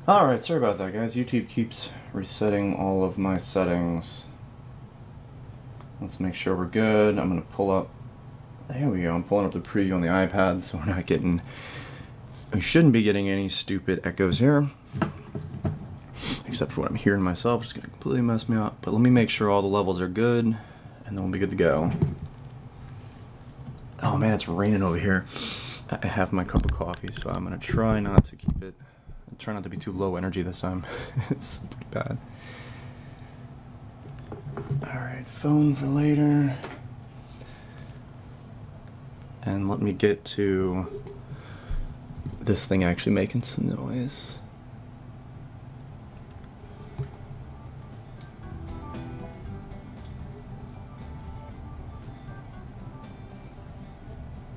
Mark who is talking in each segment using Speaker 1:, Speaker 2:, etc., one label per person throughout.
Speaker 1: Alright, sorry about that, guys. YouTube keeps resetting all of my settings. Let's make sure we're good. I'm going to pull up... There we go. I'm pulling up the preview on the iPad, so we're not getting... We shouldn't be getting any stupid echoes here. Except for what I'm hearing myself. It's going to completely mess me up. But let me make sure all the levels are good, and then we'll be good to go. Oh man, it's raining over here. I have my cup of coffee, so I'm going to try not to keep it... Try not to be too low energy this time. It's pretty bad. Alright, phone for later. And let me get to this thing actually making some noise.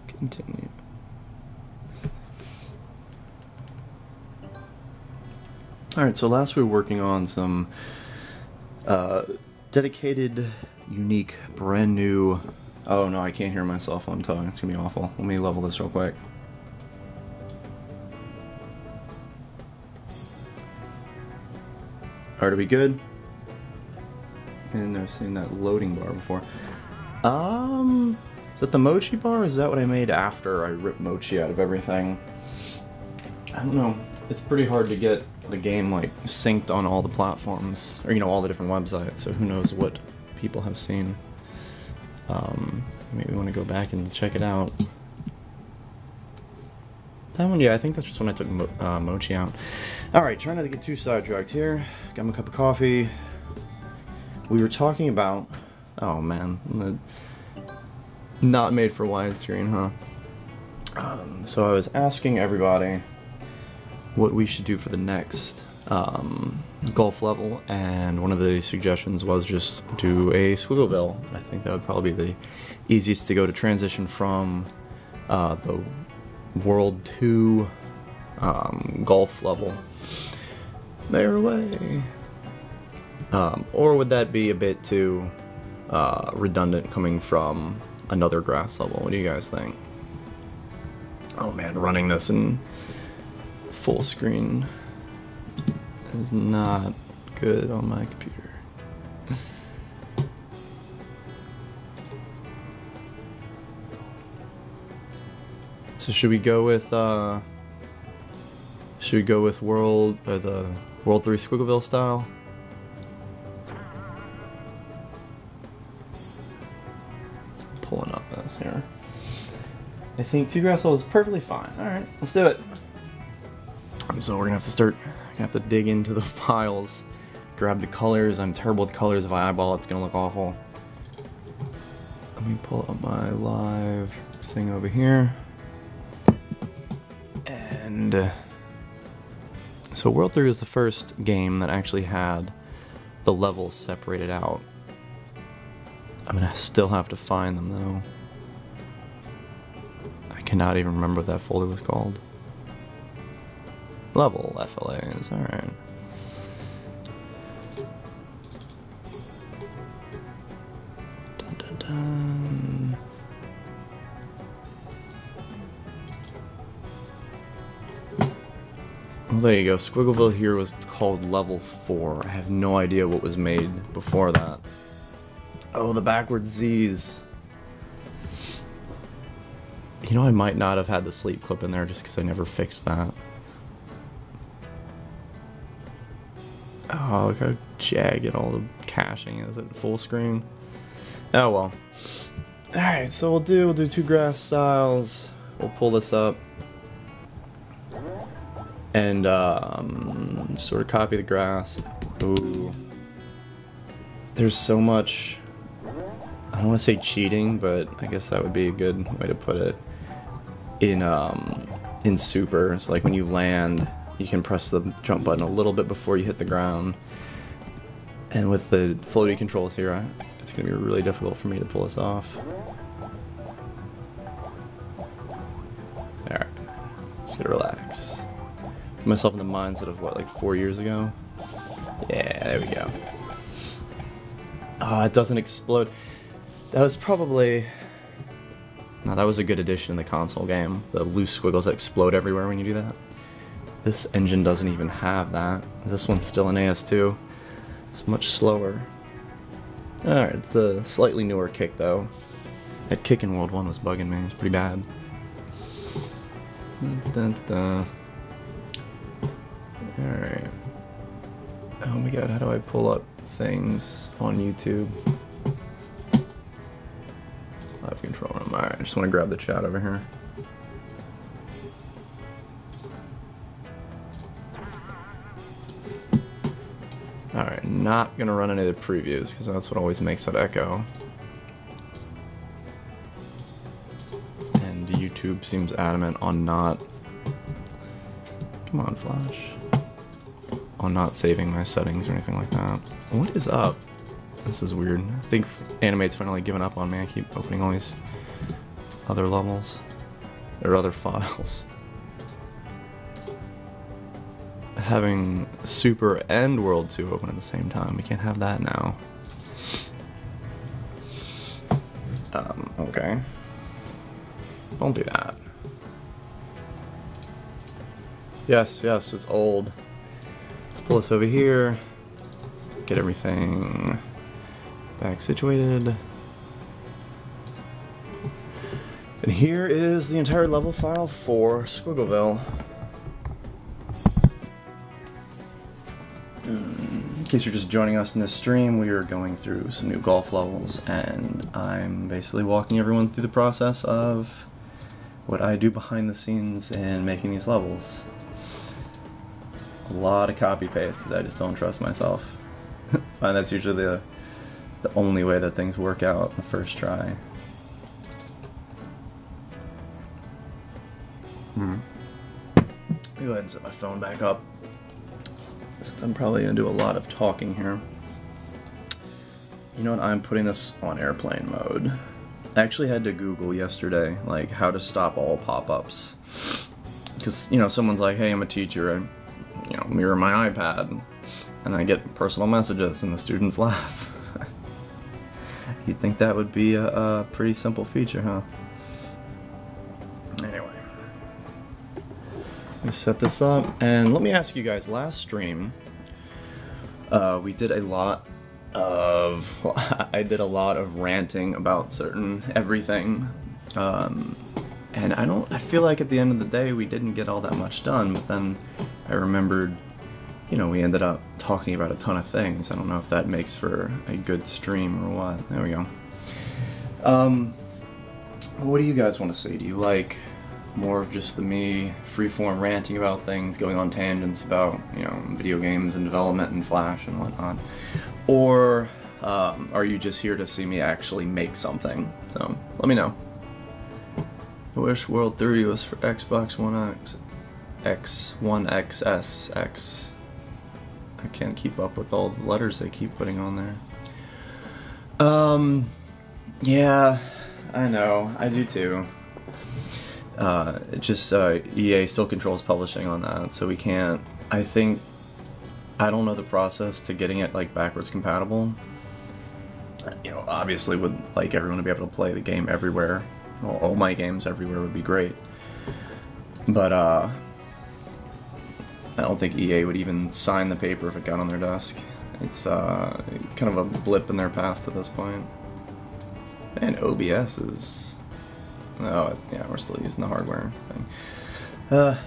Speaker 1: Continue. Alright, so last we were working on some dedicated, unique, brand new... Oh no, I can't hear myself while I'm talking. It's gonna be awful. Let me level this real quick. Alright, are we good? And I've seen that loading bar before. Is that the mochi bar? Or is that what I made after I ripped mochi out of everything? I don't know. It's pretty hard to get the game like synced on all the platforms, or all the different websites, so who knows what people have seen. Maybe we want to go back and check it out. That one, yeah, I think that's just when I took mochi out. Alright, trying not to get too sidetracked here. Got my cup of coffee. We were talking about... Oh man, not made for widescreen, huh? So I was asking everybody what we should do for the next golf level, and one of the suggestions was just do a Squiggleville. I think that would probably be the easiest to go to transition from the World 2 golf level. There away. Or would that be a bit too redundant coming from another grass level? What do you guys think? Oh man, running this in full screen is not good on my computer. So should we go with the World 3 Squiggleville style? Pulling up this here. I think 2 grass levels is perfectly fine. Alright, let's do it. So we're gonna have to dig into the files, grab the colors. I'm terrible with colors. If I eyeball it, it's gonna look awful. Let me pull up my live thing over here. And so World 3 was the first game that actually had the levels separated out. I'm gonna still have to find them though. I cannot even remember what that folder was called. Level FLAs, alright. Dun dun dun. Well, there you go. Squiggleville here was called Level 4. I have no idea what was made before that. Oh, the backwards Z's. I might not have had the sleep clip in there just because I never fixed that. Oh, look how jagged all the caching is at full screen. Oh well. Alright, so we'll do 2 grass styles. We'll pull this up. And sort of copy the grass. Ooh. There's so much, I don't want to say cheating, but I guess that would be a good way to put it. In Super, so like when you land, you can press the jump button a little bit before you hit the ground. And with the floaty controls here, it's going to be really difficult for me to pull this off. Alright. Just gotta relax. Put myself in the mindset of what, like 4 years ago? Yeah, there we go. Oh, it doesn't explode. That was probably... No, that was a good addition in the console game. The loose squiggles that explode everywhere when you do that. This engine doesn't even have that. This one's still an AS2. It's much slower. Alright, it's the slightly newer kick though. That kick in World 1 was bugging me, it's pretty bad. Alright. Oh my god, how do I pull up things on YouTube? Live control room. Alright, I just want to grab the chat over here. Alright, not gonna run any of the previews because that's what always makes it echo. And YouTube seems adamant on not... Come on, Flash. On not saving my settings or anything like that. What is up? This is weird. I think Animate's finally given up on me. I keep opening all these other levels. Or other files. Having Super and World 2 open at the same time. We can't have that now. Okay. Don't do that. Yes, yes, it's old. Let's pull this over here. Get everything back situated. And here is the entire level file for Squiggleville. In case you're just joining us in this stream, we are going through some new golf levels, and I'm basically walking everyone through the process of what I do behind the scenes in making these levels. A lot of copy paste because I just don't trust myself. And that's usually the only way that things work out the first try. Let me go ahead and set my phone back up. Since I'm probably going to do a lot of talking here. You know what, I'm putting this on airplane mode. I actually had to Google yesterday, like, how to stop all pop-ups. Because, you know, someone's like, hey, I'm a teacher, I, you know, mirror my iPad, and I get personal messages and the students laugh. You'd think that would be a pretty simple feature, huh? Anyway. Let me set this up, and let me ask you guys, last stream, we did a lot of, well, I did a lot of ranting about certain everything, and I feel like at the end of the day we didn't get all that much done, but then I remembered, you know, we ended up talking about a ton of things. I don't know if that makes for a good stream or what. There we go. What do you guys want to say? Do you like more of just the me freeform ranting about things, going on tangents about, you know, video games and development and Flash and whatnot? Or are you just here to see me actually make something? So, let me know. I wish World 3 was for Xbox One X, One XS, X. I can't keep up with all the letters they keep putting on there. Yeah, I know, I do too. EA still controls publishing on that, so we can't, I don't know the process to getting it, like, backwards compatible. You know, obviously would like everyone to be able to play the game everywhere. Well, all my games everywhere would be great. But, I don't think EA would even sign the paper if it got on their desk. It's, kind of a blip in their past at this point. And OBS is... Oh, yeah, we're still using the hardware thing.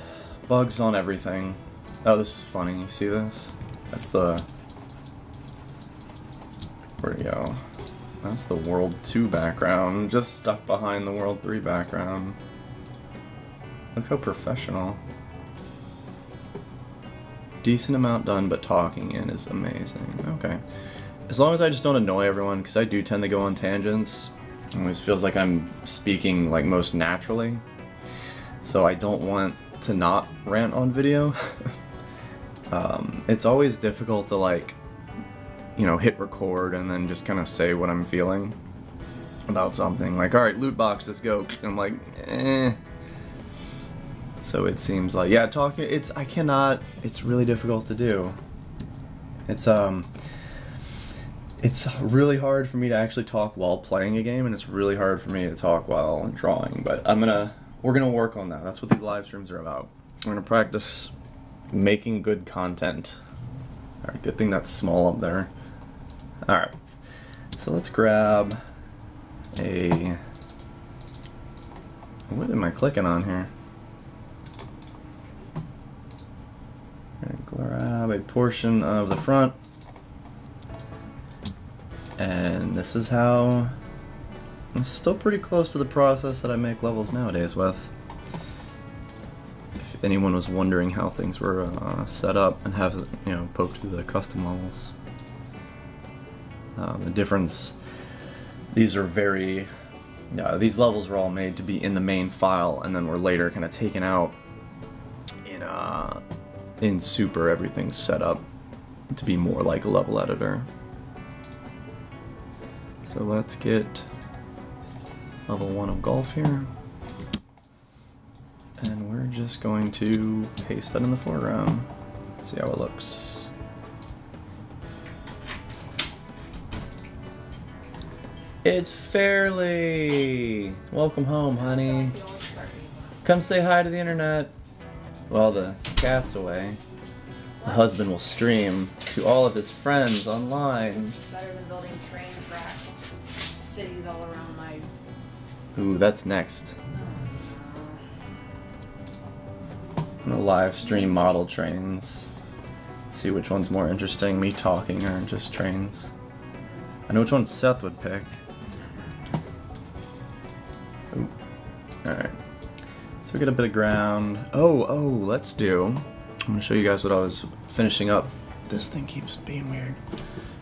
Speaker 1: Bugs on everything. Oh, this is funny. You see this? That's the... Where'd it go? That's the World 2 background, just stuck behind the World 3 background. Look how professional. Decent amount done, but talking in is amazing. Okay. As long as I just don't annoy everyone, because I do tend to go on tangents. It always feels like I'm speaking, like, most naturally. So I don't want to not rant on video. It's always difficult to, like, you know, hit record and then just kind of say what I'm feeling about something. Like, alright, loot boxes, go. And I'm like, eh. So it seems like, yeah, talking, it's really difficult to do. It's really hard for me to actually talk while playing a game, and it's really hard for me to talk while drawing, but we're gonna work on that. That's what these live streams are about. We're gonna practice making good content. Alright, good thing that's small up there. Alright, so let's grab a... What am I clicking on here? I'm gonna grab a portion of the front. And this is how... It's still pretty close to the process that I make levels nowadays with. If anyone was wondering how things were set up and have, you know, poked through the custom levels. The difference, these are very, these levels were all made to be in the main file and then were later kind of taken out in Super. Everything's set up to be more like a level editor. So let's get level 1 of golf here. And we're just going to paste that in the foreground. See how it looks. It's Fairly! Welcome home, honey. Come say hi to the internet. While the cat's away, the husband will stream to all of his friends online.
Speaker 2: It's better than building train track cities all around my...
Speaker 1: Ooh, that's next. I'm gonna live stream model trains. See which one's more interesting, me talking or just trains. I know which one Seth would pick. Ooh. Alright. So we get a bit of ground. Oh, let's do. I'm gonna show you guys what I was finishing up. This thing keeps being weird.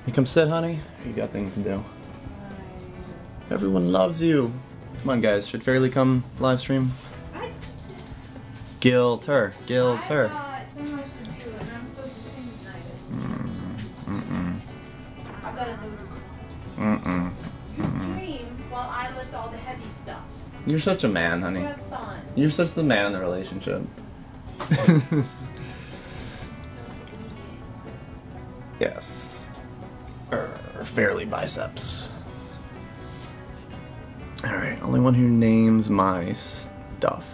Speaker 1: You come sit, honey? You got things to do. Everyone loves you. Come on, guys. Should Fairly come live stream? Guilt her. Guilt her.
Speaker 2: I've got so much to do and I'm supposed to sing tonight. I've got to do. You stream while I lift all the heavy stuff.
Speaker 1: You're such a man, honey.
Speaker 2: You have fun.
Speaker 1: You're such the man in the relationship. Yes. Fairly biceps. Alright, only one who names my stuff.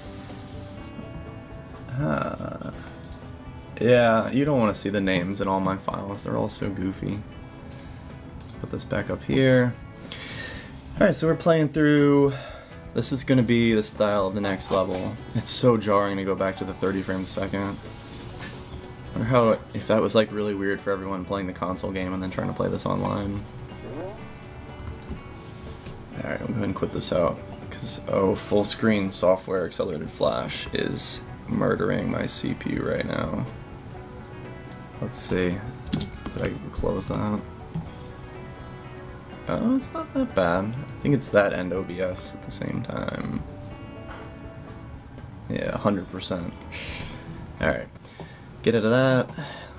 Speaker 1: Yeah, you don't want to see the names in all my files. They're all so goofy. Let's put this back up here. Alright, so we're playing through. This is going to be the style of the next level. It's so jarring to go back to the 30 frames a second. I wonder how, if that was like really weird for everyone playing the console game and then trying to play this online. Alright, I'm going to quit this out. Because, full screen software accelerated flash is murdering my CPU right now. Let's see. Did I close that? Oh, it's not that bad. I think it's that and OBS at the same time. Yeah, 100%. Alright. Get out of that.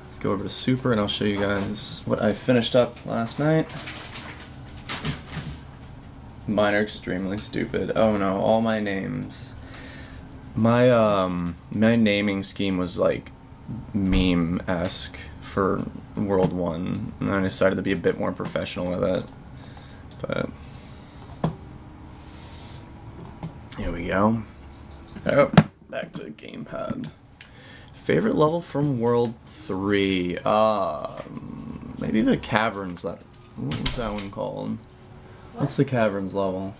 Speaker 1: Let's go over to Super and I'll show you guys what I finished up last night. Mine are extremely stupid. Oh no, all my names. My my naming scheme was like meme-esque for World 1, and then I decided to be a bit more professional with it. But here we go. Oh, back to gamepad. Favorite level from World 3? Maybe the caverns. What was that one called? What's the caverns level?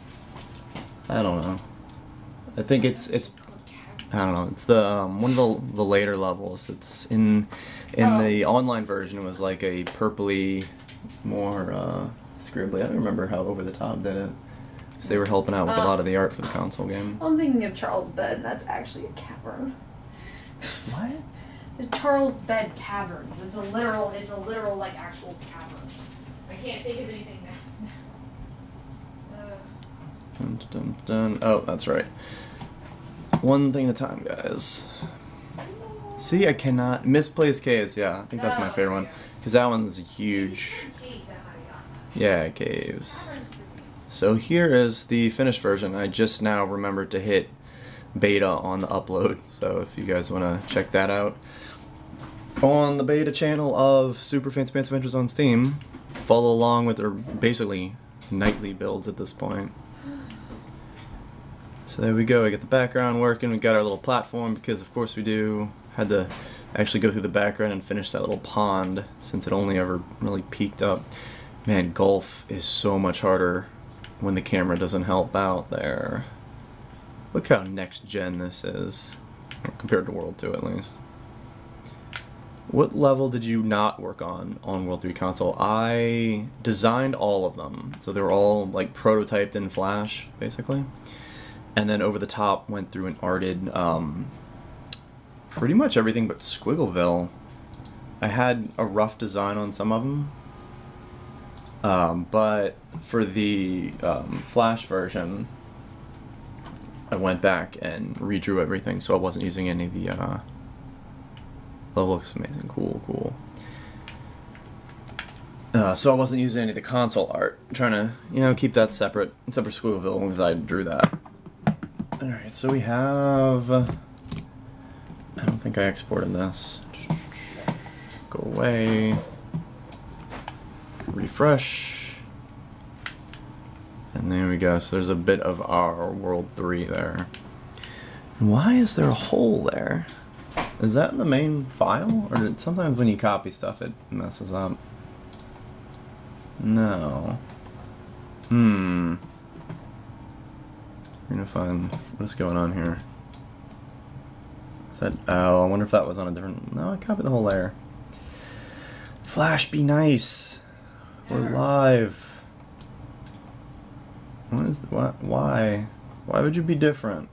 Speaker 1: I don't know. I think it's I don't know. It's the one of the later levels. It's in the online version. It was like a purpley, more scribbly. I don't remember how Over the Top did it. So they were helping out with a lot of the art for the console game.
Speaker 2: I'm thinking of Charles Bed, and that's actually a cavern.
Speaker 1: What?
Speaker 2: The Charles Bed Caverns. It's a literal like actual cavern. I can't think of anything else.
Speaker 1: Dun, dun, dun. Oh, that's right. One thing at a time, guys. See, I cannot... Misplaced Caves, yeah. I think that's my favorite one. Because that one's huge. Yeah, caves. So here is the finished version. I just now remembered to hit beta on the upload. So if you guys want to check that out. On the beta channel of Super Fancy Pants Adventures on Steam. Follow along with their basically nightly builds at this point. So there we go, we got the background working, we got our little platform because of course we do. Had to actually go through the background and finish that little pond, since it only ever really peaked up. Man, golf is so much harder when the camera doesn't help out there. Look how next gen this is, compared to World 2 at least. What level did you not work on World 3 console? I designed all of them, so they were all like prototyped in Flash, basically. And then over the top went through and arted pretty much everything but Squiggleville. I had a rough design on some of them, but for the Flash version, I went back and redrew everything, so I wasn't using any of the that looks amazing. Cool, cool. So I wasn't using any of the console art. I'm trying to, you know, keep that separate, except for Squiggleville, because I drew that. Alright, so we have... I don't think I exported this. Go away. Refresh. And there we go. So there's a bit of our World 3 there. And why is there a hole there? Is that in the main file? Or did, sometimes when you copy stuff it messes up? No. We're gonna find what's going on here. Is that, oh, I wonder if that was on a different, no, I copied the whole layer. Flash, be nice. We're live. Why would you be different?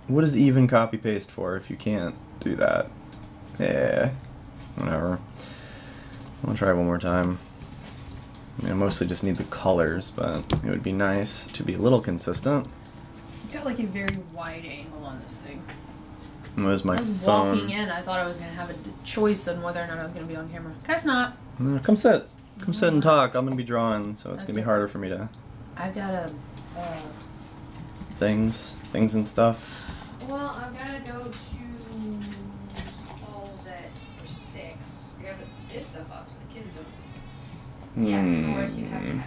Speaker 1: What is even copy paste for if you can't do that? Yeah, whatever. I'll try one more time. I mean, I mostly just need the colors, but it would be nice to be a little consistent.
Speaker 2: You got like a very wide angle on this thing.
Speaker 1: Where's my
Speaker 2: I was
Speaker 1: phone?
Speaker 2: walking in, I thought I was going to have a choice on whether or not I was going to be on camera. Guess not.
Speaker 1: No, come sit. Come sit and talk. I'm going to be drawing, so it's going to be harder for me to...
Speaker 2: I've got a...
Speaker 1: Things and stuff.
Speaker 2: Well, I've got to go to Paul's at 6. I got this stuff up so the kids don't see. Yes, Norris, you have cat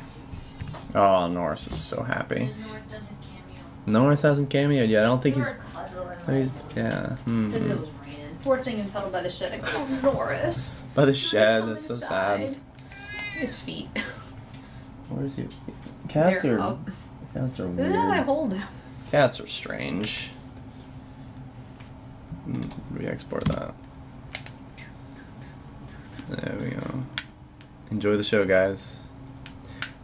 Speaker 2: food.
Speaker 1: Oh, Norris is so happy.
Speaker 2: Has Norris done his cameo?
Speaker 1: Norris hasn't cameoed yet. I don't think
Speaker 2: We
Speaker 1: he's...
Speaker 2: were cuddling
Speaker 1: Yeah.
Speaker 2: because it was raining. Poor thing is huddled by the shed. I called Norris.
Speaker 1: By the shed,
Speaker 2: Come
Speaker 1: that's so
Speaker 2: inside.
Speaker 1: sad.
Speaker 2: His feet.
Speaker 1: Where's he? Cats
Speaker 2: They're
Speaker 1: are...
Speaker 2: up.
Speaker 1: Cats are
Speaker 2: That's how I
Speaker 1: weird.
Speaker 2: hold him.
Speaker 1: Cats are strange. Did we export that? There we go. Enjoy the show, guys.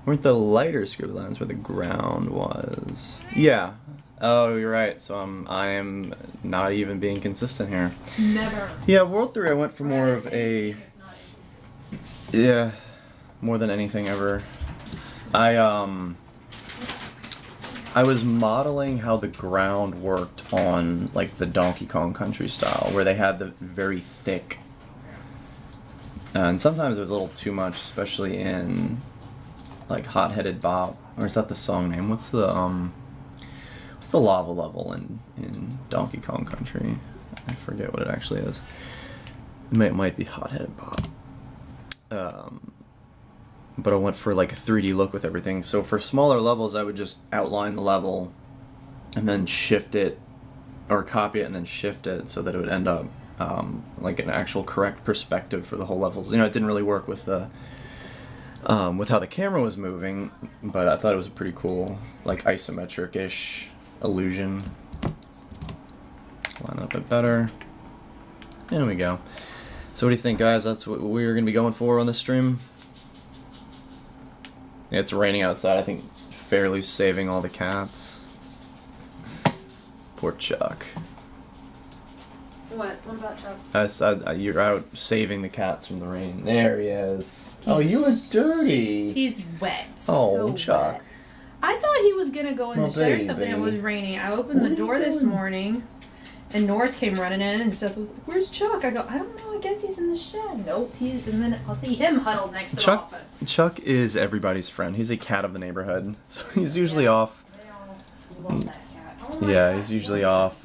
Speaker 1: Weren't the lighter scribble lines where the ground was? Yeah. Oh, you're right. So I am not even being consistent here.
Speaker 2: Never.
Speaker 1: Yeah, World 3 I went for more of a... Yeah. More than anything ever. I was modeling how the ground worked on like the Donkey Kong Country style, where they had the very thick, and sometimes it was a little too much, especially in like Hot-Headed Bop, or is that the song name? What's the lava level in Donkey Kong Country? I forget what it actually is. It might be Hot-Headed Bop. But I went for like a 3D look with everything. So for smaller levels, I would just outline the level and then shift it, or copy it and then shift it so that it would end up like an actual correct perspective for the whole levels. You know, it didn't really work with the with how the camera was moving, but I thought it was a pretty cool, like isometric-ish illusion. Line up a bit better. There we go. So what do you think, guys? That's what we're gonna be going for on this stream. It's raining outside. I think Fairly's saving all the cats. Poor Chuck.
Speaker 2: What? What about Chuck?
Speaker 1: I said you're out saving the cats from the rain. There he is. Oh, you were dirty.
Speaker 2: He's wet.
Speaker 1: Oh,
Speaker 2: so
Speaker 1: Chuck.
Speaker 2: wet. I thought he was gonna go in
Speaker 1: Oh,
Speaker 2: the shed or something.
Speaker 1: baby.
Speaker 2: It was raining. I opened the door this morning, and Norris came running in, and Seth was like, "Where's Chuck?" I go, "I don't know. I guess he's in the shed." Nope. And then I'll see him huddled next to the
Speaker 1: Chuck.
Speaker 2: office.
Speaker 1: Chuck is everybody's friend. He's a cat of the neighborhood, so he's usually off.
Speaker 2: They all love that cat. Oh my
Speaker 1: Yeah,
Speaker 2: God.
Speaker 1: he's usually off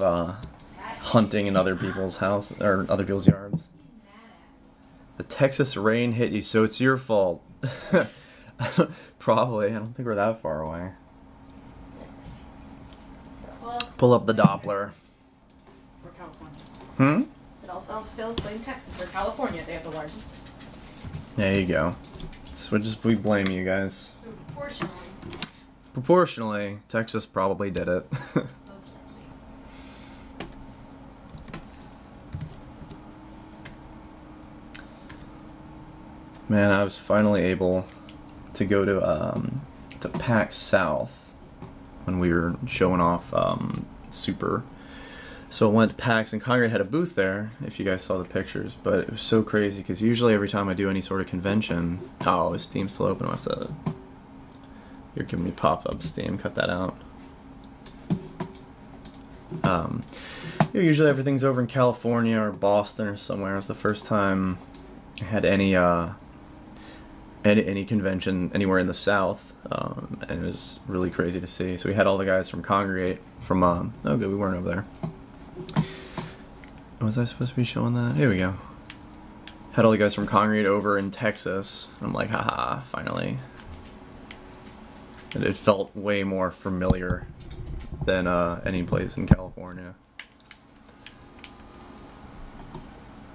Speaker 1: hunting in other people's house or other people's yards. The Texas rain hit you, so it's your fault. Probably. I don't think we're that far away.
Speaker 2: Well,
Speaker 1: Pull up the Doppler.
Speaker 2: we're California.
Speaker 1: Hmm?
Speaker 2: It all fails blame Texas or California. They have the largest states.
Speaker 1: There you go. So we blame you guys.
Speaker 2: So proportionally.
Speaker 1: Proportionally, Texas probably did it.
Speaker 2: Most likely.
Speaker 1: Man, I was finally able to go to PAX South when we were showing off Super. So I went to PAX, and Congrad had a booth there, if you guys saw the pictures, but it was so crazy because usually every time I do any sort of convention, oh, is Steam still open? I'll have to, you're giving me pop-up Steam, cut that out. Usually everything's over in California or Boston or somewhere. It was the first time I had any convention anywhere in the South, and it was really crazy to see. So we had all the guys from Congregate from, oh good, we weren't over there. Was I supposed to be showing that? Here we go. Had all the guys from Congregate over in Texas. I'm like, haha, finally. And it felt way more familiar than any place in California.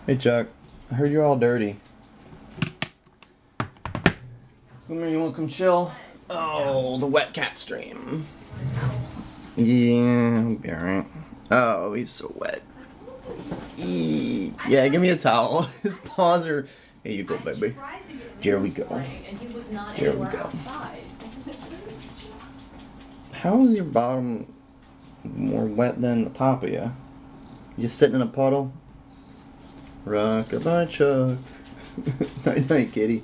Speaker 1: Hey Chuck, I heard you're all dirty. Come here, you wanna come chill? Oh, the wet cat stream. Yeah, I'll be alright. Oh, he's so wet. Yeah, give me a towel. His paws are... Here you go, baby. There we go. There we go. How is your bottom more wet than the top of you? You just sitting in a puddle? Rock-a-bye Chuck. Night night, kitty.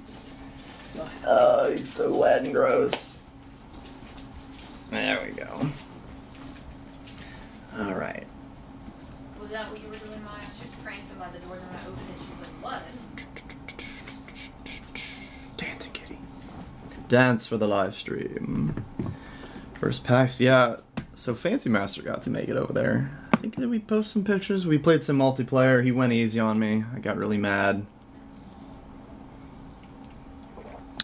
Speaker 1: Oh, he's so wet and gross. There we go. Alright.
Speaker 2: Was that what you were doing, Maya? She was prancing by the door, then I opened it, she was like, what?
Speaker 1: Dancing kitty. Dance for the live stream. First PAX, yeah. So Fancy Master got to make it over there. I think that we post some pictures. We played some multiplayer. He went easy on me. I got really mad.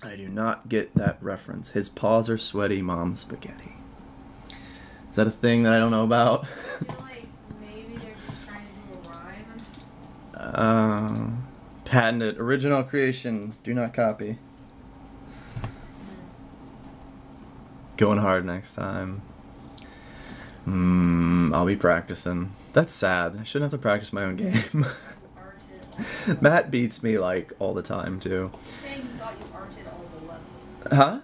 Speaker 1: I do not get that reference. His paws are sweaty, mom spaghetti. Is that a thing that I don't know about?
Speaker 2: I feel like maybe they're just trying to do a rhyme.
Speaker 1: Patented. Original creation. Do not copy. Going hard next time. I'll be practicing. That's sad. I shouldn't have to practice my own game. Matt beats me like all the time too.
Speaker 2: Saying you thought you arted all the levels.
Speaker 1: Huh?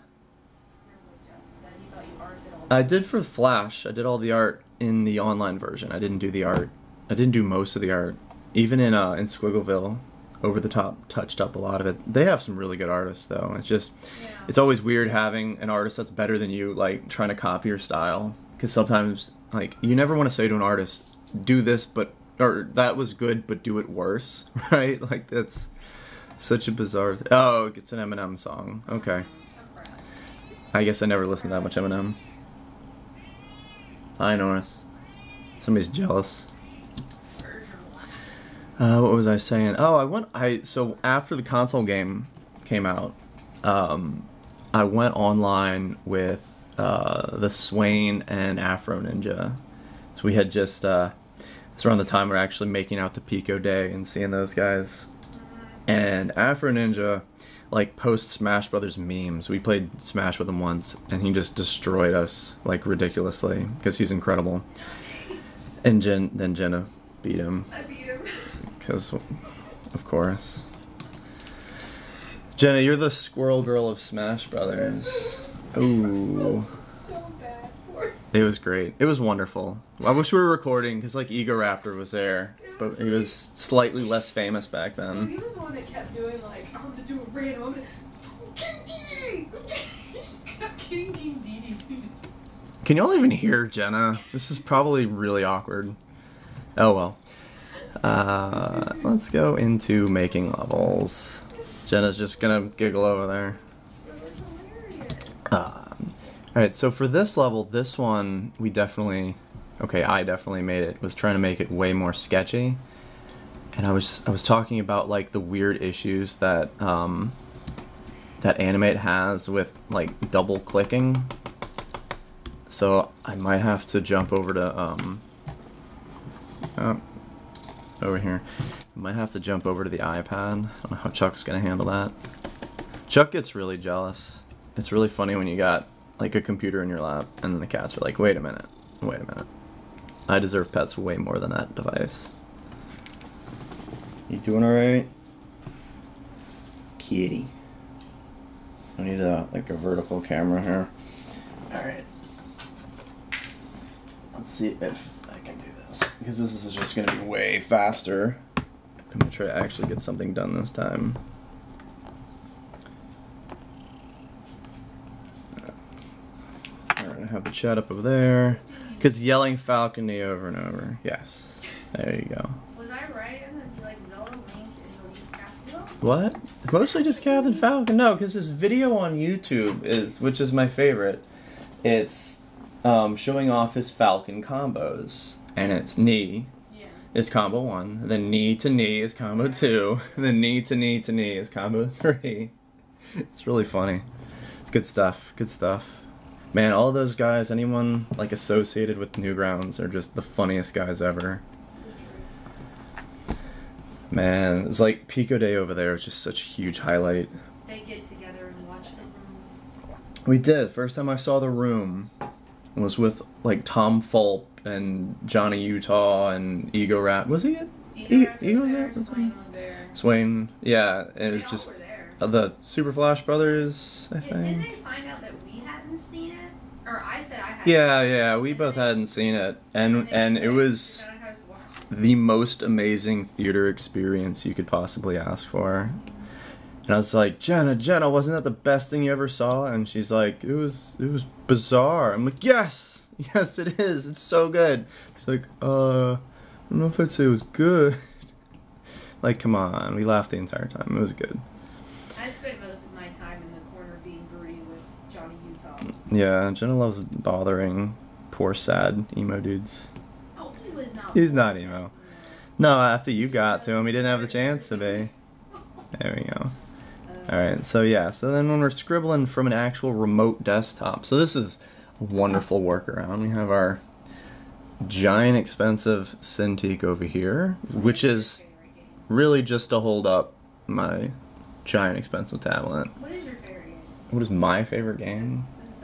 Speaker 2: Said you thought you arted all
Speaker 1: I did for Flash. I did all the art in the online version. I didn't do the art. I didn't do most of the art. Even in Squiggleville, Over the Top touched up a lot of it. They have some really good artists though. It's just, it's always weird having an artist that's better than you, like trying to copy your style. Because sometimes, like, you never want to say to an artist, do this, but, or that was good, but do it worse, right? Like, that's such a bizarre oh, it's an Eminem song. Okay. I guess I never listened to that much Eminem. Hi, Norris. Somebody's jealous. What was I saying? Oh, so after the console game came out, I went online with the Swain and Afro Ninja. So we had just, it's around the time we're actually making out to Pico Day and seeing those guys. And Afro Ninja, like, posts Smash Brothers memes. We played Smash with him once, and he just destroyed us, like, ridiculously, because he's incredible. And then Jenna beat him.
Speaker 2: I beat him.
Speaker 1: Because, of course. Jenna, you're the squirrel girl of Smash Brothers. Ooh.
Speaker 2: So bad for
Speaker 1: It was great. It was wonderful. I wish we were recording, because, like, Ego Raptor was there. But he was slightly less famous back then.
Speaker 2: He was the one that kept doing, like, I'm gonna do a random, I'm gonna... King Dedede! He just kept getting King Dedede.
Speaker 1: Can y'all even hear Jenna? This is probably really awkward. Oh well. Let's go into making levels. Jenna's just gonna giggle over there. Alright, so for this level, this one, we definitely... Okay, I definitely made it. Was trying to make it way more sketchy. And I was talking about, like, the weird issues that, that Animate has with, like, double clicking. So I might have to jump over to, over here. I might have to jump over to the iPad. I don't know how Chuck's gonna handle that. Chuck gets really jealous. It's really funny when you got like a computer in your lap and then the cats are like, wait a minute. I deserve pets way more than that device. You doing alright? Kitty. I need like a vertical camera here. Alright. Let's see if I can do this. Because this is just going to be way faster. I'm going to try to actually get something done this time. Alright, I have the chat up over there. Because yelling Falcony over and over. Yes. There you go.
Speaker 2: Was I right in that you like Zelda, Link, and Luigi's Castillo?
Speaker 1: What? Mostly just Captain Falcon. No, because his video on YouTube is, which is my favorite, it's showing off his Falcon combos. And it's knee is combo 1, and then knee to knee is combo 2, and then knee to knee to knee is combo 3. It's really funny. It's good stuff. Good stuff. Man, all those guys, anyone like associated with Newgrounds are just the funniest guys ever. Man, it's like Pico Day over there is just such a huge highlight.
Speaker 2: They get together and watch The Room.
Speaker 1: We did. First time I saw The Room was with like Tom Fulp and Johnny Utah and Ego Rap. Was he it?
Speaker 2: Ego was there. Swain was there.
Speaker 1: Swain, yeah. And it was
Speaker 2: They all
Speaker 1: just
Speaker 2: were there.
Speaker 1: the Super Flash Brothers, I
Speaker 2: Didn't
Speaker 1: think.
Speaker 2: they find out that we hadn't seen it? Or I said I hadn't.
Speaker 1: Yeah, we both hadn't seen it, and it was the most amazing theater experience you could possibly ask for. And I was like, Jenna, wasn't that the best thing you ever saw? And she's like, it was bizarre. I'm like, yes, it is. It's so good. She's like, I don't know if I'd say it was good. Like, come on, we laughed the entire time. It was good.
Speaker 2: I spent most of my time in the corner being broody with Johnny Utah.
Speaker 1: Yeah, Jenna loves bothering poor, sad emo dudes.
Speaker 2: Oh, he was not.
Speaker 1: He's not emo. No, after you got to him, he didn't have the chance to be. There we go. Alright, so yeah, so then when we're scribbling from an actual remote desktop, so this is a wonderful workaround. We have our giant expensive Cintiq over here, which is really just to hold up my giant expensive tablet.
Speaker 2: What is your favorite game?
Speaker 1: What is my favorite game?
Speaker 2: Is it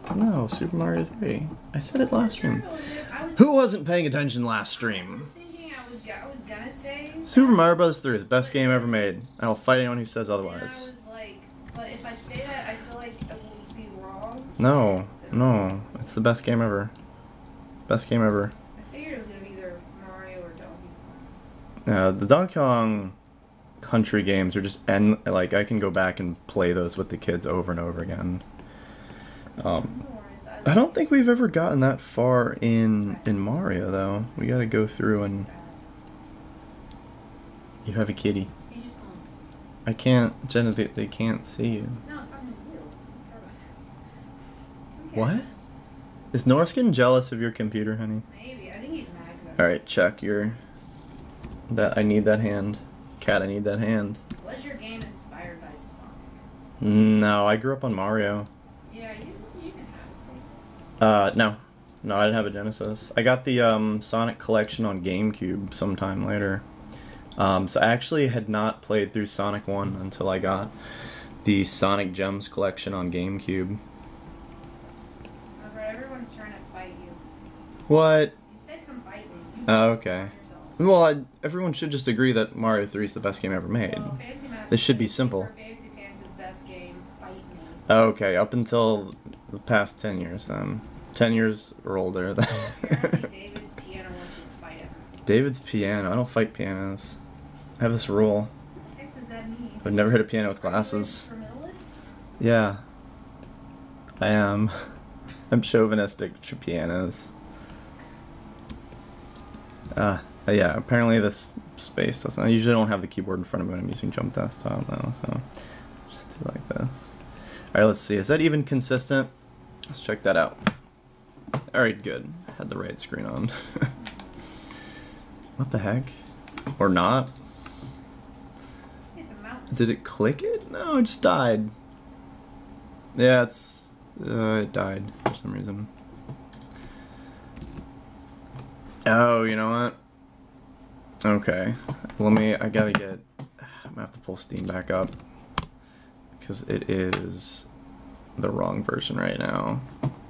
Speaker 2: Donkey?
Speaker 1: No, Super Mario 3. I said it last stream.
Speaker 2: I was
Speaker 1: Who wasn't paying attention last
Speaker 2: I
Speaker 1: stream?
Speaker 2: was thinking I was gonna say
Speaker 1: Super Mario Bros. 3 is the best game ever made. I will fight anyone who says
Speaker 2: and I
Speaker 1: otherwise.
Speaker 2: was like, but if I say that, I feel like I will be wrong.
Speaker 1: No, it's the best game ever. Best game ever.
Speaker 2: I figured it was gonna be either Mario or Donkey Kong.
Speaker 1: The Donkey Kong Country games are just like I can go back and play those with the kids over and over again. I don't think we've ever gotten that far in Mario though. We gotta go through and you have a kitty.
Speaker 2: You just call him.
Speaker 1: I can't, Jenna. They can't see you.
Speaker 2: No, it's talking to you. Okay.
Speaker 1: What? Is Norris getting jealous of your computer, honey?
Speaker 2: Maybe. I think he's mad.
Speaker 1: All right, check your. That I need that hand. Cat, I need that hand.
Speaker 2: Was your game inspired by Sonic?
Speaker 1: No, I grew up on Mario.
Speaker 2: Yeah, you can have a Sonic.
Speaker 1: No, I didn't have a Genesis. I got the Sonic collection on GameCube sometime later. So I actually had not played through Sonic 1 until I got the Sonic Gems collection on GameCube.
Speaker 2: But everyone's trying to fight you.
Speaker 1: What?
Speaker 2: You said come fight me. You
Speaker 1: Oh,
Speaker 2: just
Speaker 1: okay.
Speaker 2: fight yourself.
Speaker 1: Well, everyone should just agree that Mario 3 is the best game ever made.
Speaker 2: Well, Fantasy Master
Speaker 1: This should be
Speaker 2: Super
Speaker 1: simple.
Speaker 2: Fantasy Pants is best game. Fight me.
Speaker 1: Okay, up until the past 10 years then. 10 years or older.
Speaker 2: Apparently David's piano wants you to fight him.
Speaker 1: David's piano. I don't fight pianos. I have this rule.
Speaker 2: What the heck does that mean?
Speaker 1: I've never hit a piano with
Speaker 2: Are you
Speaker 1: glasses.
Speaker 2: instrumentalist?
Speaker 1: Yeah. I am. I'm chauvinistic to pianos. Yeah, apparently this space doesn't. I usually don't have the keyboard in front of me when I'm using Jump Desktop now, so just do like this. Alright, let's see. Is that even consistent? Let's check that out. Alright, good. Had the right screen on. What the heck? Or not?
Speaker 2: It's a mountain.
Speaker 1: Did it click it? No, it just died. Yeah, it died for some reason. Oh, you know what? Okay, I gotta get, I'm gonna have to pull Steam back up because it is the wrong version right now.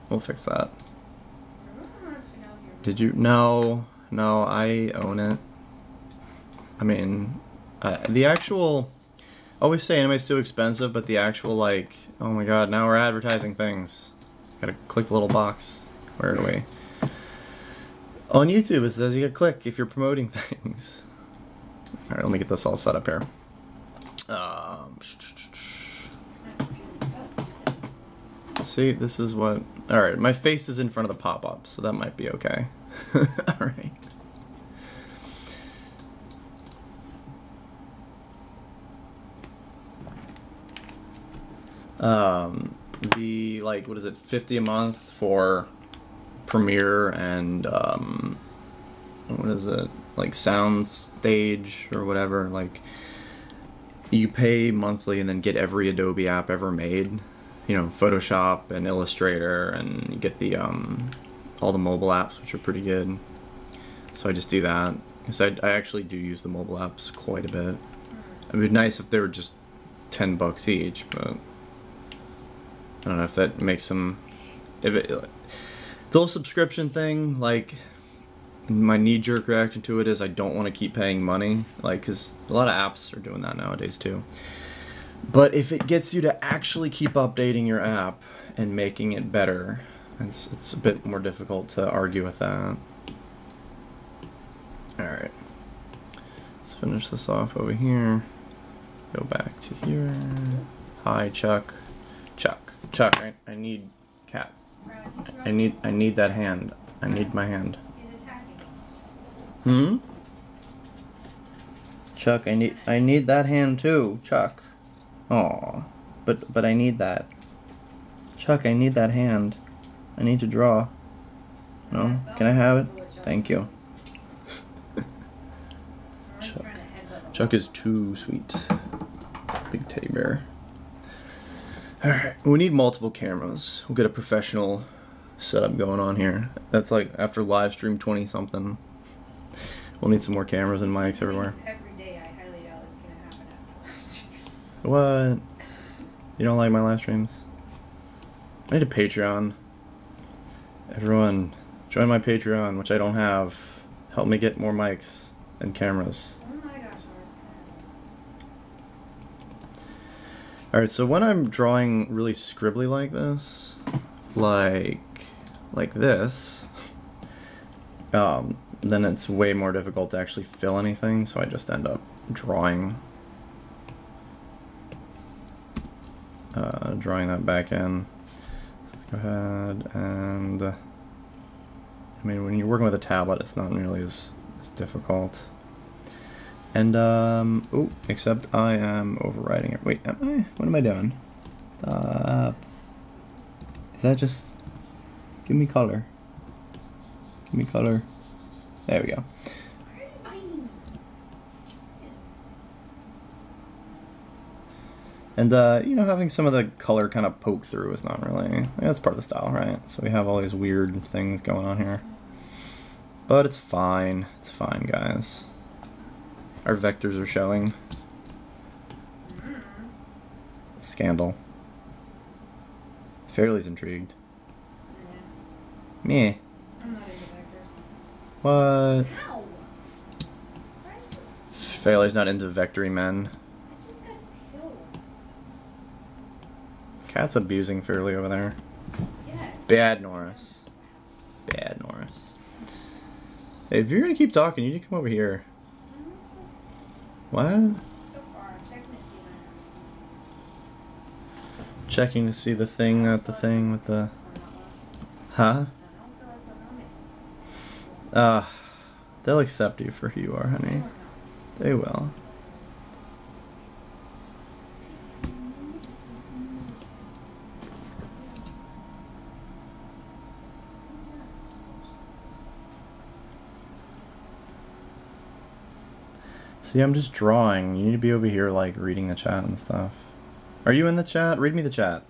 Speaker 1: We'll fix that. Did you? No, I own it. I mean, the actual, I always say anime's too expensive, but the actual, like, oh my god, now we're advertising things. Gotta click the little box. Where are we? On YouTube, it says you gotta click if you're promoting things. Alright, let me get this all set up here. See, this is what... Alright, my face is in front of the pop-up, so that might be okay. Alright. The, like, what is it, 50 a month for Premiere and, what is it, like, Sound Stage or whatever, like, you pay monthly and then get every Adobe app ever made, you know, Photoshop and Illustrator, and you get the, all the mobile apps, which are pretty good, so I just do that, because I actually do use the mobile apps quite a bit. It'd be nice if they were just $10 each, but I don't know if that makes them, the whole subscription thing, like, my knee-jerk reaction to it is I don't want to keep paying money, like, because a lot of apps are doing that nowadays too. But if it gets you to actually keep updating your app and making it better, it's a bit more difficult to argue with that. Alright, let's finish this off over here. Go back to here. Hi, Chuck. Chuck, I need cat. I need that hand. I need my hand. Hmm? Chuck, I need that hand too, Chuck. Aw. But I need that. Chuck, I need that hand. I need to draw. No? Can I have it? Thank you. Chuck is too sweet. Big teddy bear. Alright, we need multiple cameras. We'll get a professional setup going on here. That's like after live stream 20 something. We'll need some more cameras and mics everywhere.
Speaker 2: Every day, I highly doubt it's gonna happen after live stream.
Speaker 1: What? You don't like my live streams? I need a Patreon. Everyone, join my Patreon, which I don't have. Help me get more mics and cameras.
Speaker 2: Oh my gosh,
Speaker 1: Alright, so when I'm drawing really scribbly like this, like this, then it's way more difficult to actually fill anything, so I just end up drawing that back in. So let's go ahead and, I mean, when you're working with a tablet, it's not nearly as difficult. And, oh, except I am overriding it. Wait, am I? What am I doing? Stop. Is that just... Give me color. Give me color. There we go. And, you know, having some of the color kind of poke through is not really... That's part of the style, right? So we have all these weird things going on here. But it's fine. It's fine, guys. Our vectors are showing. Scandal. Fairly's intrigued. Me.
Speaker 2: I'm not into vectors.
Speaker 1: What?
Speaker 2: Ow!
Speaker 1: Fairly's not into vectory men.
Speaker 2: I just got killed.
Speaker 1: Cat's abusing Fairly over there.
Speaker 2: Yes.
Speaker 1: Bad Norris. Bad Norris. Hey, if you're gonna keep talking, you need to come over here. What?
Speaker 2: So far, checking to see my
Speaker 1: Checking to see the thing, not the thing with the... Huh? They'll accept you for who you are, honey. They will. See, I'm just drawing. You need to be over here, like, reading the chat and stuff. Are you in the chat? Read me the chat.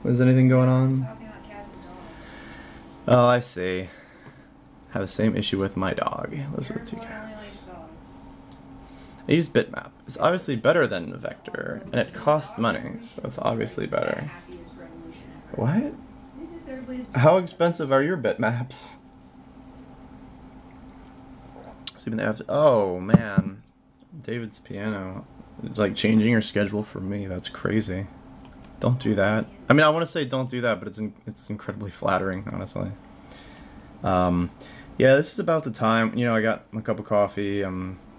Speaker 1: Is anything going on? Oh, I see. Have the same issue with my dog. Those are the two cats. I use Bitmap. It's obviously better than Vector, and it costs money, so it's obviously better. What? How expensive are your bitmaps? So even they have to, oh man, David's piano. It's like changing your schedule for me. That's crazy. Don't do that. I mean, I want to say don't do that, but it's incredibly flattering, honestly. Yeah, this is about the time. You know, I got my cup of coffee.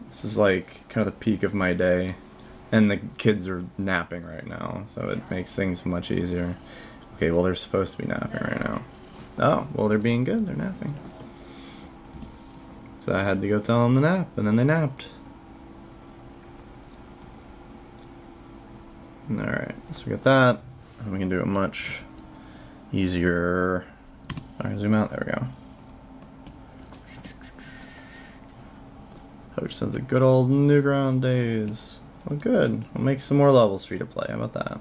Speaker 1: This is like kind of the peak of my day, and the kids are napping right now, so it makes things much easier. Okay, well, they're supposed to be napping right now. Oh, well, they're being good. They're napping. So I had to go tell them to nap, and then they napped. Alright, so we got that, and we can do it much easier. Alright, zoom out. There we go. Which says the good old Newground days. Well, good. We'll make some more levels for you to play. How about that?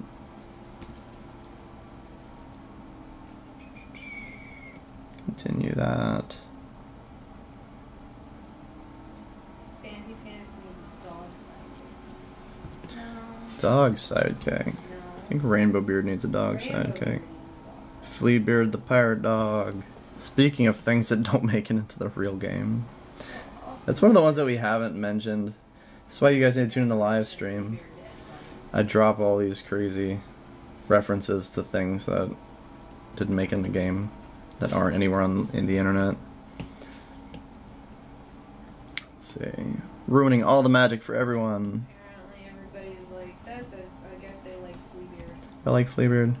Speaker 1: Continue that.
Speaker 2: Fancy Pants needs a dog sidekick. No.
Speaker 1: Dog sidekick.
Speaker 2: No.
Speaker 1: I think Rainbow Beard needs a dog sidekick. Fleabeard the pirate dog. Speaking of things that don't make it into the real game. That's one of the ones that we haven't mentioned. That's why you guys need to tune in the live stream. I drop all these crazy references to things that didn't make it in the game, that aren't anywhere in the internet. Let's see. Ruining all the magic for everyone.
Speaker 2: Apparently everybody's like, that's it. I guess they like Fleabeard.
Speaker 1: I like Fleabeard.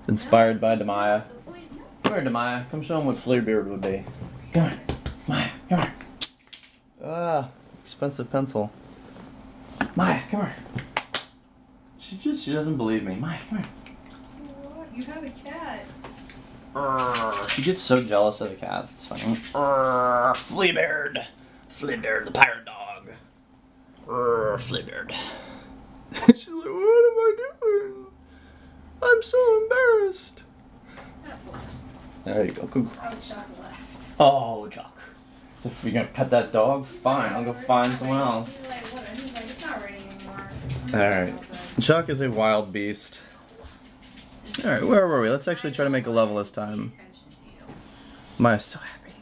Speaker 1: It's inspired by Demaya. Come here, Demaya. Come show them what Fleabeard would be. Come here. Maya, come here. Ah, expensive pencil. Maya, come here. She doesn't believe me. Maya, come here.
Speaker 2: What? You have a cat.
Speaker 1: She gets so jealous of the cats. It's funny. Fleabeard. Fleabeard, the pirate dog. Fleabeard. She's like, what am I doing? I'm so embarrassed. There you go. Good.
Speaker 2: Oh, Chuck left.
Speaker 1: Oh, Chuck. So if you're gonna pet that dog, fine. I'll go find someone else.
Speaker 2: He's like, what? He's like, it's not raining anymore.
Speaker 1: Alright. Chuck is a wild beast. Alright, where were we? Let's actually try to make a level this time. Maya's so happy.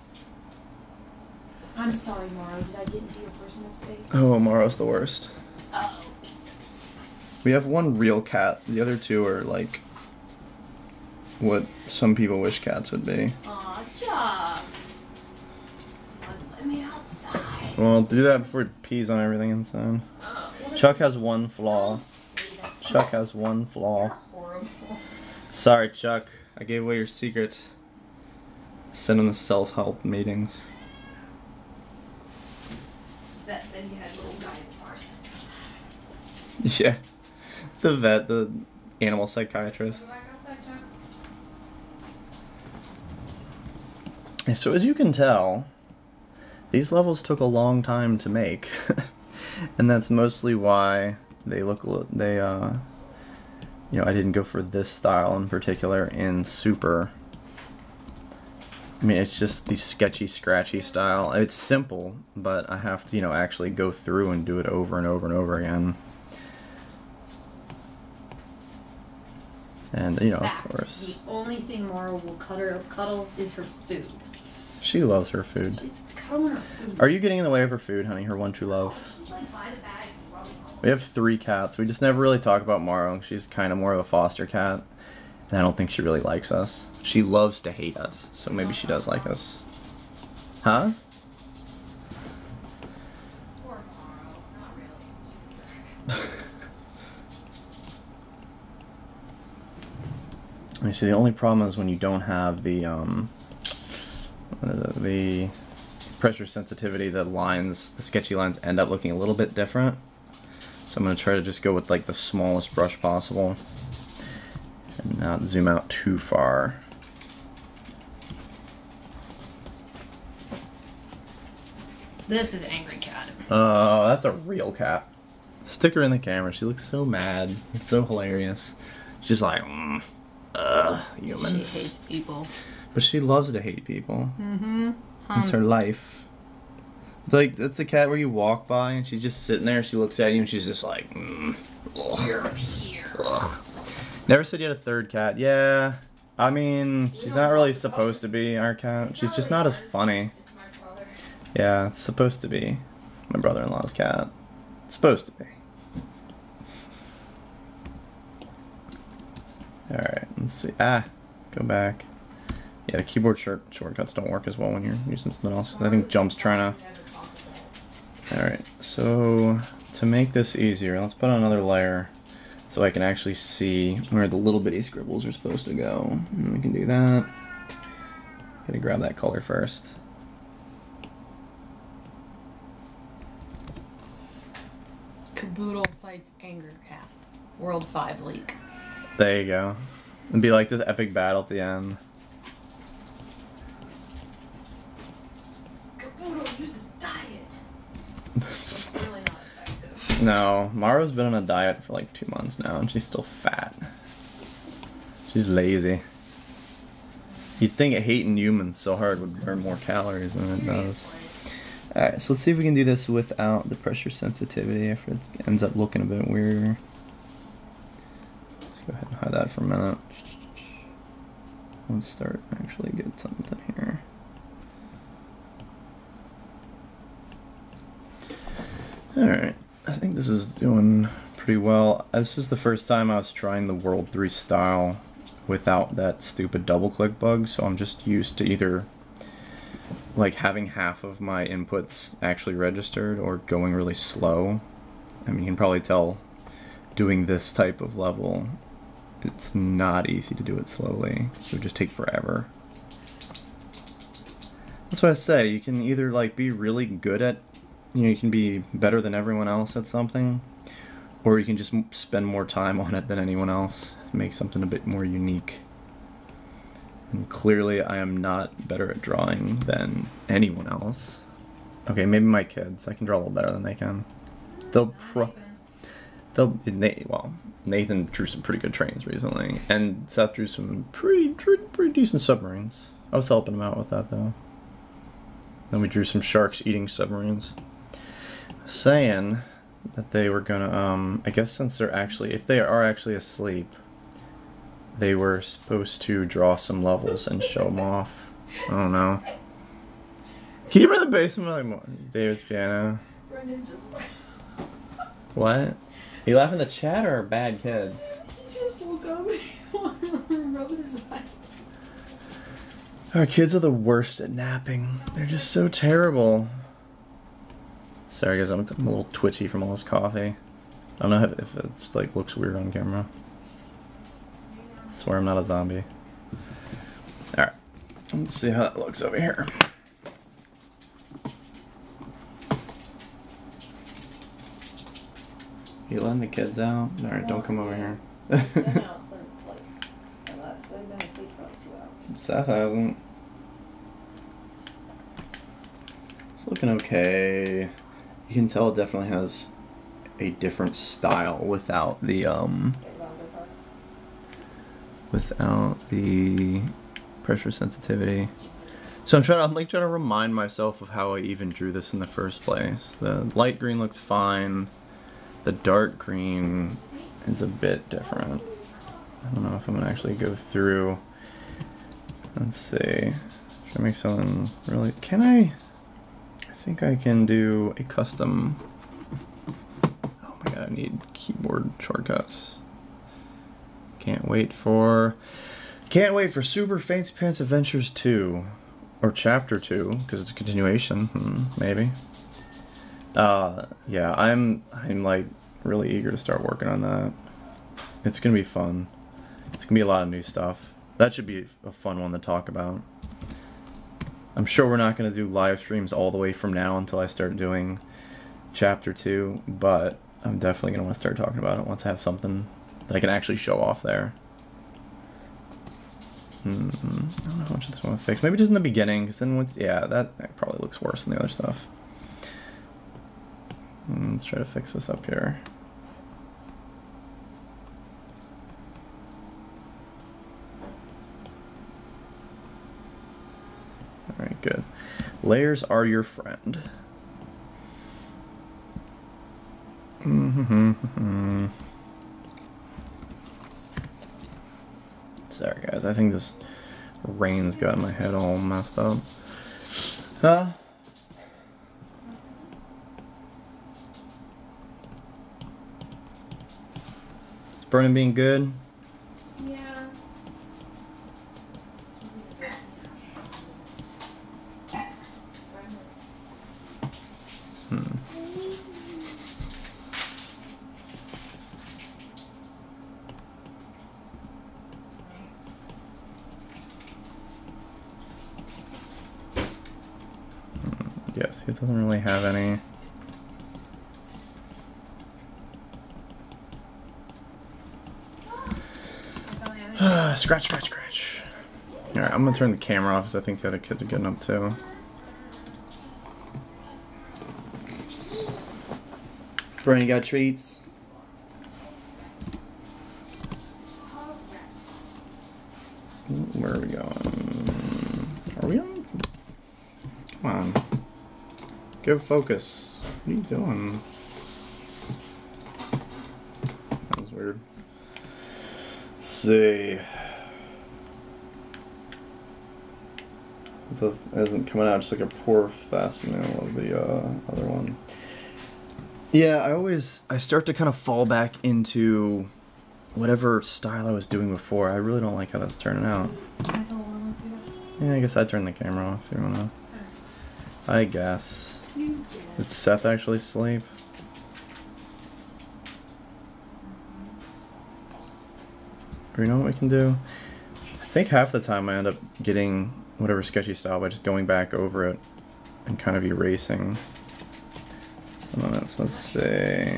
Speaker 2: I'm sorry, Morrow. Did I get into your personal space?
Speaker 1: Oh, Morrow's the worst.
Speaker 2: Oh.
Speaker 1: We have one real cat. The other two are like what some people wish cats would be.
Speaker 2: Aw, Chuck. Let me outside.
Speaker 1: Well, do that before it pees on everything inside. Chuck has one flaw. Chuck has one flaw.
Speaker 2: You're horrible.
Speaker 1: Sorry, Chuck. I gave away your secret. Send him the self-help meetings.
Speaker 2: Vet said you had little guy bars.
Speaker 1: Yeah. The vet, the animal psychiatrist.
Speaker 2: Go back outside, Chuck.
Speaker 1: So as you can tell, these levels took a long time to make. And that's mostly why they look, you know, I didn't go for this style in particular in Super. I mean, it's just the sketchy, scratchy style. It's simple, but I have to, you know, actually go through and do it over and over and over again. And, you know,
Speaker 2: Fact,
Speaker 1: of course.
Speaker 2: the only thing Morrow will cuddle is her food.
Speaker 1: She loves her food.
Speaker 2: She's cuddling her food.
Speaker 1: Are you getting in the way of her food, honey? Her one true love?
Speaker 2: She's like by the bag and rubbing all
Speaker 1: We have 3 cats. We just never really talk about Morrow. She's kind of more of a foster cat. And I don't think she really likes us. She loves to hate us. So maybe she does like us. Huh?
Speaker 2: Poor Morrow. Not really.
Speaker 1: You see, the only problem is when you don't have the, what is it? The pressure sensitivity, the lines, the sketchy lines end up looking a little bit different. So I'm going to try to just go with like the smallest brush possible. And not zoom out too far.
Speaker 2: This is Angry Cat.
Speaker 1: Oh, that's a real cat. Stick her in the camera. She looks so mad. It's so hilarious. She's like, humans.
Speaker 2: She hates people.
Speaker 1: But she loves to hate people.
Speaker 2: Mm-hmm.
Speaker 1: It's her life. Like, that's the cat where you walk by and she's just sitting there, she looks at you and she's just like,
Speaker 2: You're here.
Speaker 1: ugh. Never said you had a third cat. Yeah, I mean, she's not really supposed to be our cat. She's just not as funny. Yeah, it's supposed to be my brother-in-law's cat. It's supposed to be. Alright, let's see. Ah, go back. Yeah, the keyboard shortcuts don't work as well when you're using something else. I think Jump's trying to... Alright, so to make this easier, let's put on another layer so I can actually see where the little bitty scribbles are supposed to go. And we can do that. Gotta grab that color first.
Speaker 2: Caboodle fights Anger Cat. World 5 leak.
Speaker 1: There you go. It'd be like this epic battle at the end.
Speaker 2: Caboodle uses diet. It's really not effective.
Speaker 1: No, Mara's been on a diet for like 2 months now and she's still fat. She's lazy. You'd think hating humans so hard would burn more calories than it does. Alright, so let's see if we can do this without the pressure sensitivity if it ends up looking a bit weird. Let's go ahead and hide that for a minute. Let's start actually get something here. Alright, I think this is doing pretty well. This is the first time I was trying the World 3 style without that stupid double click bug, so I'm just used to either like having half of my inputs actually registered or going really slow. I mean, you can probably tell doing this type of level, it's not easy to do it slowly. It would just take forever. That's what I say, you can either like be really good at, you can be better than everyone else at something, or you can just spend more time on it than anyone else and make something a bit more unique. And clearly I am not better at drawing than anyone else. Okay, maybe my kids. I can draw a little better than they can. Nathan drew some pretty good trains recently, and Seth drew some pretty decent submarines. I was helping him out with that though. Then we drew some sharks eating submarines. Saying that they were gonna, I guess since they're actually, if they are actually asleep, they were supposed to draw some levels and show them off. I don't know. Keep her in the basement like David's piano.
Speaker 2: Brendan just...
Speaker 1: What? You laughing at the chat or bad kids?
Speaker 2: He just woke up and he's rubbing his eyes.
Speaker 1: Our kids are the worst at napping. They're just so terrible. Sorry guys, I'm a little twitchy from all this coffee. I don't know if it's like looks weird on camera. I swear I'm not a zombie. Alright, let's see how that looks over here. You letting the kids out? Alright, don't come over here.
Speaker 2: They've been out since like, they've been asleep for like 2 hours.
Speaker 1: Seth hasn't. It's looking okay. You can tell it definitely has a different style without the pressure sensitivity. So I'm trying to remind myself of how I even drew this in the first place. The light green looks fine. The dark green is a bit different. I don't know if I'm gonna actually go through. Let's see. Should I make something really? Can I? I think I can do a custom. Oh my god, I need keyboard shortcuts. Can't wait for Super Fancy Pants Adventures 2 or Chapter 2 because it's a continuation, maybe. Yeah, I'm like really eager to start working on that. It's gonna be fun. It's gonna be a lot of new stuff. That should be a fun one to talk about. I'm sure we're not gonna do live streams all the way from now until I start doing Chapter 2, but I'm definitely gonna want to start talking about it once I have something that I can actually show off there. I don't know how much of this I want to fix. Maybe just in the beginning, because then once, yeah, that probably looks worse than the other stuff. Let's try to fix this up here. Alright, good. Layers are your friend. Sorry guys, I think this rain's got my head all messed up. Is Brennan being good?
Speaker 2: Yeah.
Speaker 1: Yes, he doesn't really have any. Scratch, scratch, scratch. Alright, I'm gonna turn the camera off because I think the other kids are getting up too. Brian, you got treats? Where are we going? Are we on? Come on. Give focus. What are you doing? That was weird. Let's see. It isn't coming out just like a poor facsimile of the other one. Yeah, I start to kind of fall back into whatever style I was doing before. I really don't like how that's turning out. Yeah, I guess I turned the camera off if you wanna. I guess. Did Seth actually sleep? Or you know what we can do? I think half the time I end up getting whatever sketchy style by just going back over it and kind of erasing some of it. So let's see.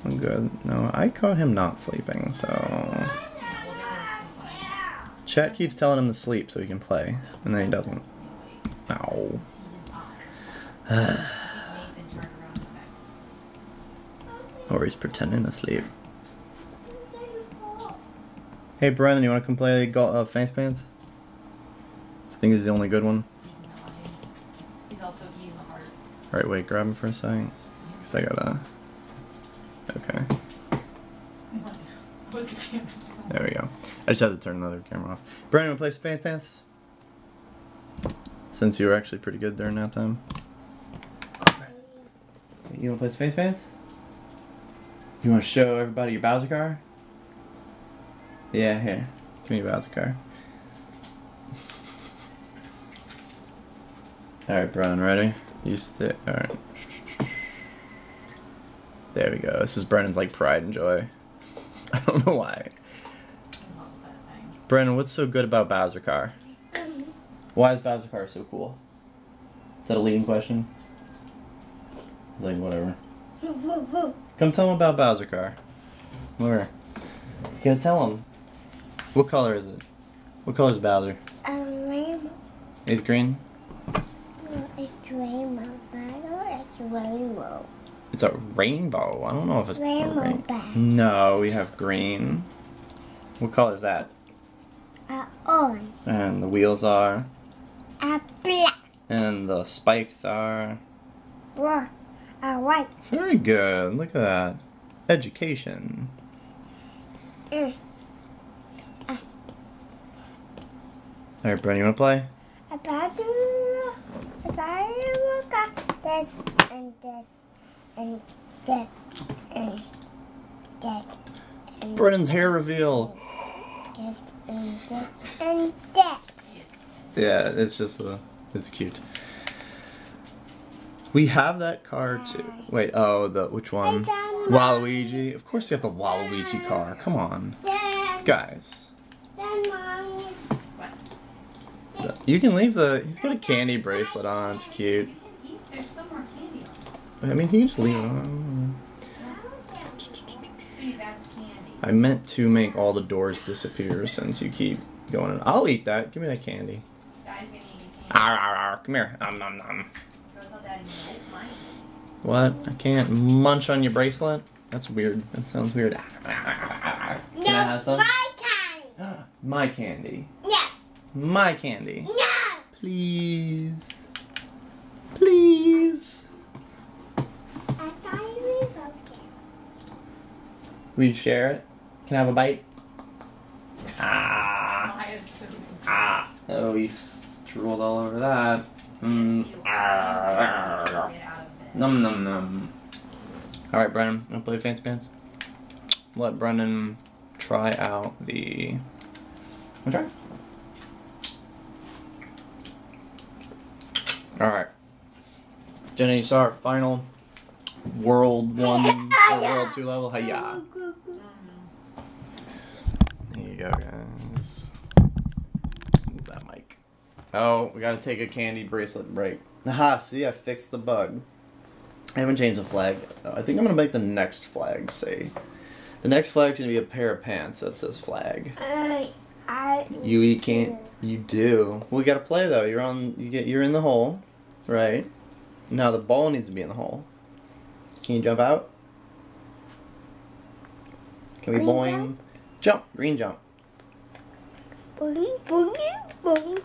Speaker 1: I'm good. No, I caught him not sleeping, so... Chat keeps telling him to sleep so he can play, and then he doesn't. Ow. Or he's pretending to sleep. Hey Brennan, you want to come play Fancy Pants? I think he's the only good one.
Speaker 2: He's also eating the heart.
Speaker 1: Alright, wait, grab him for a second. Because I gotta... Okay. There we go. I just had to turn another camera off. Brennan, wanna play some Fancy Pants? Since you were actually pretty good during that time. You wanna play some Fancy Pants? You wanna show everybody your Bowser car? Yeah, here. Give me your Bowser car. Alright, Brennan, ready? You sit. Alright. There we go. This is Brennan's like pride and joy. I don't know why. Brennan, what's so good about Bowser car? Why is Bowser car so cool? Is that a leading question? It's like, whatever. Come tell him about Bowser car. Where? You gotta tell him. What color is it? What color is Bowser?
Speaker 3: Rainbow.
Speaker 1: He's green?
Speaker 3: No, it's rainbow. Bottle, it's rainbow.
Speaker 1: It's a rainbow. I don't know if it's
Speaker 3: Rainbow bag.
Speaker 1: No, we have green. What color is that?
Speaker 3: Orange.
Speaker 1: And the wheels are?
Speaker 3: Black.
Speaker 1: And the spikes are?
Speaker 3: White. White.
Speaker 1: Very good. Look at that. Education. Alright, Brennan, you wanna play?
Speaker 3: About this and this and this and this and
Speaker 1: Brennan's hair reveal.
Speaker 3: this and this and this.
Speaker 1: Yeah, it's just it's cute. We have that car too. Wait, oh, which one? Waluigi. Of course we have the Waluigi car. Come on. Guys.
Speaker 3: Mommy.
Speaker 1: You can leave he's got a candy bracelet on, it's cute.
Speaker 2: There's still more candy on
Speaker 1: I mean, he can just leave it on.
Speaker 2: That's candy.
Speaker 1: I meant to make all the doors disappear since you keep going in. I'll eat that. Give me that candy.
Speaker 2: Daddy's gonna eat candy.
Speaker 1: Arr, arr, arr. Come here. Nom, nom, nom.
Speaker 2: Go tell Daddy, nope, mine.
Speaker 1: What? I can't munch on your bracelet? That's weird. That sounds weird. Can I have some?
Speaker 3: My candy.
Speaker 1: My candy.
Speaker 3: Yeah.
Speaker 1: My candy.
Speaker 3: No.
Speaker 1: Please. We share it? Can I have a bite? Ah.
Speaker 2: I assume.
Speaker 1: Ah. Oh, he drooled all over that. Num num num. Alright, Brennan, wanna play Fancy Pants? Let Brennan try out the... Okay. Alright. Jenna, you saw our final World 1 or World 2 level? Hiya. There you go, guys. Move that mic. Oh, we gotta take a candy bracelet break. Aha, see, I fixed the bug. I haven't changed the flag. I think I'm gonna make the next flag say. The next flag's gonna be a pair of pants that says flag. You eat can't. You do. We gotta play though. You're on. You're in the hole, right? Now the ball needs to be in the hole. Can you jump out? Can we
Speaker 3: Green
Speaker 1: boing?
Speaker 3: jump?
Speaker 1: Jump. Green jump.
Speaker 3: Boing, boing, boing.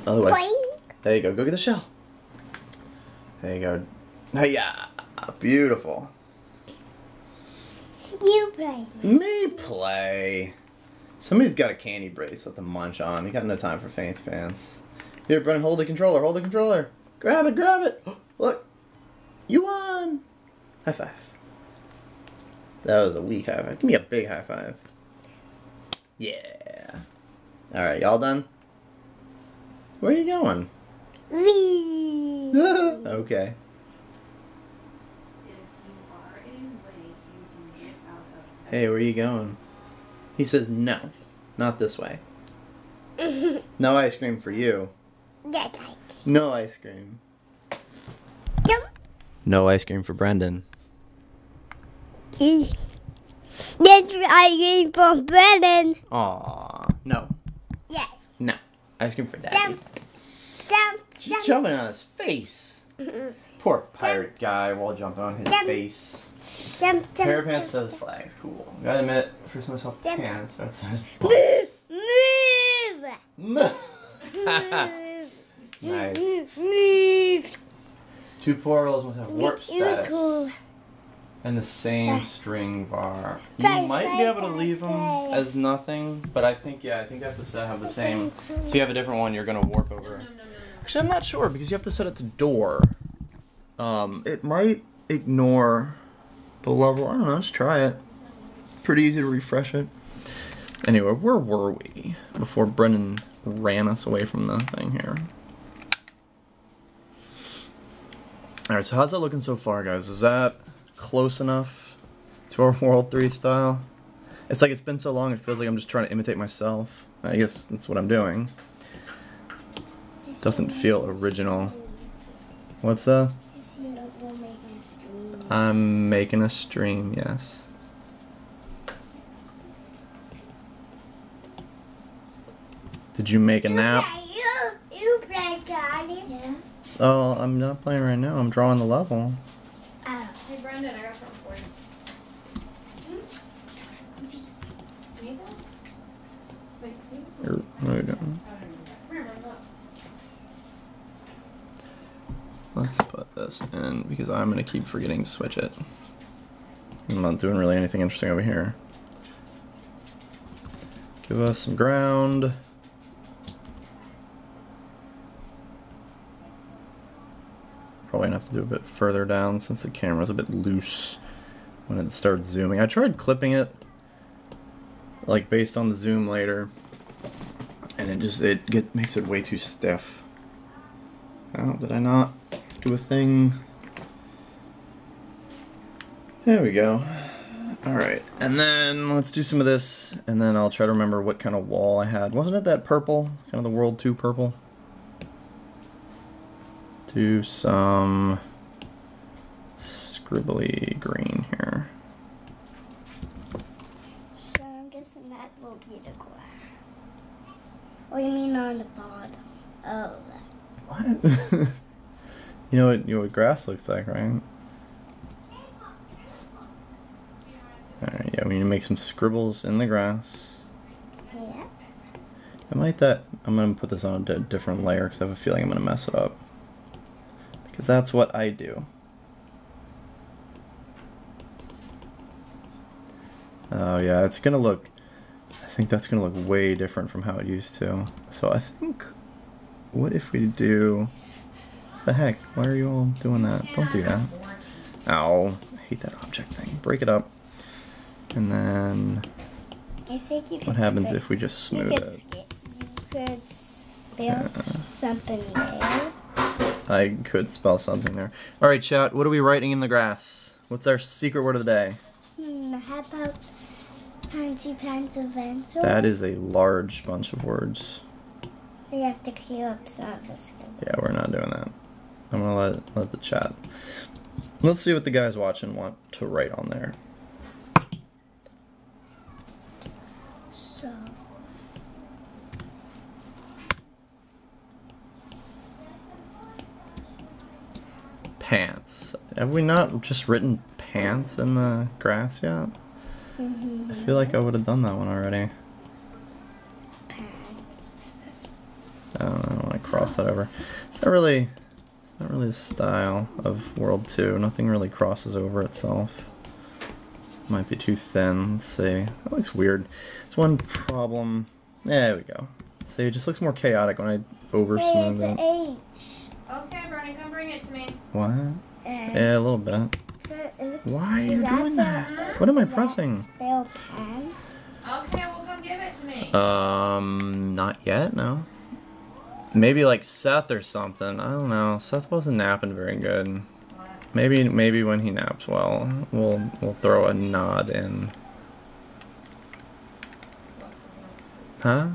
Speaker 1: Otherwise,
Speaker 3: Boing.
Speaker 1: there you go. Go get the shell. There you go. Yeah, beautiful.
Speaker 3: You play.
Speaker 1: Me play. Somebody's got a candy bracelet to munch on. You got no time for Fancy Pants. Here, Brennan, hold the controller. Hold the controller. Grab it, grab it. Look. You won. High five. That was a weak high five. Give me a big high five. Yeah. Alright, y'all done? Where are you going?
Speaker 3: Wee.
Speaker 1: Okay. Hey, where are you going? He says no. Not this way. No ice cream for you.
Speaker 3: That's right.
Speaker 1: No ice cream.
Speaker 3: Jump.
Speaker 1: No ice cream for Brendan.
Speaker 3: That's I get from Brennan.
Speaker 1: Aw. No.
Speaker 3: Yes.
Speaker 1: No. Ice cream for Daddy.
Speaker 3: Jump. Jump.
Speaker 1: She's
Speaker 3: Jump.
Speaker 1: jumping on his face. Poor pirate guy while jumping on his
Speaker 3: Jump.
Speaker 1: face.
Speaker 3: Jump. Jump.
Speaker 1: Pair of pants says flags. Cool. Gotta admit, for some myself
Speaker 3: Jump.
Speaker 1: pants, that says
Speaker 3: Move.
Speaker 1: balls.
Speaker 3: Move.
Speaker 1: Nice.
Speaker 3: Move.
Speaker 1: Two portals must have warp status.
Speaker 3: Cool.
Speaker 1: And the same string bar. You
Speaker 3: Play,
Speaker 1: might
Speaker 3: play,
Speaker 1: be able to
Speaker 3: play,
Speaker 1: leave them
Speaker 3: play.
Speaker 1: as nothing, but I think they have to have the same. So you have a different one you're gonna warp over. Actually, I'm not sure because you have to set it to door. It might ignore the level. I don't know. Let's try it. Pretty easy to refresh it. Anyway, where were we before Brendan ran us away from the thing here? All right. So how's that looking so far, guys? Is that close enough to our World 3 style? It's like it's been so long it feels like I'm just trying to imitate myself. I guess that's what I'm doing. Doesn't feel original. What's that? I'm making a stream, yes. Did you make a nap?
Speaker 3: You play, Daddy. Yeah.
Speaker 1: Oh, I'm not playing right now. I'm drawing the level.
Speaker 3: Oh.
Speaker 2: Hey, Brendan, I got something for you. Need that? Wait,
Speaker 1: There we go. Let's put this in because I'm going to keep forgetting to switch it. I'm not doing really anything interesting over here. Give us some ground. Probably gonna have to do a bit further down since the camera's a bit loose when it starts zooming. I tried clipping it, like based on the zoom later, and it makes it way too stiff. Oh, did I not do a thing? There we go. Alright, and then let's do some of this, and then I'll try to remember what kind of wall I had. Wasn't it that purple? Kind of the World 2 purple? Do some scribbly green here.
Speaker 3: So I'm guessing that will be the grass. What do you mean on the bottom? Oh.
Speaker 1: What? You know what grass looks like, right? Alright, yeah, we need to make some scribbles in the grass.
Speaker 3: Yeah.
Speaker 1: I'm gonna put this on a different layer because I have a feeling I'm gonna mess it up. Because that's what I do. Oh yeah, it's gonna look. I think that's gonna look way different from how it used to. So I think, what if we do? The heck? Why are you all doing that? Don't do that. Ow! I hate that object thing. Break it up. And then.
Speaker 3: I think you could.
Speaker 1: What happens if we just smooth it?
Speaker 3: You could spell something there.
Speaker 1: I could spell something there. All right, chat. What are we writing in the grass? What's our secret word of the day?
Speaker 3: How about fancy pants of pencil?
Speaker 1: That is a large bunch of words.
Speaker 3: We have to clear up some of the scribbles.
Speaker 1: Yeah, we're not doing that. I'm gonna let the chat. Let's see what the guys watching want to write on there.
Speaker 3: So.
Speaker 1: Pants. Have we not just written pants in the grass yet? I feel like I would have done that one already. I don't want to cross that over. It's not really the style of World 2. Nothing really crosses over itself. Might be too thin. Let's see. That looks weird. It's one problem. There we go. See, it just looks more chaotic when I over smooth it.
Speaker 3: H.
Speaker 2: Okay, Bernie, come bring it to me.
Speaker 1: What? Yeah, a little bit. Why are you doing that? What am I pressing?
Speaker 3: Spell pen.
Speaker 2: Okay, well, come give it to me.
Speaker 1: Not yet, no. Maybe like Seth or something. I don't know. Seth wasn't napping very good.
Speaker 2: What?
Speaker 1: Maybe when he naps well, we'll throw a nod in. Huh?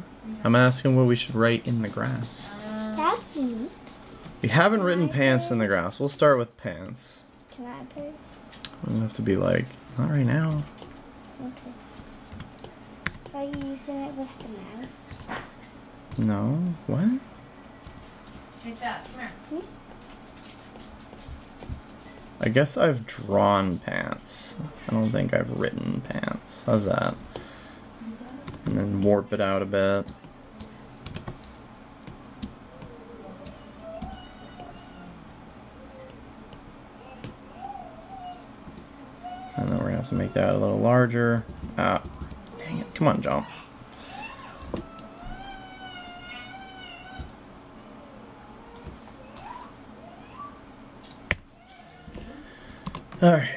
Speaker 1: I'm asking what we should write in the grass.
Speaker 3: That's me.
Speaker 1: We haven't written pants in the grass. We'll start with pants.
Speaker 3: Can I put?
Speaker 1: We'll have to be like, not right now.
Speaker 3: Okay. Are you using it with the mouse?
Speaker 1: No? What?
Speaker 2: Hey, Seth, come here.
Speaker 1: I guess I've drawn pants. I don't think I've written pants. How's that? And then warp it out a bit. And then we're gonna have to make that a little larger. Ah, dang it. Come on, jump. Alright.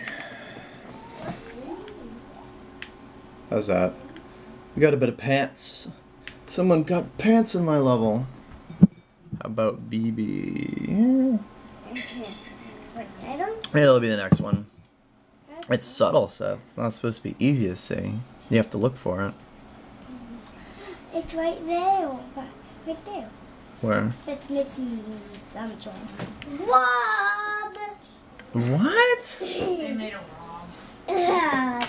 Speaker 1: How's that? We got a bit of pants. Someone got pants in my level. How about BB?
Speaker 3: I don't.
Speaker 1: It'll be the next one. It's subtle, Seth. It's not supposed to be easy to see. You have to look for it.
Speaker 3: It's right there. Right there.
Speaker 1: Where?
Speaker 3: It's missing something. Rob!
Speaker 1: What?
Speaker 2: They made a Rob.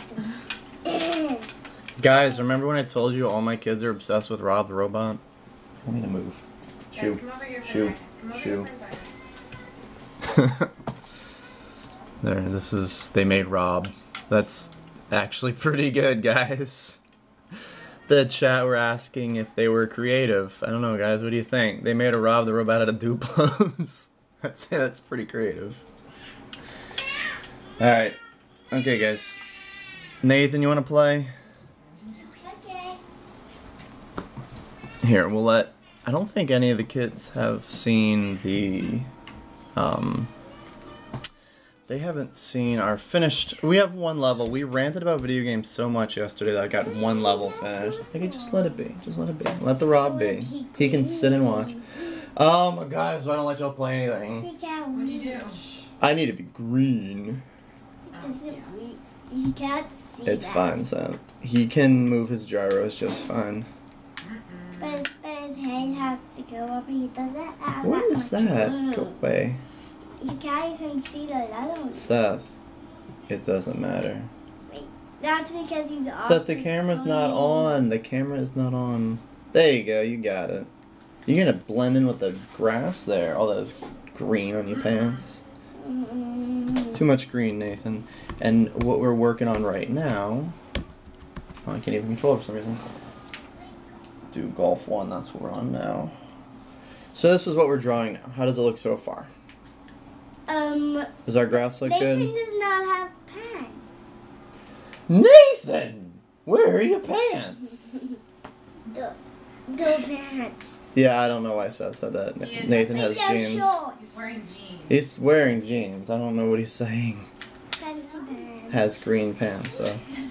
Speaker 1: Guys, remember when I told you all my kids are obsessed with Rob the Robot? Tell me to move.
Speaker 2: Guys, come over here for a
Speaker 1: Shoo.
Speaker 2: second. Come over
Speaker 1: Shoo.
Speaker 2: here for a second.
Speaker 1: There, this is, they made Rob. That's actually pretty good, guys. The chat were asking if they were creative. I don't know, guys, what do you think? They made a Rob the Robot out of Duplos. I'd say that's pretty creative. Alright. Okay, guys. Nathan, you want to play?
Speaker 3: Okay.
Speaker 1: Here, we'll let... I don't think any of the kids have seen the... They haven't seen our finished... We have one level. We ranted about video games so much yesterday that I got one level finished. Okay, just let it be. Just let it be. Let the Rob be. He can sit and watch. Guys, why don't let y'all play anything?
Speaker 2: What do you do?
Speaker 1: I need to be green.
Speaker 3: You can't see
Speaker 1: It's
Speaker 3: that.
Speaker 1: fine, Seth. He can move his gyros just fine.
Speaker 3: But his head has to go up and he doesn't have
Speaker 1: What
Speaker 3: that
Speaker 1: is
Speaker 3: much
Speaker 1: that?
Speaker 3: room.
Speaker 1: Go away.
Speaker 3: You can't even see the letters.
Speaker 1: Seth, it doesn't matter.
Speaker 3: Wait, that's because he's off
Speaker 1: Seth, the camera's not on. The camera is not on. There you go, you got it. You're gonna blend in with the grass there. All those green on your pants. Too much green, Nathan. And what we're working on right now... Oh, I can't even control it for some reason. Do Golf 1, that's what we're on now. So this is what we're drawing now. How does it look so far? Does our grass look
Speaker 3: Nathan
Speaker 1: good?
Speaker 3: does not have pants.
Speaker 1: Nathan! Where are your pants?
Speaker 3: The pants.
Speaker 1: Yeah, I don't know why Seth said that.
Speaker 2: Yeah,
Speaker 1: Nathan has jeans.
Speaker 2: He's wearing jeans.
Speaker 1: He's wearing jeans. I don't know what he's saying.
Speaker 3: Fancy pants.
Speaker 1: Has green pants, so.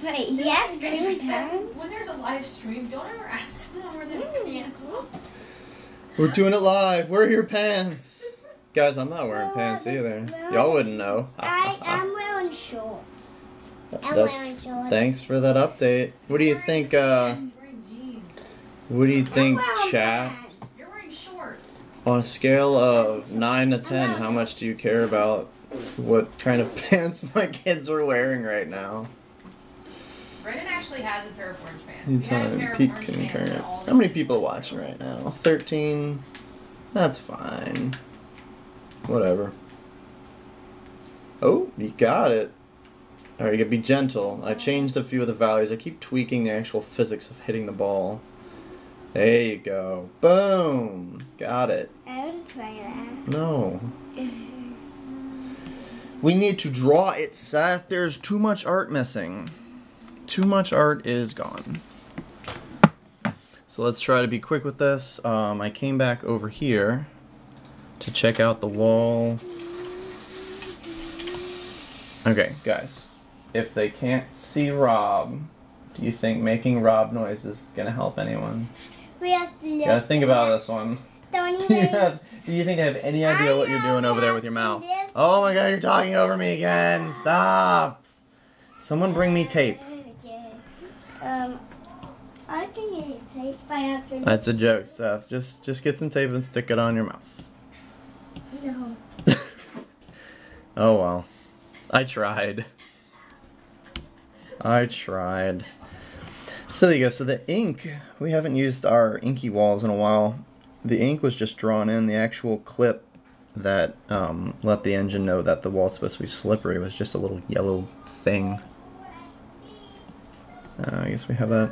Speaker 3: Wait, he has green
Speaker 2: When
Speaker 3: pants?
Speaker 2: there's a live stream, don't ever ask someone where their pants are.
Speaker 1: We're doing it live. Where are your pants? Guys, I'm not wearing pants either. Y'all wouldn't know.
Speaker 3: I'm wearing shorts. I'm
Speaker 1: That's,
Speaker 3: wearing shorts.
Speaker 1: thanks for that update. What do you think,
Speaker 2: He's wearing jeans.
Speaker 1: what do you think,
Speaker 3: I'm wearing
Speaker 1: chat?
Speaker 3: pants.
Speaker 2: You're wearing shorts.
Speaker 1: On a scale of 9 to 10, how much do you care about what kind of pants my kids are wearing right now?
Speaker 2: Brendan actually has a pair of orange pants.
Speaker 1: You
Speaker 2: We had a
Speaker 1: tell
Speaker 2: pair of
Speaker 1: Pete
Speaker 2: orange
Speaker 1: can
Speaker 2: pants
Speaker 1: carry
Speaker 2: that
Speaker 1: it.
Speaker 2: all
Speaker 1: How many
Speaker 2: the-
Speaker 1: people watching right now? 13. That's fine. Whatever. Oh, you got it. Alright, you gotta be gentle. I changed a few of the values. I keep tweaking the actual physics of hitting the ball. There you go. Boom! Got it.
Speaker 3: I want to try that.
Speaker 1: No. We need to draw it, Seth. There's too much art missing. Too much art is gone. So let's try to be quick with this. I came back over here to check out the wall. Okay, guys. If they can't see Rob, do you think making Rob noises is gonna help anyone?
Speaker 3: We have to lift
Speaker 1: Gotta think about this one.
Speaker 3: Don't
Speaker 1: Do
Speaker 3: even.
Speaker 1: you think I have any idea what you're doing over there with your mouth?
Speaker 3: Lift.
Speaker 1: Oh my god, you're talking over me again. Stop. Someone bring me tape.
Speaker 3: I can get you tape by after.
Speaker 1: That's a joke, Seth. Just get some tape and stick it on your mouth.
Speaker 3: No.
Speaker 1: Oh well. I tried. So there you go. So the ink, we haven't used our inky walls in a while. The ink was just drawn in. The actual clip that let the engine know that the wall's supposed to be slippery was just a little yellow thing. I guess we have that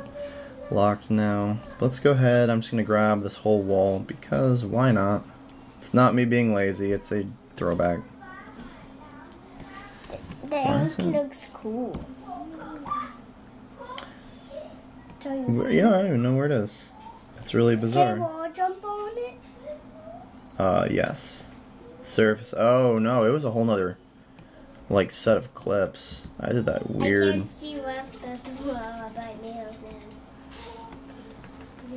Speaker 1: locked now. Let's go ahead. I'm just going to grab this whole wall because why not? It's not me being lazy. It's a throwback.
Speaker 3: The ink looks cool.
Speaker 1: You know, I don't even know where it is. It's really
Speaker 3: Can
Speaker 1: bizarre.
Speaker 3: wall jump on it?
Speaker 1: Yes. Surface. Oh no, it was a whole nother like set of clips. I did that
Speaker 3: I
Speaker 1: weird.
Speaker 3: can't see what's the wall by nails then.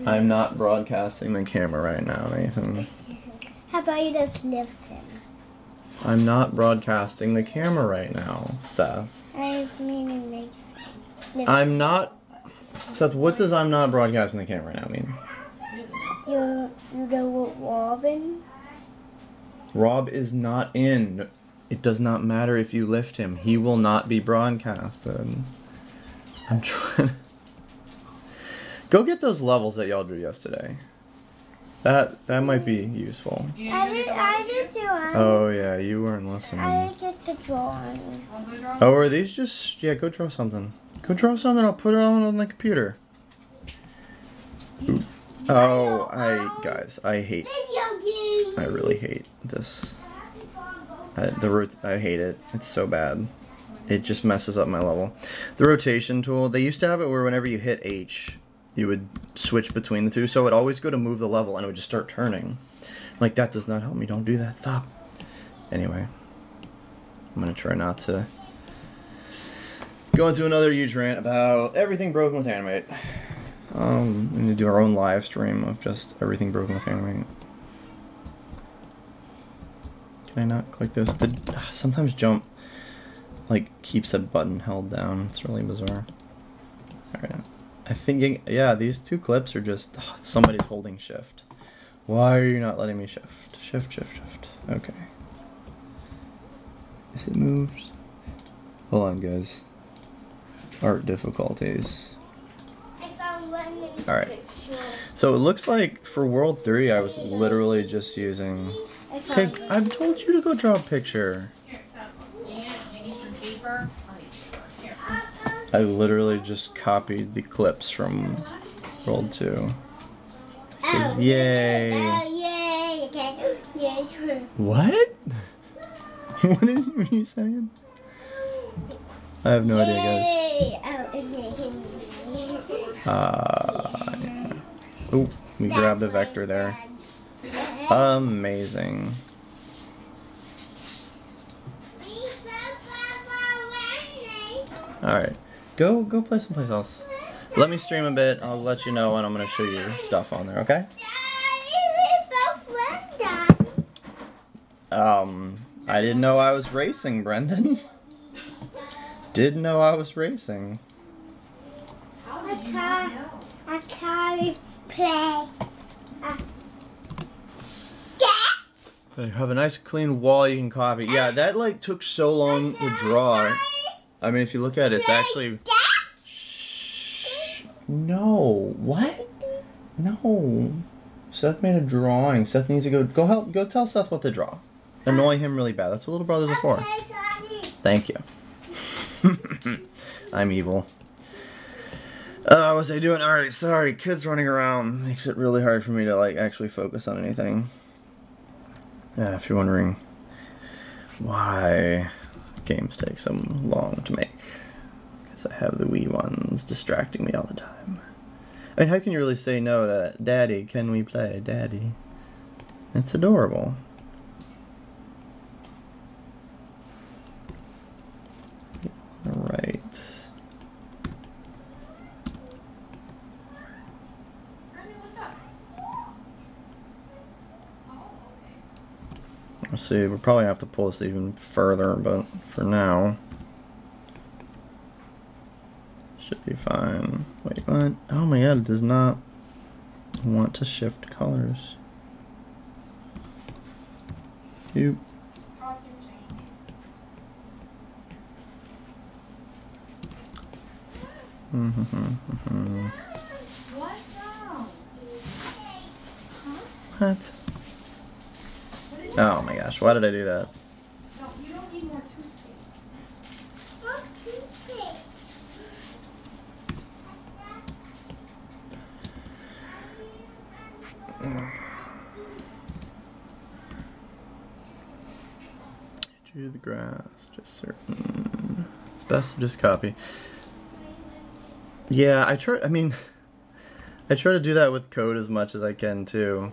Speaker 1: I'm not broadcasting the camera right now, Nathan.
Speaker 3: How about you just lift him?
Speaker 1: I'm not broadcasting the camera right now, Seth.
Speaker 3: I just mean it makes lift.
Speaker 1: I'm not. Seth, what does I'm not broadcasting the camera right now mean?
Speaker 3: You know what Robin?
Speaker 1: Rob is not in. It does not matter if you lift him. He will not be broadcasted. I'm trying to... Go get those levels that y'all drew yesterday. That might be useful.
Speaker 3: I did too.
Speaker 1: Oh yeah, you weren't listening.
Speaker 3: I didn't get the drawings.
Speaker 1: Oh, are these just... Yeah, go draw something. Go draw something, I'll put it on the computer. Ooh. Oh, guys, I hate... I really hate this. I hate it. It's so bad. It just messes up my level. The rotation tool, they used to have it where whenever you hit H, you would switch between the two, so it would always go to move the level and it would just start turning. Like, that does not help me. Don't do that. Stop. Anyway, I'm going to try not to go into another huge rant about everything broken with Animate. We need to do our own live stream of just everything broken with Animate. Can I not click this? Sometimes jump like keeps a button held down. It's really bizarre. Alright. I think, yeah, these two clips are just somebody's holding shift. Why are you not letting me shift? Shift. Okay. Is it moved? Hold on, guys. Art difficulties.
Speaker 3: I found one in the
Speaker 1: Alright.
Speaker 3: picture.
Speaker 1: So it looks like for World 3 I was literally just using...
Speaker 3: I found
Speaker 1: Okay, I've told you to go draw a picture.
Speaker 2: Here, so, do you need some paper? Let me see. Here.
Speaker 1: I literally just copied the clips from World 2. Because yay!
Speaker 3: Oh, yay! Okay. Yay.
Speaker 1: What? What were you saying? I have no idea, guys.
Speaker 3: Yay! Oh, okay.
Speaker 1: Ooh, we grabbed a vector there. Amazing. Alright. Go play someplace else. Let me stream a bit. I'll let you know when I'm going to show you stuff on there, okay? I didn't know I was racing, Brendan. Didn't know I was racing.
Speaker 3: I can't play.
Speaker 1: They have a nice clean wall you can copy. Yeah, that like took so long to draw. I mean, if you look at it, it's actually... Shh. No. What? No. Seth made a drawing. Seth needs to go tell Seth what to draw. Annoy him really bad. That's what little brothers are for. Thank you. I'm evil. What was I doing? Alright, sorry. Kids running around makes it really hard for me to like actually focus on anything. Yeah, if you're wondering why games take so long to make. Because I have the wee ones distracting me all the time. I mean, how can you really say no to Daddy, can we play? Daddy. It's adorable. Alright. Let's see, we'll probably have to pull this even further, but for now, should be fine. Wait, what? Oh my god, it does not want to shift colors. You.
Speaker 2: What's wrong?
Speaker 1: What? Oh my gosh, why did I do that?
Speaker 2: No, you don't need more toothpaste.
Speaker 1: Drew the grass, just certain. It's best to just copy. Yeah, I try to do that with code as much as I can too.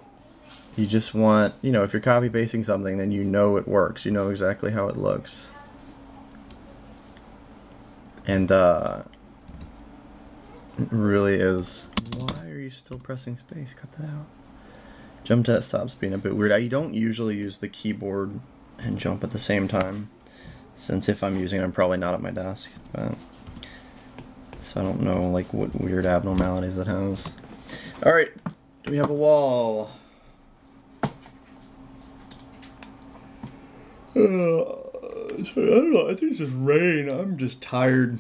Speaker 1: You just want, you know, if you're copy pasting something, then you know it works. You know exactly how it looks. And it really is. Why are you still pressing space? Cut that out. Jump test stops being a bit weird. I don't usually use the keyboard and jump at the same time, since if I'm using it, I'm probably not at my desk. But so I don't know like what weird abnormalities it has. All right, we have a wall. I don't know. I think it's just rain. I'm just tired.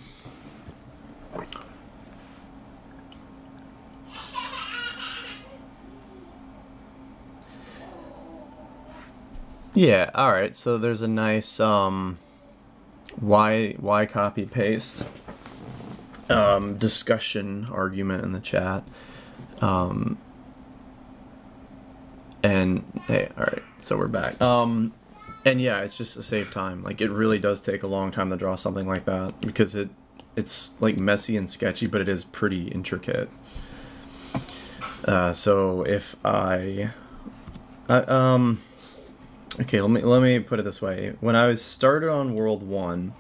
Speaker 1: Yeah. All right. So there's a nice why copy paste discussion argument in the chat. And hey, all right. So we're back. And yeah, it's just to save time. Like, it really does take a long time to draw something like that, because it's like messy and sketchy, but it is pretty intricate. So if okay, let me put it this way. When I was started on World 1,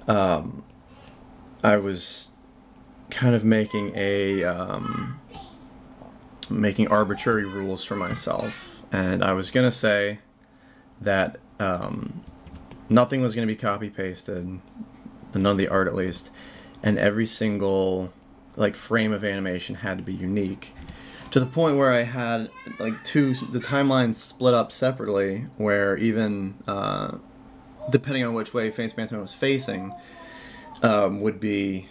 Speaker 1: I was kind of making making arbitrary rules for myself, and I was gonna say that nothing was going to be copy pasted, none of the art at least, and every single like frame of animation had to be unique, to the point where I had like the timelines split up separately, where even depending on which way Fancy Pants Man was facing would be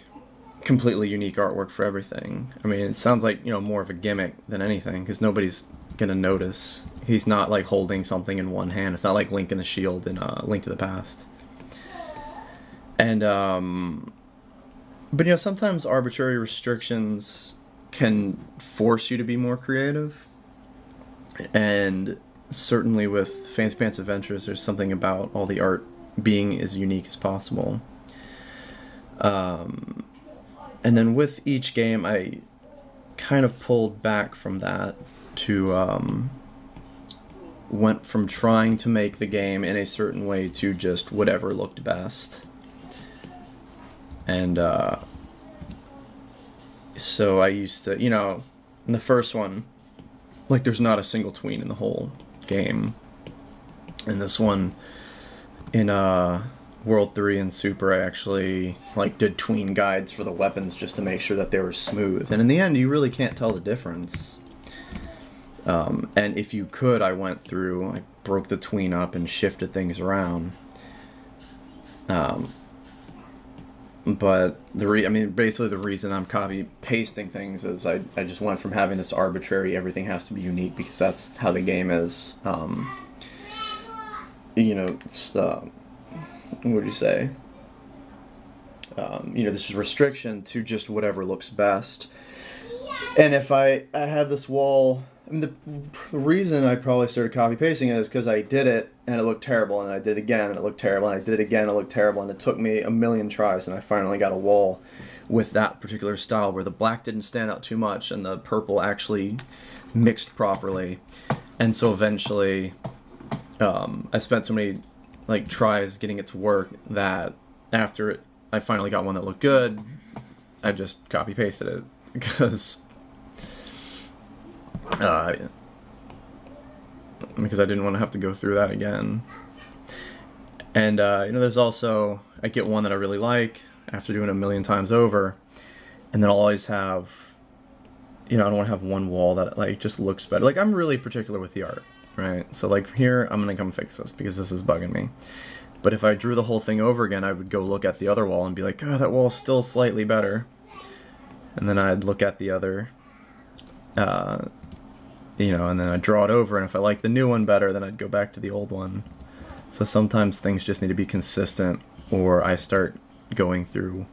Speaker 1: completely unique artwork for everything. I mean, it sounds like, you know, more of a gimmick than anything, because nobody's gonna notice. He's not like holding something in one hand. It's not like Link in the Shield in Link to the Past. And but you know, sometimes arbitrary restrictions can force you to be more creative. And certainly with Fancy Pants Adventures, there's something about all the art being as unique as possible. And then with each game, I kind of pulled back from that to went from trying to make the game in a certain way to just whatever looked best. And so I used to, you know, in the first one, like there's not a single tween in the whole game. In this one, in World 3 and Super, I actually like did tween guides for the weapons just to make sure that they were smooth. And in the end, you really can't tell the difference. And if you could, I went through, I broke the tween up and shifted things around. But basically the reason I'm copy pasting things is I just went from having this arbitrary, everything has to be unique because that's how the game is. You know, it's, what would you say? You know, this is restriction to just whatever looks best. And if I have this wall, I mean, the reason I probably started copy pasting it is because I did it and it looked terrible, and I did it again and it looked terrible, and I did it again and it looked terrible, and it took me a million tries, and I finally got a wall with that particular style where the black didn't stand out too much and the purple actually mixed properly. And so eventually, I spent so many like tries getting it to work that after I finally got one that looked good, I just copy pasted it because I didn't want to have to go through that again. And you know, there's also, I get one that I really like after doing it a million times over, and then I'll always have, you know, I don't want to have one wall that like just looks better. Like, I'm really particular with the art, right? So like here, I'm gonna come fix this because this is bugging me. But if I drew the whole thing over again, I would go look at the other wall and be like, oh, that wall's still slightly better. And then I'd look at the other, you know, and then I'd draw it over, and if I like the new one better, then I'd go back to the old one. So sometimes things just need to be consistent, or I start going through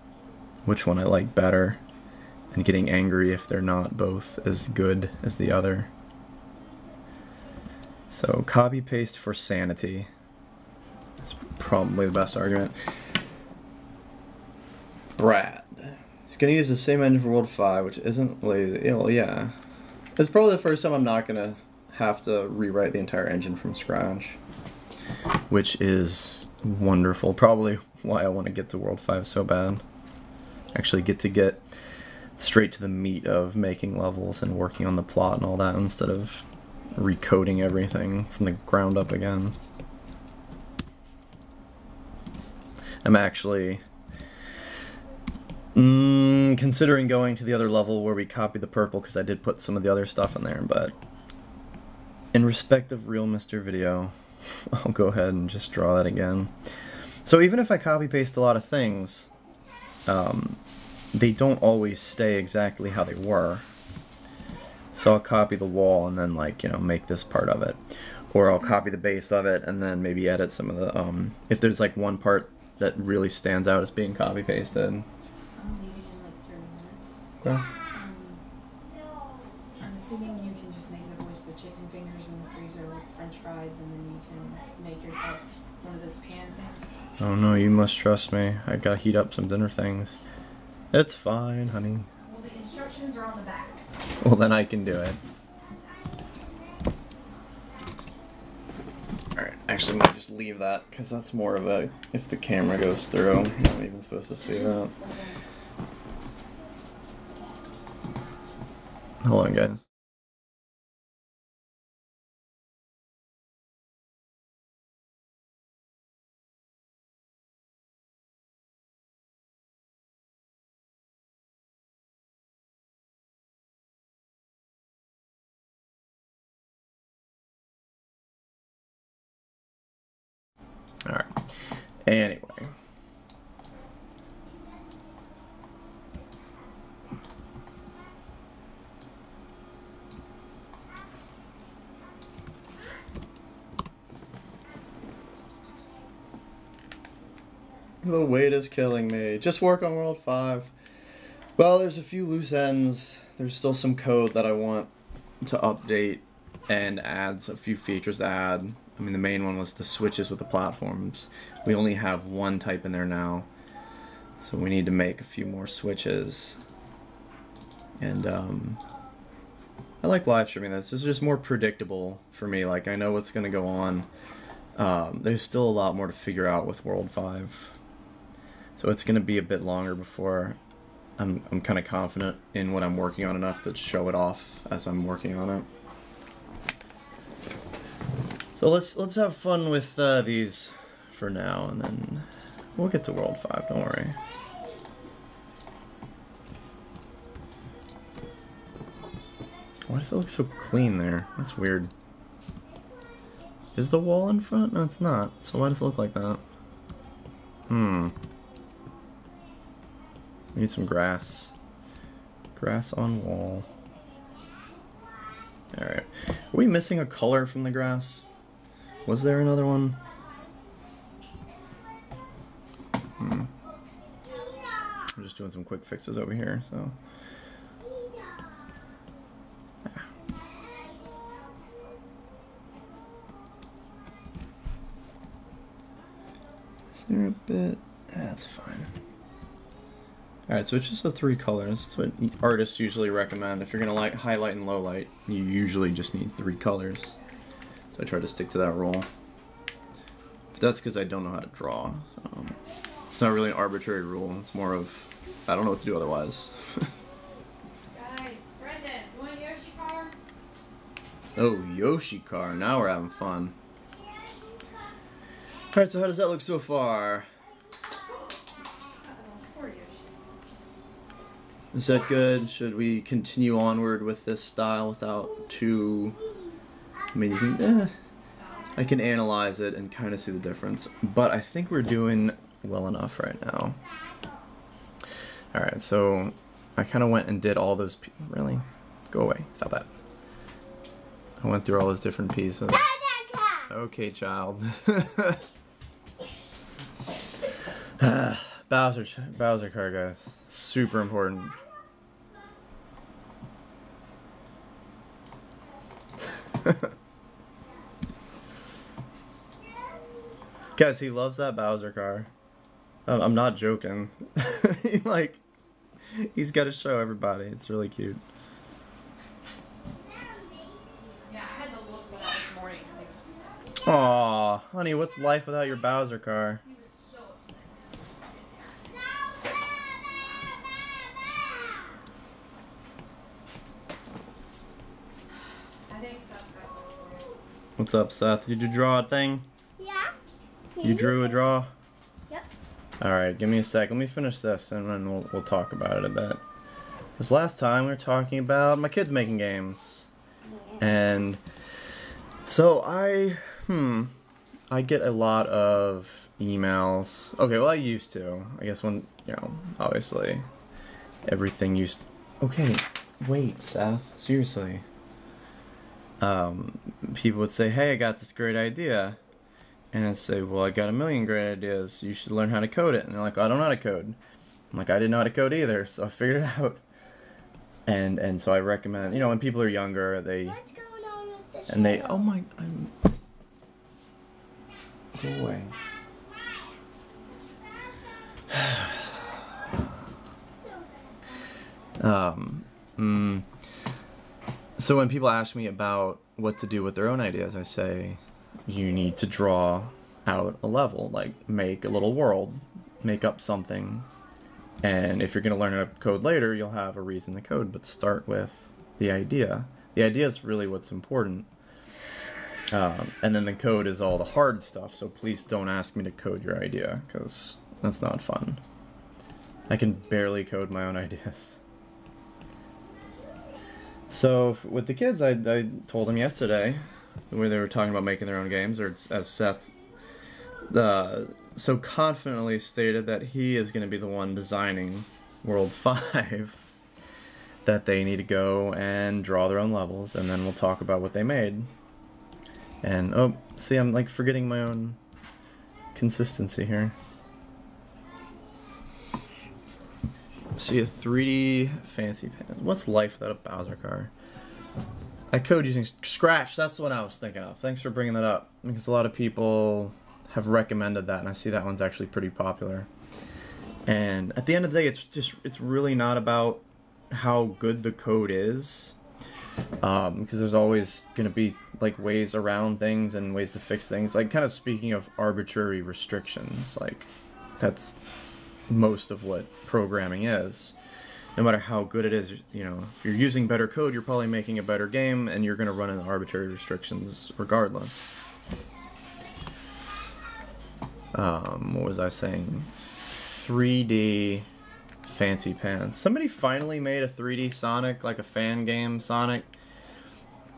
Speaker 1: which one I like better and getting angry if they're not both as good as the other. So copy paste for sanity is probably the best argument. Brad. He's gonna use the same engine for World 5, which isn't lazy. Well, yeah. It's probably the first time I'm not gonna have to rewrite the entire engine from scratch, which is wonderful. Probably why I want to get to World 5 so bad. Actually get straight to the meat of making levels and working on the plot and all that instead of recoding everything from the ground up again. I'm actually considering going to the other level where we copy the purple, because I did put some of the other stuff in there, but in respect of Real Mr. Video, I'll go ahead and just draw that again. So even if I copy paste a lot of things, they don't always stay exactly how they were. So I'll copy the wall and then, like, you know, make this part of it. Or I'll copy the base of it and then maybe edit some of the, if there's like one part that really stands out as being copy pasted.
Speaker 4: I'm leaving in like 30 minutes.
Speaker 1: Okay.
Speaker 4: I'm assuming you can just make the voice the chicken fingers in the freezer with French fries, and then you can make yourself one of those pan things.
Speaker 1: Oh no, you must trust me. I gotta heat up some dinner things. It's fine, honey.
Speaker 4: Well, the instructions are on the back.
Speaker 1: Well, then I can do it. Alright, actually I'm gonna just leave that, because that's more of a, if the camera goes through, you're not even supposed to see that. Hold on, guys. Alright. Anyway. The weight is killing me. Just work on World 5. Well, there's a few loose ends. There's still some code that I want to update and adds a few features to add. I mean, the main one was the switches with the platforms. We only have one type in there now. So we need to make a few more switches. And I like live streaming this. It's just more predictable for me. Like, I know what's going to go on. There's still a lot more to figure out with World 5. So it's going to be a bit longer before I'm kind of confident in what I'm working on enough to show it off as I'm working on it. So let's have fun with these for now, and then we'll get to World 5, don't worry. Why does it look so clean there? That's weird. Is the wall in front? No, it's not. So why does it look like that? We need some grass. Grass on wall. Alright. Are we missing a color from the grass? Was there another one? I'm just doing some quick fixes over here, so... Is there a bit? That's fine. Alright, so it's just the 3 colors. That's what artists usually recommend. If you're going to highlight and low light, you usually just need 3 colors. So I try to stick to that rule. But that's because I don't know how to draw. It's not really an arbitrary rule. It's more of, I don't know what to do otherwise.
Speaker 2: Guys, Brendan, you want Yoshi car?
Speaker 1: Oh, Yoshi car. Now we're having fun. Alright, so how does that look so far?
Speaker 2: Poor Yoshi.
Speaker 1: Is that good? Should we continue onward with this style without too... I mean, you can... I can analyze it and kind of see the difference. But I think we're doing well enough right now. Alright, so I kind of went and did all those... Really? Go away. Stop that. I went through all those different pieces. Okay, child. Bowser card, guys. Super important. Guys, he loves that Bowser car. I'm not joking. He's got to show everybody. It's really cute.
Speaker 2: Yeah, I had to look for that this morning because it was just...
Speaker 1: Aw, honey, what's life without your Bowser car?
Speaker 2: He was so upset. I think Seth's got something for you.
Speaker 1: What's up, Seth? Did you draw a thing?
Speaker 3: Yeah.
Speaker 1: You drew a draw?
Speaker 3: Yep.
Speaker 1: Alright, give me a sec. Let me finish this and then we'll talk about it a bit. Because last time we were talking about my kids making games. And so I get a lot of emails. Okay, well I used to. I guess when, obviously everything used... Okay, wait, Seth. Seriously. People would say, hey, I got this great idea. And I'd say, well, I got a million great ideas. You should learn how to code it. And they're like, I don't know how to code. I'm like, I didn't know how to code either, so I figured it out. And so I recommend, when people are younger,
Speaker 3: What's going on with this?
Speaker 1: and they, oh my, go away. So when people ask me about what to do with their own ideas, I say, you need to draw out a level, like make a little world, make up something. And if you're going to learn how to code later, you'll have a reason to code, but start with the idea. The idea is really what's important. And then the code is all the hard stuff, so please don't ask me to code your idea, because that's not fun. I can barely code my own ideas. So with the kids, I told them yesterday, where they were talking about making their own games, or as Seth so confidently stated that he is going to be the one designing World 5, that they need to go and draw their own levels, and then we'll talk about what they made. And, oh, see, I'm like forgetting my own consistency here. See, a 3D fancy pen. What's life without a Bowser car? I code using Scratch. That's what I was thinking of. Thanks for bringing that up, because a lot of people have recommended that, and I see that one's actually pretty popular. And at the end of the day, it's really not about how good the code is, because there's always going to be like ways around things and ways to fix things. Like, kind of speaking of arbitrary restrictions, like that's most of what programming is. No matter how good it is, you know, if you're using better code, you're probably making a better game, and you're going to run into arbitrary restrictions regardless. What was I saying? 3D Fancy Pants. Somebody finally made a 3D Sonic, like a fan game Sonic.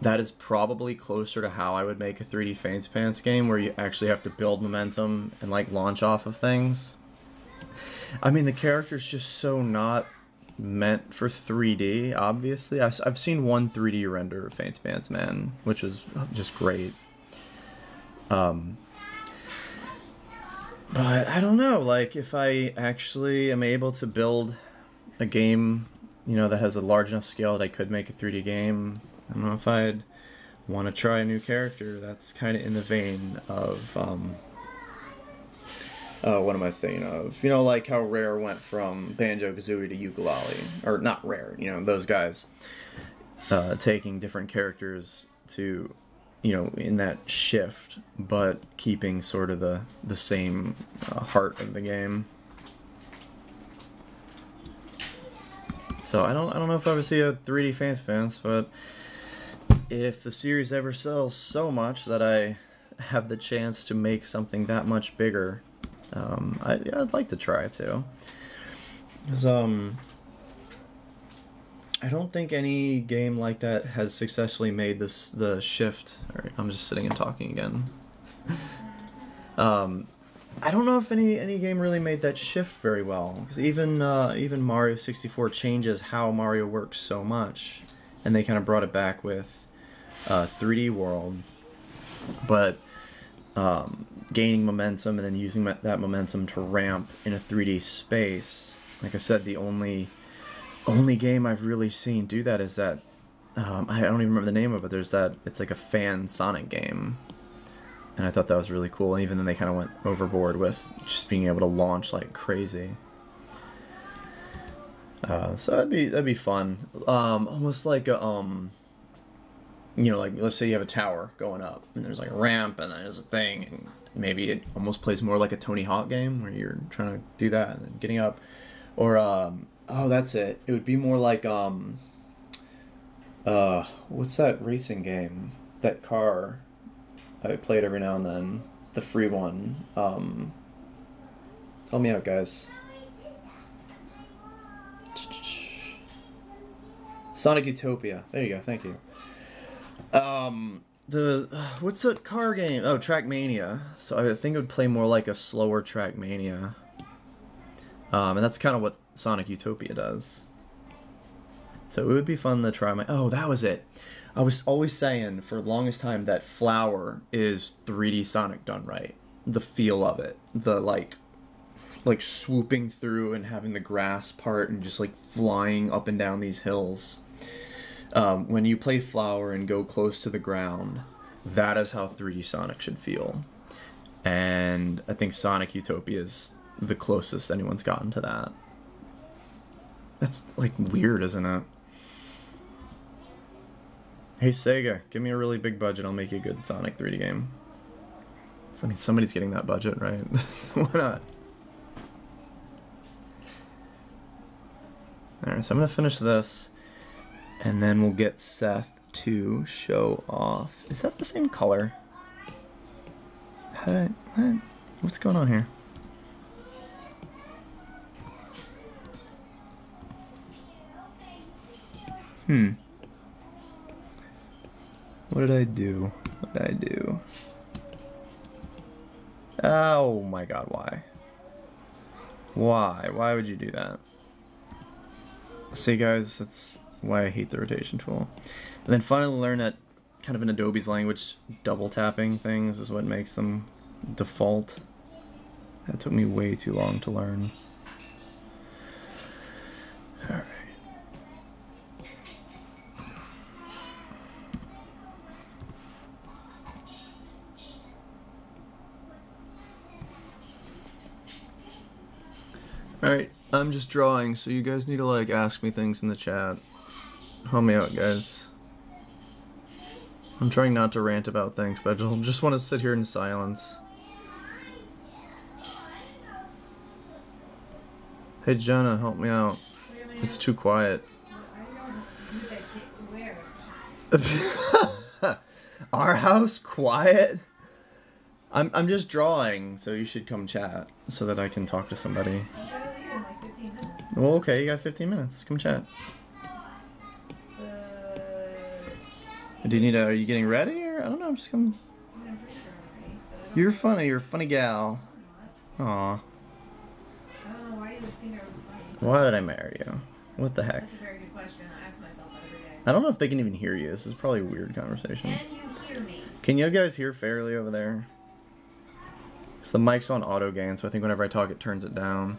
Speaker 1: That is probably closer to how I would make a 3D Fancy Pants game, where you actually have to build momentum and like launch off of things. I mean, the character's just so not meant for 3D, obviously. I've seen one 3D render of Fancy Pants Man, which was just great. But I don't know, like, if I actually am able to build a game, you know, that has a large enough scale that I could make a 3D game, I don't know if I'd want to try a new character that's kind of in the vein of, what am I thinking of? You know, like how Rare went from Banjo-Kazooie to Yooka-Laylee. Or not Rare, you know, those guys. Taking different characters to, you know, in that shift, but keeping sort of the same heart of the game. So I don't know if I ever see a 3D Fancy Pants, but if the series ever sells so much that I have the chance to make something that much bigger, I'd like to try it too. 'Cause, I don't think any game like that has successfully made the shift. Alright, I'm just sitting and talking again. I don't know if any game really made that shift very well, because even Mario 64 changes how Mario works so much, and they kind of brought it back with 3D World, but gaining momentum and then using that momentum to ramp in a 3D space. Like I said, the only game I've really seen do that is that, I don't even remember the name of it, there's that, it's like a fan Sonic game, and I thought that was really cool, and even then they kind of went overboard with just being able to launch like crazy. So that'd be fun. Almost like a, you know, like, let's say you have a tower going up, and there's like a ramp, and then there's a thing, and maybe it almost plays more like a Tony Hawk game, where you're trying to do that, and then getting up, or, oh, that's it. It would be more like, what's that racing game? That car I played every now and then. The free one. Help me out, guys. Sonic Utopia. There you go, thank you. What's that car game? Oh, Trackmania. So I think it would play more like a slower Trackmania. And that's kind of what Sonic Utopia does. So it would be fun to try oh, that was it. I was always saying for the longest time that Flower is 3D Sonic done right. The feel of it. The like swooping through and having the grass part and just like flying up and down these hills. When you play Flower and go close to the ground, that is how 3D Sonic should feel. And I think Sonic Utopia is the closest anyone's gotten to that. That's like weird, isn't it? Hey Sega, give me a really big budget, I'll make you a good Sonic 3D game. So, I mean, somebody's getting that budget, right? Why not? Alright, so I'm gonna finish this, and then we'll get Seth to show off. Is that the same color? What's going on here? What did I do? What did I do? Oh my god, why? Why? Why would you do that? See guys, that's why I hate the rotation tool. And then finally learn that kind of in Adobe's language, double tapping things is what makes them default. That took me way too long to learn. Alright. Alright, I'm just drawing, so you guys need to like ask me things in the chat. Help me out, guys. I'm trying not to rant about things, but I just want to sit here in silence. Hey Jenna, help me out. It's too quiet. Our house quiet? I'm just drawing, so you should come chat so that I can talk to somebody. Well, okay, you got 15 minutes. Come chat. Do you need are you getting ready or I don't know, just come. You're funny, you're a funny gal. Aw.
Speaker 4: I don't know why you would think I was funny.
Speaker 1: Why did I marry you? What the heck?
Speaker 4: That's a very good question. I ask myself that every day.
Speaker 1: I don't know if they can even hear you. This is probably a weird conversation.
Speaker 4: Can you hear me?
Speaker 1: Can you guys hear fairly over there? So the mic's on auto gain, so I think whenever I talk it turns it down.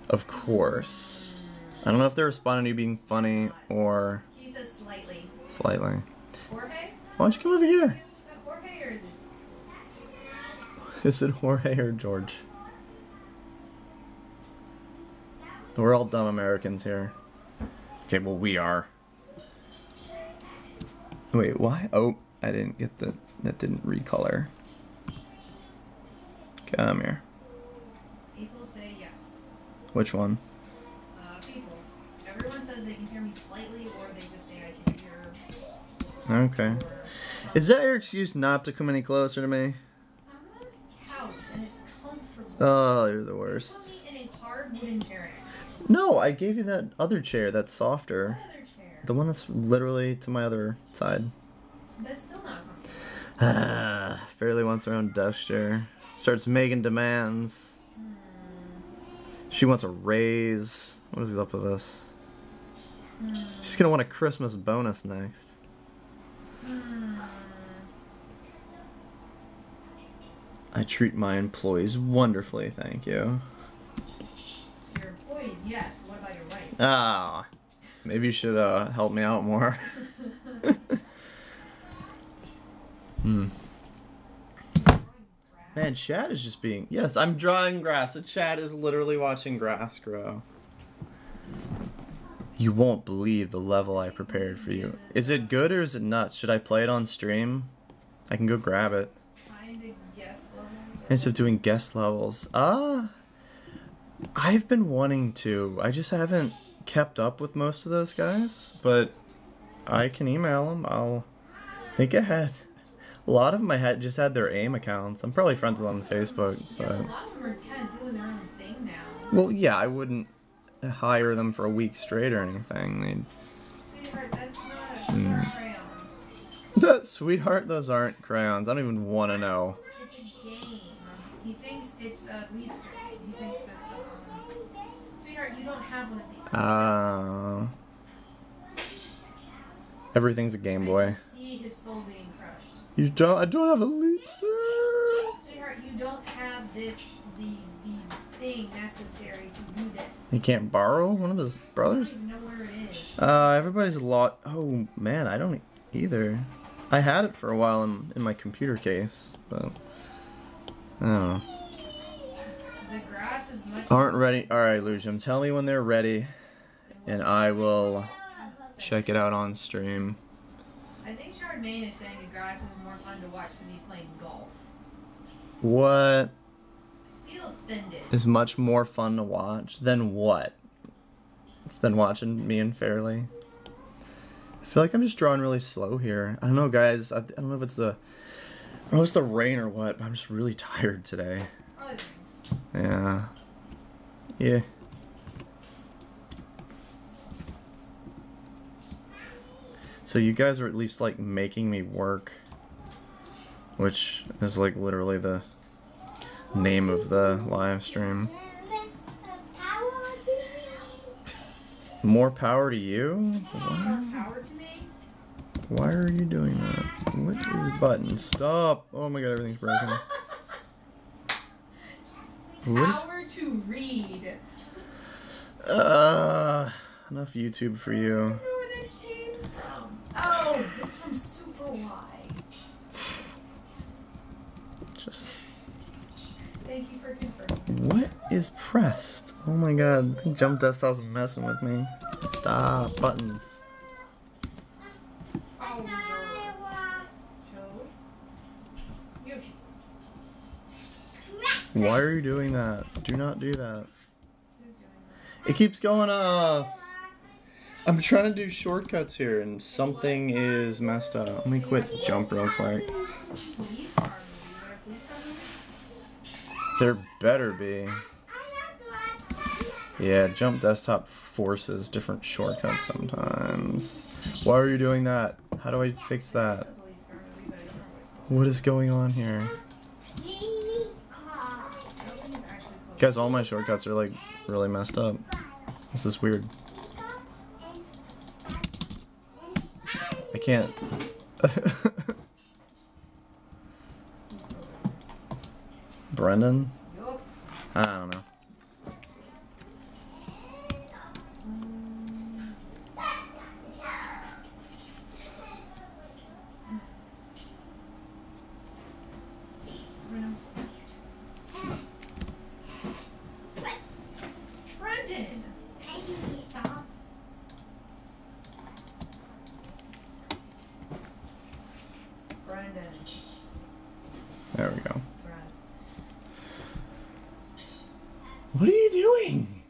Speaker 1: Of course. I don't know if they're responding to you being funny or
Speaker 4: He says slightly.
Speaker 1: slightly.
Speaker 4: Jorge?
Speaker 1: Why don't you come over here?
Speaker 4: Is that Jorge or is it?
Speaker 1: Is it Jorge or George? We're all dumb Americans here. Okay, well we are. Wait, why? Oh, I didn't get the... That didn't recolor. Come here.
Speaker 4: People say yes.
Speaker 1: Which one?
Speaker 4: People. Everyone says they can hear me slightly, or they just say I can hear.
Speaker 1: Okay. Is that your excuse not to come any closer to me?
Speaker 4: I'm on a couch and it's comfortable.
Speaker 1: Oh, you're the
Speaker 4: Put
Speaker 1: worst.
Speaker 4: me in a hard wooden chair next to you.
Speaker 1: No, I gave you that other chair that's softer.
Speaker 4: Another chair.
Speaker 1: The one that's literally to my other side.
Speaker 4: That's still not comfortable.
Speaker 1: Ah, Fairly wants her own desk chair. Starts making demands. She wants a raise. What is up with this? She's gonna want a Christmas bonus next. I treat my employees wonderfly, thank you.
Speaker 4: Your employees, yes. What about your wife?
Speaker 1: Ah, maybe you should help me out more. Man, Chad is just being... Yes, I'm drawing grass. So Chad is literally watching grass grow. You won't believe the level I prepared for you. Is it good or is it nuts? Should I play it on stream? I can go grab it.
Speaker 4: Kind of guest levels.
Speaker 1: Instead of doing guest levels. I've been wanting to. I just haven't kept up with most of those guys. But I can email them. I think I had... A lot of them just had their AIM accounts. I'm probably friends with them on Facebook, but...
Speaker 4: Yeah, a lot of them are kind of doing their own thing now.
Speaker 1: Well, yeah, I wouldn't hire them for a week straight or anything. They'd...
Speaker 4: Sweetheart, that's not those aren't crayons.
Speaker 1: That sweetheart, those aren't crayons. I don't even want to know.
Speaker 4: It's a game. He thinks it's a leaf strip. He thinks it's Sweetheart, you don't have one of these.
Speaker 1: Everything's a Game
Speaker 4: I
Speaker 1: Boy.
Speaker 4: can see his soul being crushed.
Speaker 1: You don't? I don't have a leaf strip.
Speaker 4: Sweetheart, you don't have the thing necessary to do this.
Speaker 1: He can't borrow one of his
Speaker 4: I don't
Speaker 1: brothers?
Speaker 4: even know where it is.
Speaker 1: Everybody's a lot. Oh man, I don't either. I had it for a while in my computer case, but I don't know.
Speaker 4: The grass is much.
Speaker 1: Aren't ready. All right, Lucian, tell me when they're ready, and I will check it out on stream.
Speaker 4: I think Charmaine is saying the grass is more fun to watch than me playing golf.
Speaker 1: What
Speaker 4: I feel offended.
Speaker 1: is much more fun to watch than what? Than watching me and Fairly. I feel like I'm just drawing really slow here. I don't know, guys. I don't know if it's the rain or what, but I'm just really tired today.
Speaker 4: Probably.
Speaker 1: Yeah. Yeah. So you guys are at least like making me work, which is like literally the name of the live stream. More power to you?
Speaker 4: More power to me.
Speaker 1: Why are you doing that? What is button? Stop! Oh my god, everything's broken. What is...
Speaker 4: Power to read.
Speaker 1: Enough YouTube for you.
Speaker 4: I don't know where that came from. Oh, it's from Super Y.
Speaker 1: Just...
Speaker 4: Thank you for confirming.
Speaker 1: What is pressed? Oh my god, I think Jump Desktop's messing with me. Stop. Buttons.
Speaker 4: Oh, Toad. Yoshi.
Speaker 1: Why are you doing that? Do not do that.
Speaker 4: Who's doing
Speaker 1: It keeps going I'm trying to do shortcuts here and something is messed up. Let me quit Jump real quick.
Speaker 4: that? Police car movies. Are there police car movies?
Speaker 1: There better be. Yeah, Jump Desktop forces different shortcuts sometimes. Why are you doing that? How do I fix that?
Speaker 4: It's a police car movie, but I don't know what it's called.
Speaker 1: What is going on here?
Speaker 4: I don't think it's actually called.
Speaker 1: Guys, all my shortcuts are like really messed up. This is weird. I can't. Brendan?
Speaker 4: Yup.
Speaker 1: I don't know.
Speaker 4: Brendan. Brendan.
Speaker 1: There we go.
Speaker 4: Brendan.
Speaker 1: What are you doing?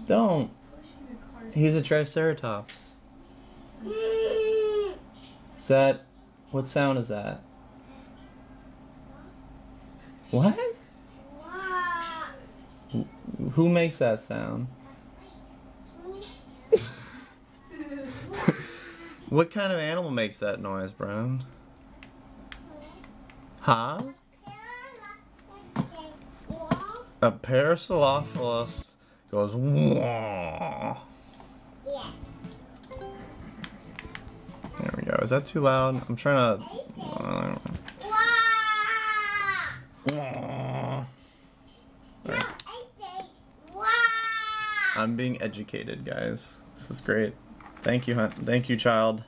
Speaker 1: Don't.
Speaker 4: Pushing the car.
Speaker 1: He's a Triceratops. Is that. What sound is that? What? Who makes that sound? What kind of animal makes that noise, Brennan? Huh? A Parasaurolophus goes wah. There we go. Is that too loud? I'm trying to. Wah. Alright. I'm being educated, guys. This is great. Thank you, Hunt. Thank you, child.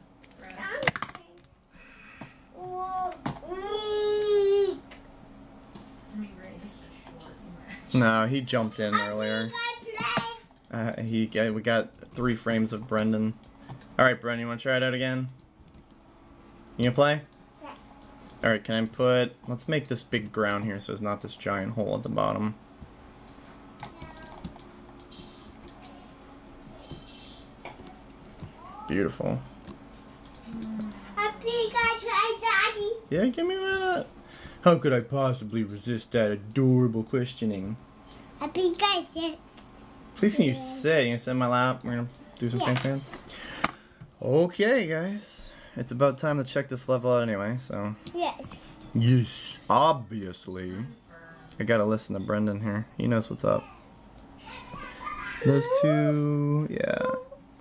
Speaker 1: No, he jumped in earlier. We got 3 frames of Brendan. All right, Brendan, you want to try it out again? You gonna play?
Speaker 3: Yes.
Speaker 1: All right, can I put? Let's make this big ground here, so it's not this giant hole at the bottom. Beautiful.
Speaker 3: I think I tried, Daddy.
Speaker 1: Yeah, give me a minute. How could I possibly resist that adorable questioning?
Speaker 3: I think I did.
Speaker 1: Please, can you sit? You can sit in my lap. We're gonna do some
Speaker 3: Yeah.
Speaker 1: fans. Okay, guys. It's about time to check this level out anyway, so.
Speaker 3: Yes.
Speaker 1: Yes, obviously. I gotta listen to Brendan here. He knows what's up. Those two, yeah.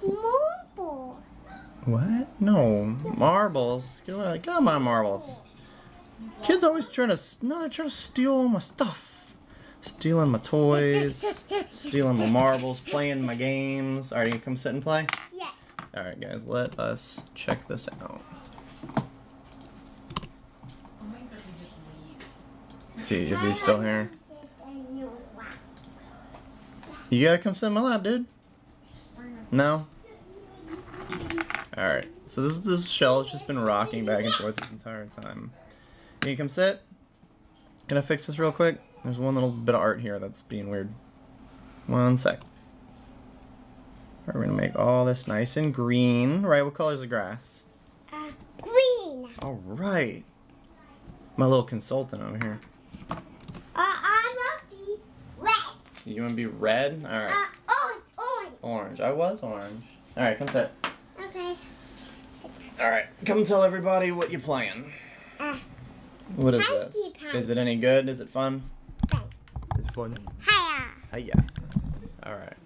Speaker 3: Marble.
Speaker 1: What? No, marbles. Get on my marbles. Kids always trying to, no, they're trying to steal all my stuff. Stealing my toys, stealing my marbles, playing my games. Alright, you gonna come sit and play?
Speaker 3: Yes.
Speaker 1: Alright, guys, let us check this out.
Speaker 4: I'm waiting for him to just leave.
Speaker 1: See if he's still here. You gotta come sit in my lap, dude. No? Alright, so this shell has just been rocking back and forth this entire time. Can you come sit? Can I fix this real quick? There's one little bit of art here that's being weird. One sec. We're gonna make all this nice and green. Right, what color is the grass?
Speaker 3: Green.
Speaker 1: Alright. My little consultant over here.
Speaker 3: I want to be red.
Speaker 1: You wanna be red? Alright.
Speaker 3: Orange.
Speaker 1: Orange. I was orange. Alright, come sit.
Speaker 3: Okay.
Speaker 1: Alright, come tell everybody what you're playing. What is this?
Speaker 3: Panty.
Speaker 1: Is it any good? Is it fun?
Speaker 3: Fun.
Speaker 1: It's fun.
Speaker 3: Hiya.
Speaker 1: Hiya. Alright.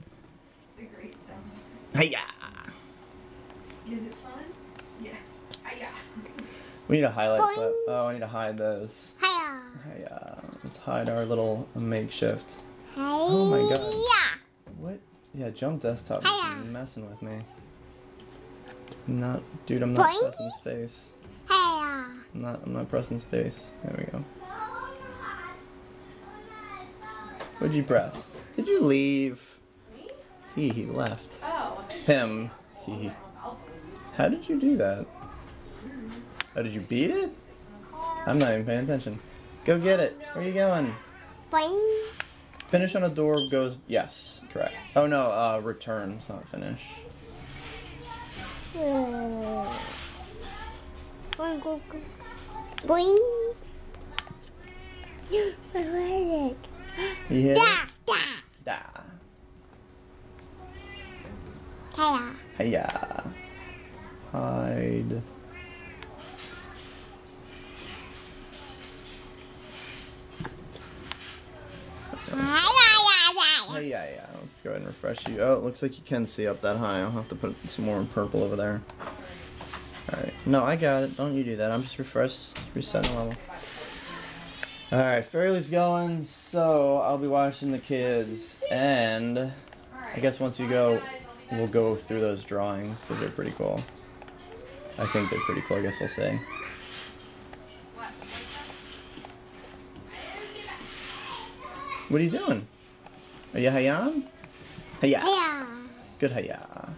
Speaker 4: It's a great sound.
Speaker 1: Hiya.
Speaker 4: Is it fun? Yes. Yeah.
Speaker 1: We need a highlight
Speaker 3: Boing.
Speaker 1: clip. Oh, I need to hide those.
Speaker 3: Hiya.
Speaker 1: Hiya. Let's hide our little makeshift.
Speaker 3: Hiya.
Speaker 1: Oh my god. What? Yeah, Jump Desktop is
Speaker 3: Hiya.
Speaker 1: messing with me. Dude, I'm not
Speaker 3: Boing.
Speaker 1: pressing space.
Speaker 3: Hiya.
Speaker 1: I'm not pressing space. There we go. What'd you press? Did you leave? He left.
Speaker 2: Oh.
Speaker 1: Him. He. How did you do that? Oh, did you beat it? I'm not even paying attention. Go get it. Where are you going?
Speaker 3: Boing.
Speaker 1: Finish on a door goes. Yes, correct. Oh no, return. It's not finish.
Speaker 3: Boing, go, go. Boing. Where was it?
Speaker 1: You hit
Speaker 3: Da,
Speaker 1: it?
Speaker 3: da.
Speaker 1: Da.
Speaker 3: Hiya.
Speaker 1: Hiya. Hide. Yeah. Let's go ahead and refresh you. Oh, it looks like you can see up that high. I'll have to put some more in purple over there. Alright. No, I got it. Don't you do that. I'm just resetting the level. Alright, Fairly's going, so I'll be watching the kids. And I guess once you go, we'll go through those drawings because they're pretty cool. I think they're pretty cool, I guess we'll say. What are you doing? Are you Hayan? Hiya.
Speaker 3: Hiya.
Speaker 1: Good hiya.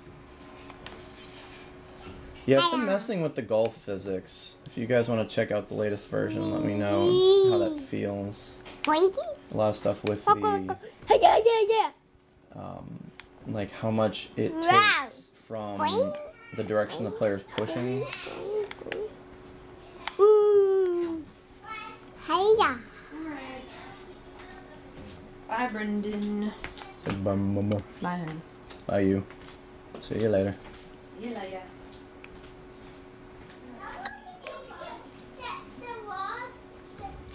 Speaker 1: Yeah, I've been messing with the golf physics. If you guys want to check out the latest version, let me know how that feels.
Speaker 3: Boinky.
Speaker 1: A lot of stuff with the,
Speaker 3: Hiya.
Speaker 1: like how much it
Speaker 3: Wow.
Speaker 1: takes from the direction the player's pushing.
Speaker 3: Ooh. Hiya.
Speaker 2: Bye, Brendan.
Speaker 1: So, bye,
Speaker 2: Bye.
Speaker 1: bye you. See you later.
Speaker 2: See you later.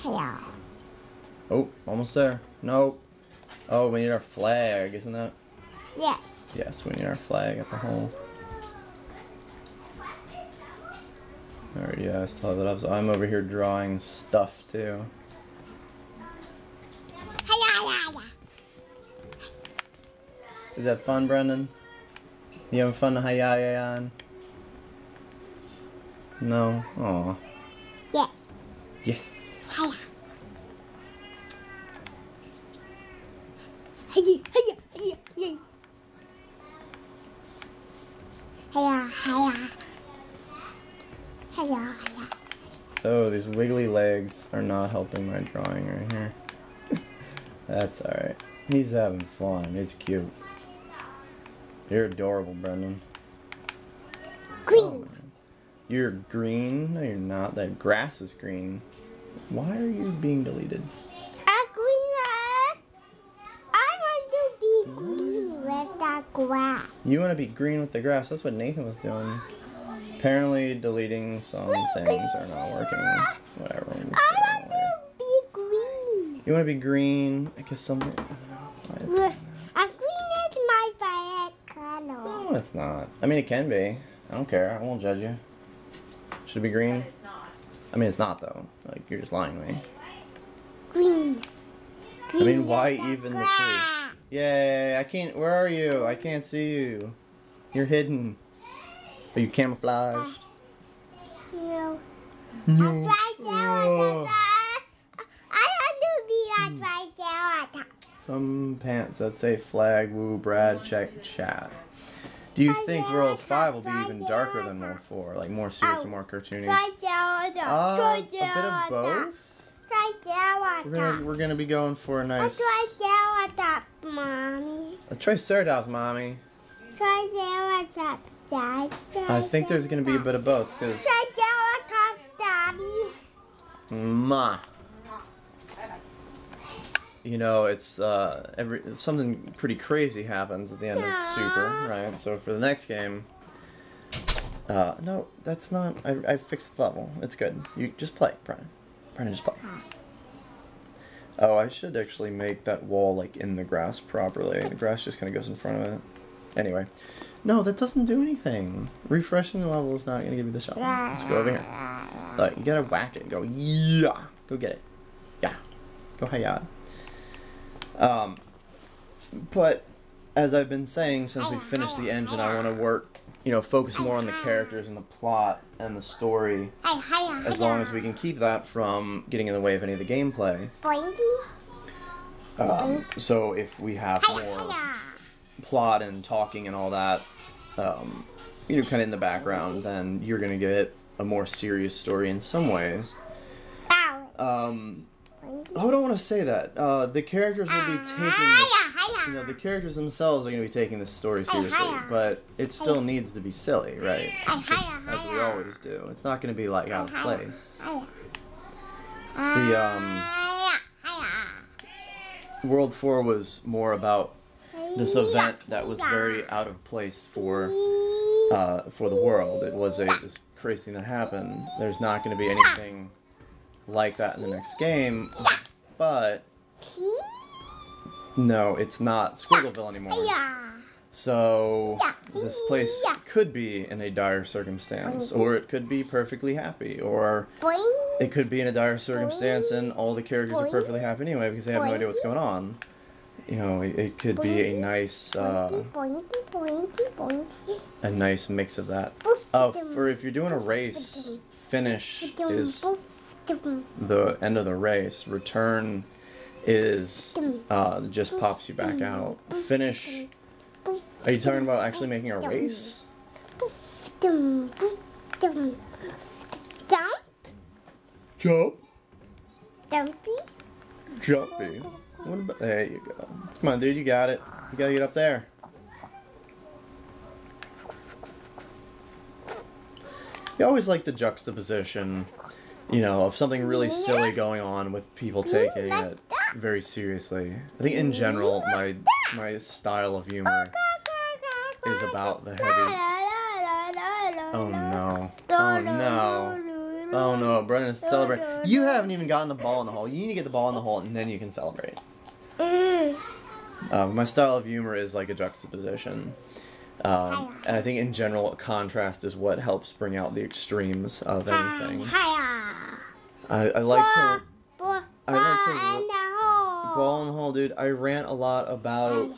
Speaker 3: Hiya.
Speaker 1: Oh, almost there. Nope. Oh, we need our flag, isn't that?
Speaker 3: Yes.
Speaker 1: Yes, we need our flag at the hole. Alright, yeah, I still have it up. So I'm over here drawing stuff too.
Speaker 3: Hiya.
Speaker 1: Is that fun, Brendan? You having fun to hi-ya-ya-yan? No? Aw.
Speaker 3: Yes.
Speaker 1: Yes.
Speaker 3: Hiya. Hiya.
Speaker 1: Oh, these wiggly legs are not helping my drawing right here. That's alright. He's having fun. It's cute. You're adorable, Brendan.
Speaker 3: Green.
Speaker 1: You're green? No, you're not. That grass is green. Why are you being deleted?
Speaker 3: I want to be green with the grass.
Speaker 1: You want to be green with the grass. That's what Nathan was doing. Apparently, deleting some things are not working. Whatever.
Speaker 3: I want to be green.
Speaker 1: You want to be green? I guess something. I don't know why it's.
Speaker 3: Green is my favorite color.
Speaker 1: No, it's not. I mean, it can be. I don't care. I won't judge you. Should it be green?
Speaker 2: It's not.
Speaker 1: I mean, it's not though. Like, you're just lying to me.
Speaker 3: Green.
Speaker 1: I mean, why even the tree? Yay! I can't. Where are you? I can't see you. You're hidden. Are you camouflaged?
Speaker 3: No.
Speaker 1: No.
Speaker 3: Right there on the top. I want to be like right there on top.
Speaker 1: Some pants that say flag, woo, Brad, check, chat. Do you think World 5 will be even darker than World 4? Like more serious and more cartoony?
Speaker 3: Right there on top.
Speaker 1: A bit of both?
Speaker 3: Right there on top.
Speaker 1: We're gonna be going for a nice...
Speaker 3: Right there on top, Mommy.
Speaker 1: A Triceratops, Mommy.
Speaker 3: Right there on top, Dad.
Speaker 1: I think there's gonna be a bit of both, because...
Speaker 3: Right there on top, Daddy.
Speaker 1: Ma. You know, it's something pretty crazy happens at the end of Super, right? So for the next game, no, that's not. I fixed the level. It's good. You just play, Brian. Brian, just play. Oh, I should actually make that wall like in the grass properly. The grass just kind of goes in front of it. Anyway, no, that doesn't do anything. Refreshing the level is not gonna give you the shot. Let's go over here. Look, you gotta whack it and go, yeah. Go get it. Yeah. Go hayad. But as I've been saying since we finished the engine, I want to work, focus more on the characters and the plot and the story, as long as we can keep that from getting in the way of any of the gameplay.
Speaker 3: Boinky.
Speaker 1: So if we have more plot and talking and all that, you know, kind of in the background, then you're gonna get a more serious story in some ways. I don't want to say that. The characters will be taking this, you know, the characters themselves are going to be taking this story seriously, but it still needs to be silly, right? Just as we always do. It's not going to be like out of place. It's the World 4 was more about this event that was very out of place for the world. It was this crazy thing that happened. There's not going to be anything like that in the next game, but no, it's not Squiggleville anymore. So this place could be in a dire circumstance, or it could be perfectly happy, or it could be in a dire circumstance and all the characters are perfectly happy anyway because they have no idea what's going on. You know, it could be a nice mix of that. For if you're doing a race, finish is the end of the race. Return is just pops you back out. Finish. Are you talking about actually making a race? Jump. Jumpy. What about? There you go. Come on, dude. You got it. You gotta get up there. You always like the juxtaposition, you know, of something really silly going on with people taking it very seriously. I think in general, my style of humor is about the heavy. Oh no! Oh no! Oh no! Brendan's celebrating. You haven't even gotten the ball in the hole. You need to get the ball in the hole, and then you can celebrate. My style of humor is like a juxtaposition. And I think in general, contrast is what helps bring out the extremes of anything. I like to ball in the hole, dude. I rant a lot about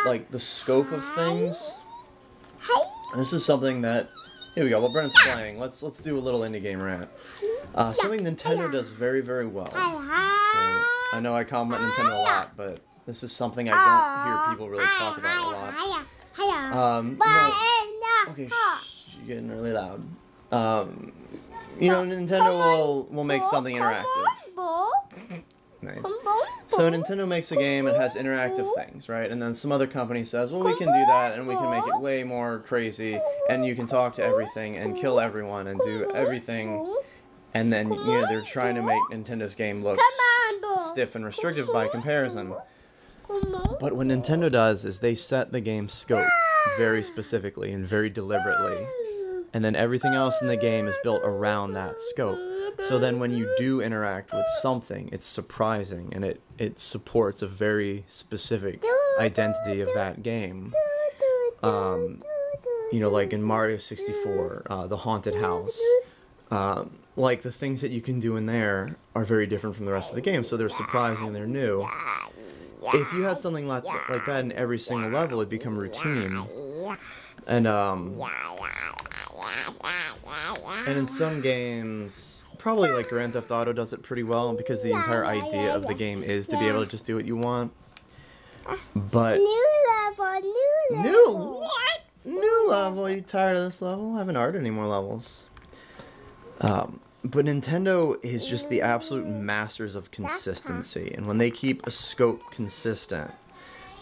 Speaker 1: like the scope of things. This is something that, here we go. While Brennan's playing, let's do a little indie game rant. Something Nintendo does very, very well. I know I compliment Nintendo a lot, but this is something I don't hear people really talk about a lot. Okay, you're getting really loud. You know, Nintendo will make something interactive. Nice. So Nintendo makes a game and has interactive things, right? And then some other company says, well, we can do that and we can make it way more crazy and you can talk to everything and kill everyone and do everything. And then, you know, they're trying to make Nintendo's game look stiff and restrictive by comparison. But what Nintendo does is they set the game scope very specifically and very deliberately. And then everything else in the game is built around that scope. So then when you do interact with something, it's surprising and it supports a very specific identity of that game. You know, like in Mario 64, the haunted house. Like the things that you can do in there are very different from the rest of the game, so they're surprising and they're new. If you had something like that in every single level, it'd become routine. And in some games, probably like Grand Theft Auto does it pretty well because the entire idea of the game is to be able to just do what you want. But
Speaker 3: New level.
Speaker 1: What? New level? Are you tired of this level? I haven't art any more levels. But Nintendo is just the absolute masters of consistency, and when they keep a scope consistent,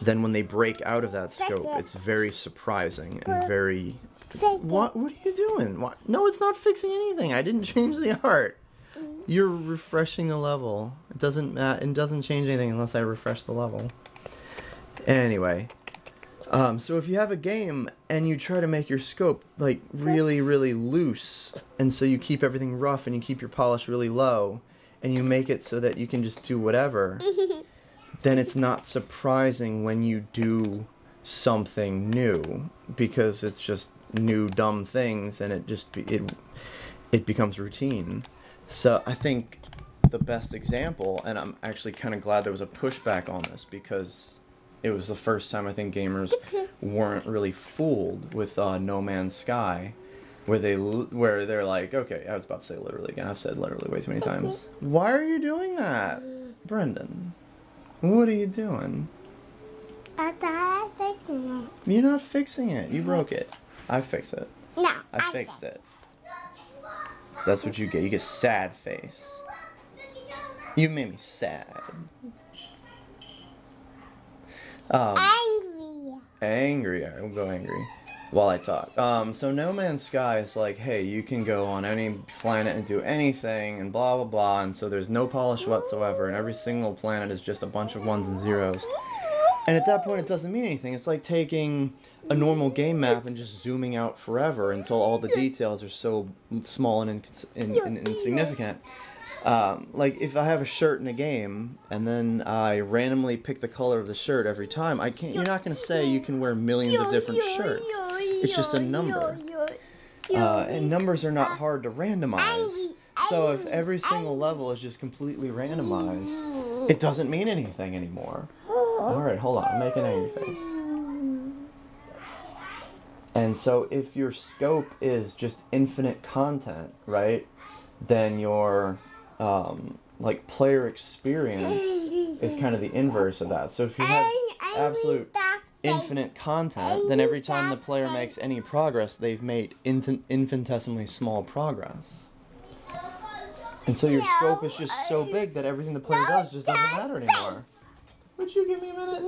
Speaker 1: then when they break out of that scope, it's very surprising and very... What are you doing? What? No, it's not fixing anything. I didn't change the art. You're refreshing the level. It doesn't change anything unless I refresh the level. Anyway, so if you have a game and you try to make your scope like really, really loose, and so you keep everything rough and you keep your polish really low, and you make it so that you can just do whatever, then it's not surprising when you do something new, because it's just new dumb things and it becomes routine. So I think the best example, and I'm actually kind of glad there was a pushback on this because it was the first time I think gamers weren't really fooled with No Man's Sky, where they're like, okay, I was about to say literally again. I've said literally way too many times. Why are you doing that, Brendan? What are you doing?
Speaker 3: I thought I fixed it.
Speaker 1: You're not fixing it. You broke it. I fix it.
Speaker 3: No,
Speaker 1: I fixed it. That's what you get. You get sad face. You made me sad.
Speaker 3: Angry.
Speaker 1: Angry. Alright, we'll go angry while I talk. So No Man's Sky is like, hey, you can go on any planet and do anything and blah blah blah, and so there's no polish whatsoever, and every single planet is just a bunch of ones and zeros. And at that point it doesn't mean anything. It's like taking a normal game map and just zooming out forever until all the details are so small and insignificant. Like if I have a shirt in a game and then I randomly pick the color of the shirt every time, you're not going to say you can wear millions of different shirts. It's just a number. And numbers are not hard to randomize. So if every single level is just completely randomized, it doesn't mean anything anymore. Alright, hold on. I'm making an angry face. And so if your scope is just infinite content, right, then your like player experience is kind of the inverse of that. So if you have absolute infinite content, then every time the player makes any progress, they've made infinitesimally small progress. And so your scope is just so big that everything the player does just doesn't matter anymore. Would you give me a minute?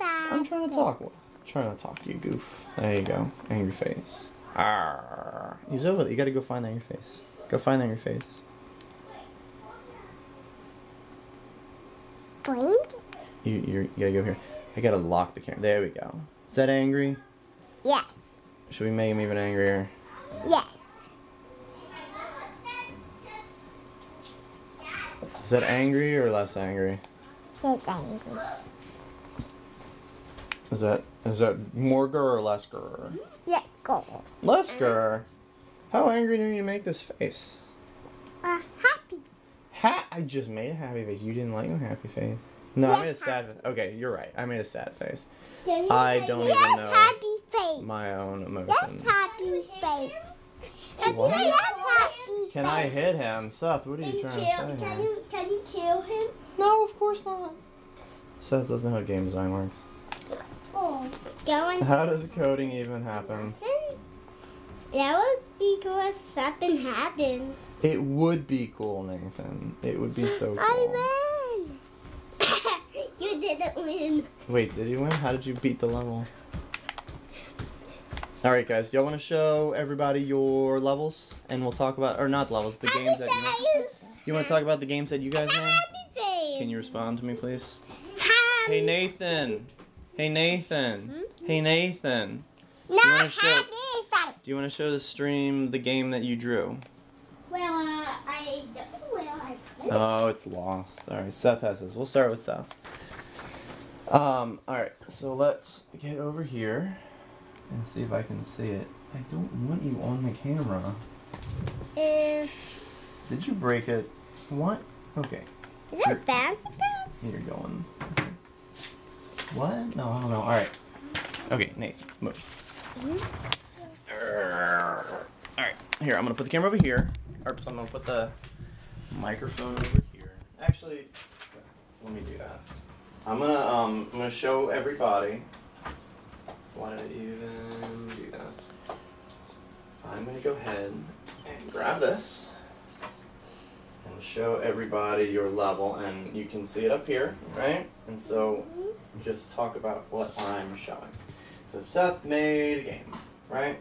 Speaker 1: I'm trying to talk. Trying to talk, you goof. There you go. Angry face. Arrgh. He's over there. You gotta go find the angry face. Go find the angry face. You gotta go here. I gotta lock the camera. There we go. Is that angry?
Speaker 3: Yes.
Speaker 1: Should we make him even angrier?
Speaker 3: Yes.
Speaker 1: Is that angry or less angry?
Speaker 3: That's angry.
Speaker 1: Is that more grr or less grr?
Speaker 3: Yes, go.
Speaker 1: Less grr? How angry do you make this face?
Speaker 3: Happy.
Speaker 1: I just made a happy face. You didn't like my happy face. No, I made a sad face. Okay, you're right. I made a sad face. I don't even know
Speaker 3: happy face.
Speaker 1: my own emotions.
Speaker 3: That's happy face.
Speaker 1: What?
Speaker 3: That's happy
Speaker 1: Can I hit him? Seth, what are you trying to say here?
Speaker 3: Can you kill him?
Speaker 1: No, of course not. Seth doesn't know how game design works.
Speaker 3: Oh, going.
Speaker 1: How does coding even happen?
Speaker 3: That would be because something happens.
Speaker 1: It would be cool, Nathan. It would be so cool.
Speaker 3: I win. You didn't win.
Speaker 1: Wait, did you win? How did you beat the level? Alright guys, y'all want to show everybody your levels? And we'll talk about, or not levels, the games that you want to talk about the games that you guys made?
Speaker 3: Happy face.
Speaker 1: Can you respond to me, please?
Speaker 3: Happy.
Speaker 1: Hey Nathan! Hey Nathan! Hey Nathan!
Speaker 3: No,
Speaker 1: wanna show-
Speaker 3: happy face.
Speaker 1: Do you want to show the stream the game that you drew?
Speaker 3: Well, I don't. Well, I.
Speaker 1: Oh, it's lost. Alright, Seth has this. We'll start with Seth. Alright, so let's get over here and see if I can see it. I don't want you on the camera. Did you break it? What? Okay.
Speaker 3: Is it fancy pants?
Speaker 1: Here you're going. Okay. What? No, I don't know. Alright. Okay, Nate, move. Alright, here, I'm gonna put the camera over here. Or I'm gonna put the microphone over here. Actually, let me do that. I'm gonna show everybody. Why did I even do that? I'm gonna go ahead and grab this and show everybody your level, and you can see it up here, right? And so just talk about what I'm showing. So Seth made a game, right?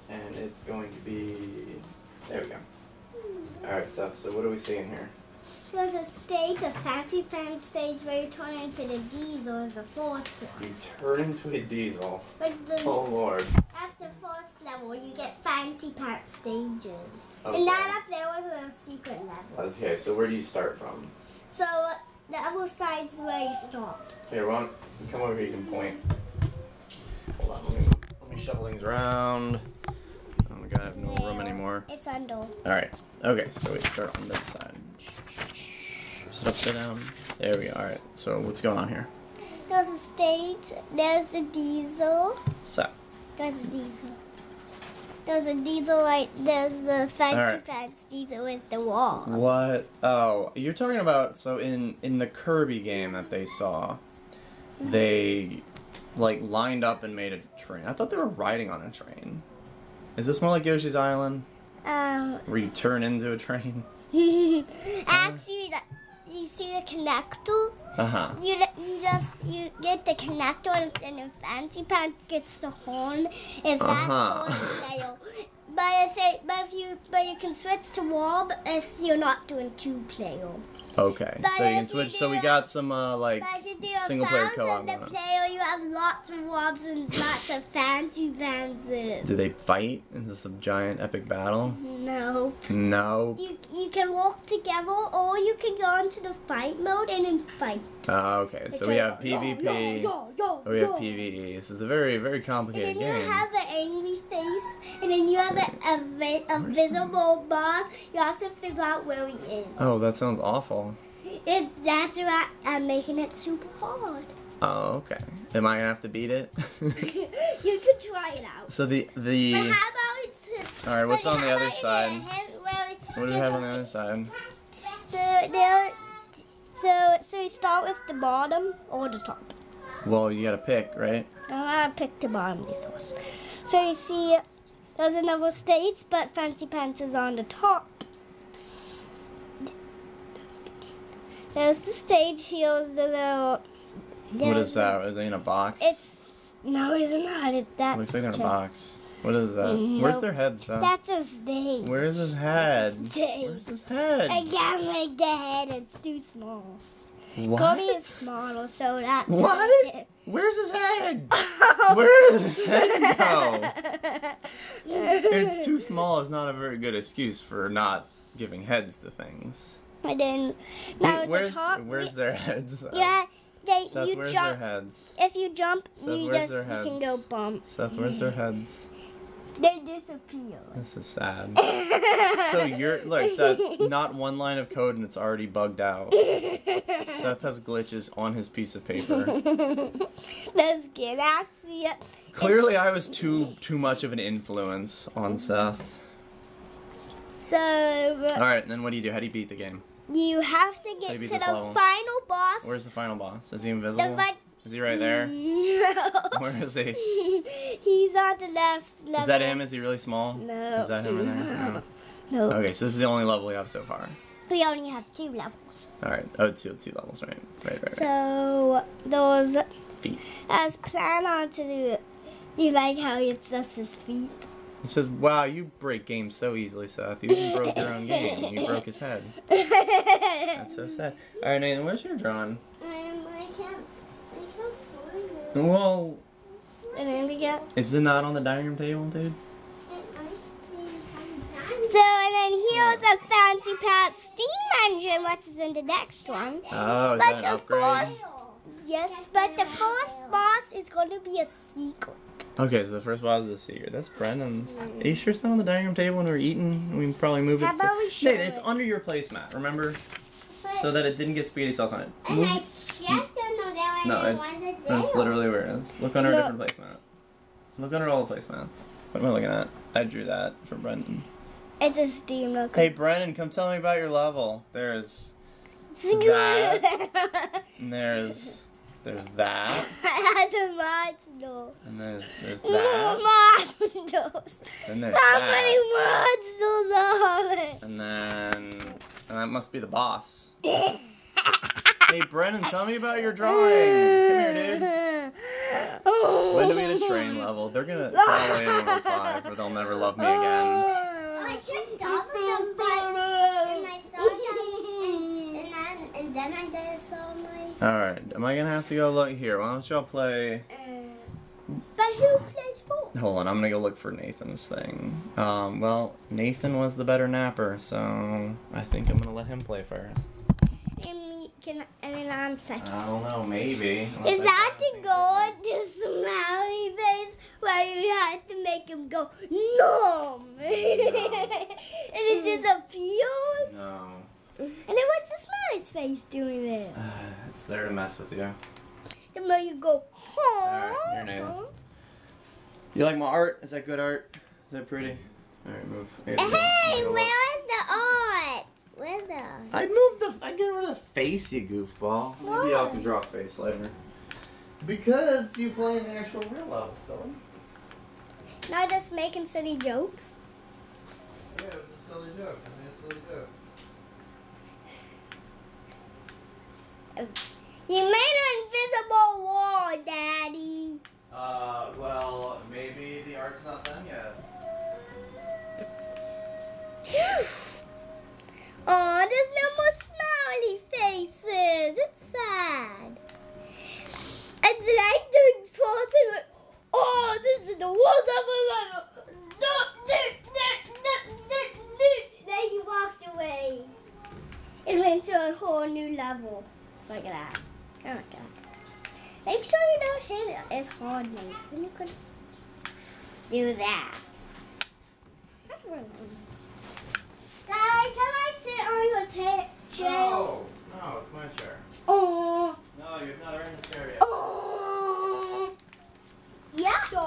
Speaker 1: And it's going to be, there we go. Alright Seth, so what are we seeing here?
Speaker 3: There's a stage, a fancy pants stage where you turn into the diesel as the first one.
Speaker 1: You turn into a diesel.
Speaker 3: But the,
Speaker 1: Oh lord.
Speaker 3: after first level, you get fancy pants stages.
Speaker 1: Okay.
Speaker 3: And that up there was a secret level.
Speaker 1: Okay, so where do you start from?
Speaker 3: So the other side's where you start.
Speaker 1: Here, why don't you come over here, you can point. Hold on, let me shuffle things around. Oh my god, I have no room anymore.
Speaker 3: It's under.
Speaker 1: Alright, okay, so we start on this side. Is it upside down? There we go, alright. So what's going on here?
Speaker 3: There's a stage, there's the diesel.
Speaker 1: So,
Speaker 3: There's the diesel. There's a diesel there's the fancy
Speaker 1: Alright.
Speaker 3: pants diesel with the wall.
Speaker 1: What? Oh, you're talking about, so in the Kirby game that they saw, they like lined up and made a train. I thought they were riding on a train. Is this more like Yoshi's Island, where you turn into a train?
Speaker 3: Actually, you see the connector?
Speaker 1: Uh-huh.
Speaker 3: You get the connector and the fancy pants gets the horn. If
Speaker 1: Uh-huh.
Speaker 3: that's for player. But you can switch to Wob if you're not doing 2-player.
Speaker 1: Okay,
Speaker 3: But
Speaker 1: so you can
Speaker 3: if you
Speaker 1: switch. So we
Speaker 3: do
Speaker 1: got some like
Speaker 3: But you do a
Speaker 1: single player co-op
Speaker 3: 1,000
Speaker 1: going on.
Speaker 3: player, you have lots of Wobs and lots of fancy fancies.
Speaker 1: Do they fight? Is this a giant epic battle?
Speaker 3: No.
Speaker 1: No.
Speaker 3: You can walk together or you can go into the fight mode and then fight.
Speaker 1: Okay, so we have PvP. Or we have PvE. This is a very, very
Speaker 3: And
Speaker 1: complicated
Speaker 3: then you
Speaker 1: game.
Speaker 3: have an angry face, and then you have a visible boss. You have to figure out where he is.
Speaker 1: Oh, that sounds awful.
Speaker 3: That's why I'm making it super hard.
Speaker 1: Oh, okay. Am I gonna have to beat it?
Speaker 3: You could try it out.
Speaker 1: So the
Speaker 3: But how about it's...
Speaker 1: All right, what's on the other side?
Speaker 3: What
Speaker 1: What do we have on the other side?
Speaker 3: So you start with the bottom or the top.
Speaker 1: Well, you gotta pick, right?
Speaker 3: I'm gonna pick the bottom first. So you see, there's another stage, but Fancy Pants is on the top. There's the stage. Here's the little.
Speaker 1: What is that? Is it in a box?
Speaker 3: No, it's not. That's
Speaker 1: Looks like they're in a
Speaker 3: just-
Speaker 1: box. What is that?
Speaker 3: No.
Speaker 1: Where's their heads?
Speaker 3: That's a stage.
Speaker 1: Where's his head?
Speaker 3: Stage.
Speaker 1: Where's his head?
Speaker 3: I can't make the head. It's too small.
Speaker 1: What?
Speaker 3: Kobe is smaller, so that's
Speaker 1: What? Where's his head? Where does his head go? It's too small is not a very good excuse for not giving heads to things.
Speaker 3: And then now it's the
Speaker 1: Where's
Speaker 3: top.
Speaker 1: their heads?
Speaker 3: Yeah,
Speaker 1: Seth,
Speaker 3: you
Speaker 1: where's
Speaker 3: jump.
Speaker 1: their heads?
Speaker 3: If you jump,
Speaker 1: Seth,
Speaker 3: you
Speaker 1: where's
Speaker 3: just
Speaker 1: their
Speaker 3: you can
Speaker 1: heads?
Speaker 3: go bump.
Speaker 1: Seth, where's their heads?
Speaker 3: They disappear.
Speaker 1: This is sad. So you're like Seth, not one line of code and it's already bugged out. Seth has glitches on his piece of paper.
Speaker 3: That's good. Actually,
Speaker 1: Clearly, I was too much of an influence on Seth.
Speaker 3: so
Speaker 1: All right, and then what do you do? How do you beat the game?
Speaker 3: you have to
Speaker 1: How do
Speaker 3: get
Speaker 1: you beat
Speaker 3: to
Speaker 1: this
Speaker 3: the
Speaker 1: level?
Speaker 3: final boss.
Speaker 1: Where's the final boss? Is he invisible?
Speaker 3: fi-
Speaker 1: Is he right there?
Speaker 3: No.
Speaker 1: Where is he?
Speaker 3: He's on the last level.
Speaker 1: Is that him? Is he really small?
Speaker 3: No.
Speaker 1: Is that him in there?
Speaker 3: No.
Speaker 1: No. Okay, so this is the only level we have so far.
Speaker 3: We only have 2 levels.
Speaker 1: All right. Oh, two levels, right? Right.
Speaker 3: So those
Speaker 1: Feet.
Speaker 3: as plan on to do. You like how it's just his feet.
Speaker 1: It says, "Wow, you break games so easily, Seth. You even broke your own game. You broke his head. That's so sad." All right, Nathan, where's your drawing?
Speaker 3: I can't find it.
Speaker 1: Well,
Speaker 3: And then we get.
Speaker 1: is it not on the dining room table, dude?
Speaker 3: So, and then here's a Fancy Pants steam engine, which is in the next one.
Speaker 1: Oh, is
Speaker 3: But
Speaker 1: that an
Speaker 3: the
Speaker 1: upgrade?
Speaker 3: first, yes, but the first boss is going to be a secret.
Speaker 1: Okay, so the first boss is a secret. That's Brendan's. Are you sure it's not on the dining room table when we were eating? We can probably move it.
Speaker 3: How about we show
Speaker 1: Nathan, it's
Speaker 3: it?
Speaker 1: under your placemat, remember? So that it didn't get spaghetti sauce on it.
Speaker 3: And I checked under there and
Speaker 1: No,
Speaker 3: it
Speaker 1: it's
Speaker 3: wasn't
Speaker 1: that's
Speaker 3: there.
Speaker 1: literally where it is. Look under a
Speaker 3: No.
Speaker 1: different placemat. Look under all the placemats. What am I looking at? I drew that for Brendan.
Speaker 3: It's a steam look.
Speaker 1: Hey, Brendan, come tell me about your level. There's that. And there's that.
Speaker 3: I had a monster.
Speaker 1: And there's
Speaker 3: More
Speaker 1: that.
Speaker 3: monsters.
Speaker 1: Then there's
Speaker 3: How
Speaker 1: that.
Speaker 3: many monsters are there?
Speaker 1: And that must be the boss. Hey, Brendan, tell me about your drawing. Come here, dude. When do we hit a train level? They're gonna probably in level 5 or they'll never love me again.
Speaker 3: I checked all of them, but and I saw them, and then I did saw my.
Speaker 1: Alright, am I gonna have to go look here? Why don't y'all play...
Speaker 3: But who plays for?
Speaker 1: Hold on, I'm gonna go look for Nathan's thing. Well, Nathan was the better napper, so I think I'm gonna let him play first.
Speaker 3: And then I'm second.
Speaker 1: I don't know, maybe.
Speaker 3: Is that the goal? The smiley face where you have to make him go no, and it disappears.
Speaker 1: No.
Speaker 3: And then what's the smiley face doing there?
Speaker 1: It's there to mess with you.
Speaker 3: The more you go,
Speaker 1: Alright, you're Nathan. You like my art? Is that good art? Is that pretty? Alright, move.
Speaker 3: Hey,
Speaker 1: Here,
Speaker 3: where is the art? Where's the art?
Speaker 1: I moved the. I get rid of the face, you goofball. Maybe I'll have to draw a face later. Because you play an actual real level, so.
Speaker 3: Not just making silly jokes.
Speaker 1: Yeah, it was a silly joke. I mean, a silly joke.
Speaker 3: You made an invisible wall, Daddy.
Speaker 1: Well, maybe the art's not done yet.
Speaker 3: Oh, there's no more smiley faces. It's sad. And then I took pause and went, oh, this is the worst ever level. Then you walked away. It went to a whole new level. Just like that. Oh my god. Make sure you don't hit it as hard, Nathan. You could do that. That's what I want. Guys, can I sit on your chair?
Speaker 1: No, it's my chair.
Speaker 3: Oh.
Speaker 1: No, you've not earned the chair yet.
Speaker 3: Oh. Yeah. Train.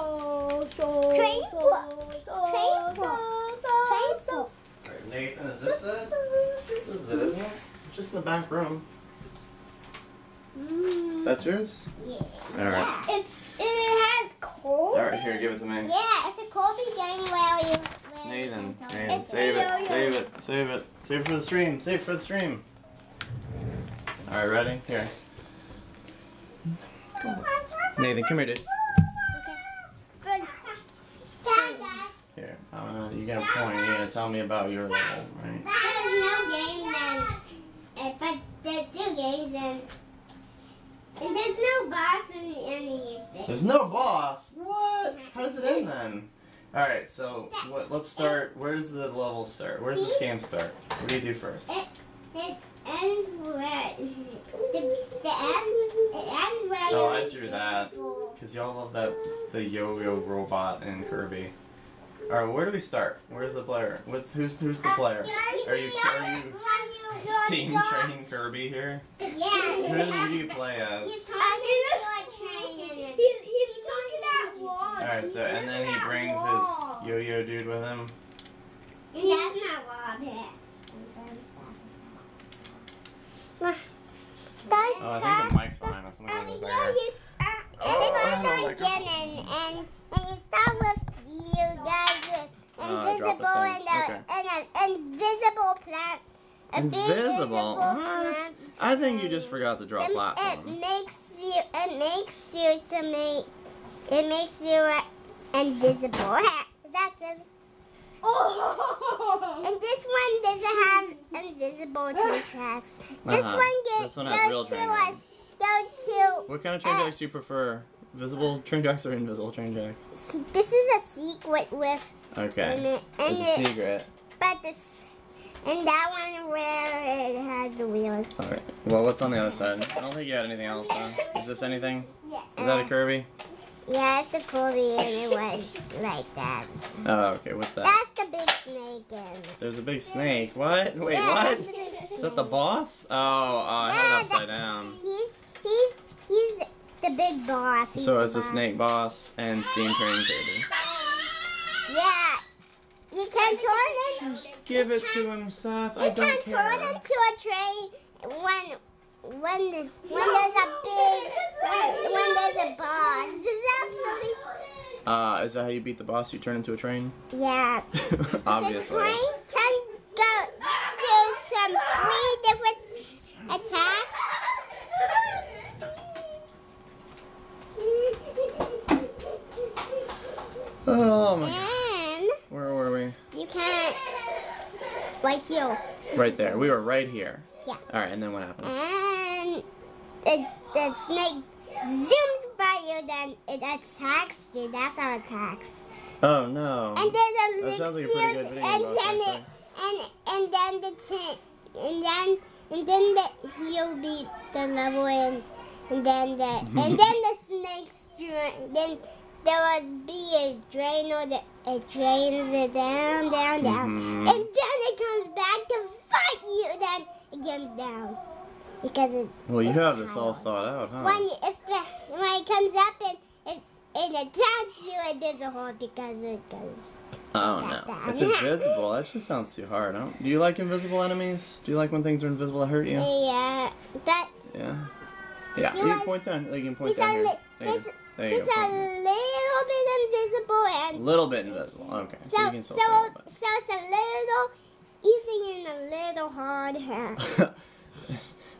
Speaker 1: Alright, Nathan, is this it? This is it, isn't it? Just in the back room. That's yours?
Speaker 3: Yeah.
Speaker 1: Alright.
Speaker 3: It has cold.
Speaker 1: Alright, here, give it to me.
Speaker 3: Yeah, it's a Colby game where you.
Speaker 1: Nathan,
Speaker 3: It's
Speaker 1: save
Speaker 3: yo-yo.
Speaker 1: it, save it, save it. Save it for the stream, save it for the stream. Alright, ready? Here. Nathan, come here, dude.
Speaker 3: Good.
Speaker 1: Here, you got a point. You're gonna tell me about your level, right?
Speaker 3: There's no games and but there's 2 games and there's no boss in any of these things.
Speaker 1: There's no boss. What? How does it end then? All right, so let's start. Where does the level start? Where does this game start? What do you do first?
Speaker 3: It ends where the end. It ends where
Speaker 1: Oh,
Speaker 3: you.
Speaker 1: I drew that because y'all love the yo-yo robot in Kirby. All right, where do we start? Where's the player? Who's the player? Are you Steam Train Kirby here?
Speaker 3: Yeah.
Speaker 1: Who do you play as?
Speaker 3: He's talking at Wall.
Speaker 1: All right, so and then he brings his yo-yo dude with him.
Speaker 3: And that's not Wall.
Speaker 1: Oh, I think the mic's behind us. I'm gonna go there.
Speaker 3: This is the beginning, and you start with you guys with invisible and an invisible plant. A big
Speaker 1: Invisible? What?
Speaker 3: plant.
Speaker 1: I think you just forgot to draw a
Speaker 3: It
Speaker 1: platform.
Speaker 3: makes you invisible. That's it. Oh! And this one doesn't have invisible train tracks. This
Speaker 1: This one has real train tracks.
Speaker 3: Go to.
Speaker 1: What kind of train tracks do you prefer? Visible train tracks or invisible train tracks?
Speaker 3: This is a secret with.
Speaker 1: Okay.
Speaker 3: And
Speaker 1: It's a secret.
Speaker 3: But this. And that one where it has the wheels.
Speaker 1: Alright. Well, what's on the other side? I don't think you had anything else, huh? Is this anything?
Speaker 3: Yeah.
Speaker 1: Is that a Kirby?
Speaker 3: Yeah, it's a Kirby and it was like that.
Speaker 1: Oh, okay. What's that?
Speaker 3: That's the big snake in.
Speaker 1: There's a big snake. What? Wait,
Speaker 3: Yeah,
Speaker 1: what?
Speaker 3: that's the big snake.
Speaker 1: Is that the boss? Oh, I had it upside down.
Speaker 3: He's the big boss. He's
Speaker 1: So
Speaker 3: the
Speaker 1: it's the
Speaker 3: boss.
Speaker 1: snake boss and Steam Train Kirby.
Speaker 3: Yeah. You can turn it.
Speaker 1: Just give it to him, Seth. I
Speaker 3: You
Speaker 1: don't
Speaker 3: can turn
Speaker 1: care.
Speaker 3: into a train when there's a big when there's a boss. This is absolutely.
Speaker 1: Is that how you beat the boss? You turn into a train?
Speaker 3: Yeah.
Speaker 1: Obviously.
Speaker 3: The train can go do some 3 different attacks.
Speaker 1: Oh my god.
Speaker 3: And
Speaker 1: Where were we?
Speaker 3: you can't. Right here.
Speaker 1: Right there. We were right here.
Speaker 3: Yeah.
Speaker 1: Alright, and then what happens?
Speaker 3: And the snake zooms by you, then it attacks you. That's how it attacks.
Speaker 1: Oh no.
Speaker 3: And then it
Speaker 1: That
Speaker 3: licks
Speaker 1: sounds like a
Speaker 3: you,
Speaker 1: pretty good video
Speaker 3: and
Speaker 1: boss,
Speaker 3: then
Speaker 1: actually.
Speaker 3: you'll beat the level, and then the snakes then there will be a drain, or it drains it down, and then it comes back to fight you. Then it comes down because it.
Speaker 1: Well, you
Speaker 3: it's
Speaker 1: have this all
Speaker 3: tired.
Speaker 1: thought out, huh?
Speaker 3: When it comes up and it attacks you, it does a hole because it goes.
Speaker 1: Oh no, it's invisible. That just sounds too hard. Do you like invisible enemies? Do you like when things are invisible that hurt you?
Speaker 3: Yeah, but
Speaker 1: Yeah. Yeah. You can point down. You can point down here. There you go. There you
Speaker 3: it's
Speaker 1: go.
Speaker 3: a little bit invisible and
Speaker 1: A little bit invisible. Okay. So you can still see a
Speaker 3: so
Speaker 1: little bit.
Speaker 3: it's a little easy and a little hard.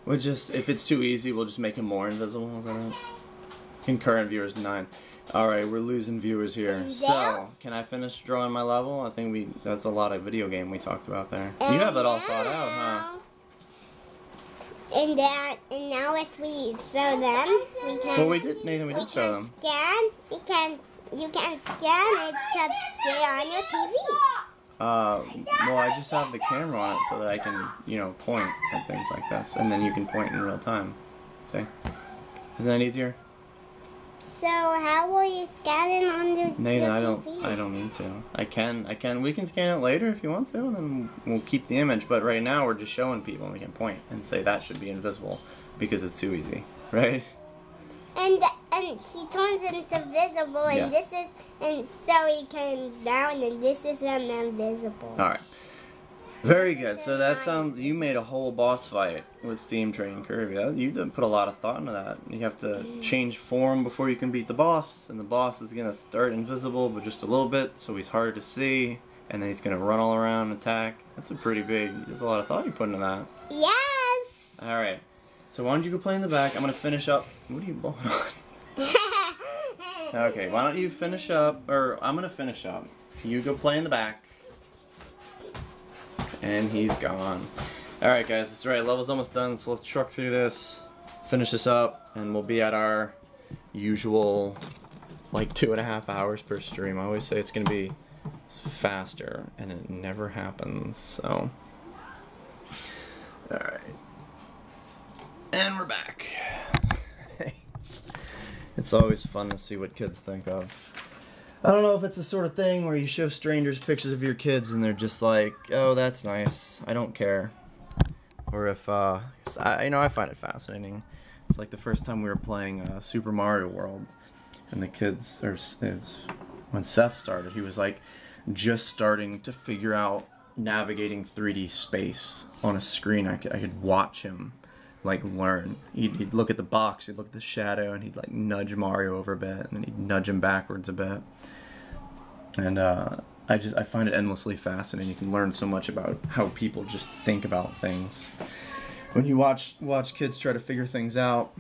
Speaker 1: We'll just, if it's too easy, we'll just make him more invisible. Is that it? Concurrent viewers 9. Alright, we're losing viewers here. So, can I finish drawing my level? I think that's a lot of video game we talked about there. You have it all thought out, huh?
Speaker 3: And now as we show them, we can.
Speaker 1: Well, we did, Nathan, we did show them.
Speaker 3: You can scan it to get on your TV.
Speaker 1: Well, I just have the camera on it so that I can, point at things like this. And then you can point in real time. See? Isn't that easier?
Speaker 3: So how will you scan it on your
Speaker 1: Nathan,
Speaker 3: TV?
Speaker 1: I don't need to. I can. We can scan it later if you want to, and then we'll keep the image. But right now we're just showing people, and we can point and say that should be invisible because it's too easy, right?
Speaker 3: And he turns it into visible, and
Speaker 1: Yes.
Speaker 3: and so he comes down, and this is invisible.
Speaker 1: All right. Very good. So that sounds. You made a whole boss fight with Steam Train Kirby. You did put a lot of thought into that. You have to change form before you can beat the boss, and the boss is gonna start invisible, but just a little bit, so he's hard to see, and then he's gonna run all around and attack. That's a pretty big. There's a lot of thought you put into that.
Speaker 3: Yes.
Speaker 1: All right. So why don't you go play in the back? I'm gonna finish up. What are you blowing on? Okay. Why don't you finish up, or I'm gonna finish up. You go play in the back. And he's gone. Alright guys, that's right, level's almost done, so let's truck through this, finish this up, and we'll be at our usual, like, 2.5 hours per stream. I always say it's gonna be faster, and it never happens, so. Alright. And we're back. It's always fun to see what kids think of. I don't know if it's the sort of thing where you show strangers pictures of your kids and they're just like, oh, that's nice, I don't care. Or if, I find it fascinating. It's like the first time we were playing Super Mario World, and the kids, when Seth started, he was like just starting to figure out navigating 3D space on a screen. I could watch him like learn. He'd look at the box, he'd look at the shadow, and he'd like nudge Mario over a bit, and then he'd nudge him backwards a bit. And I find it endlessly fascinating. You can learn so much about how people just think about things when you watch kids try to figure things out.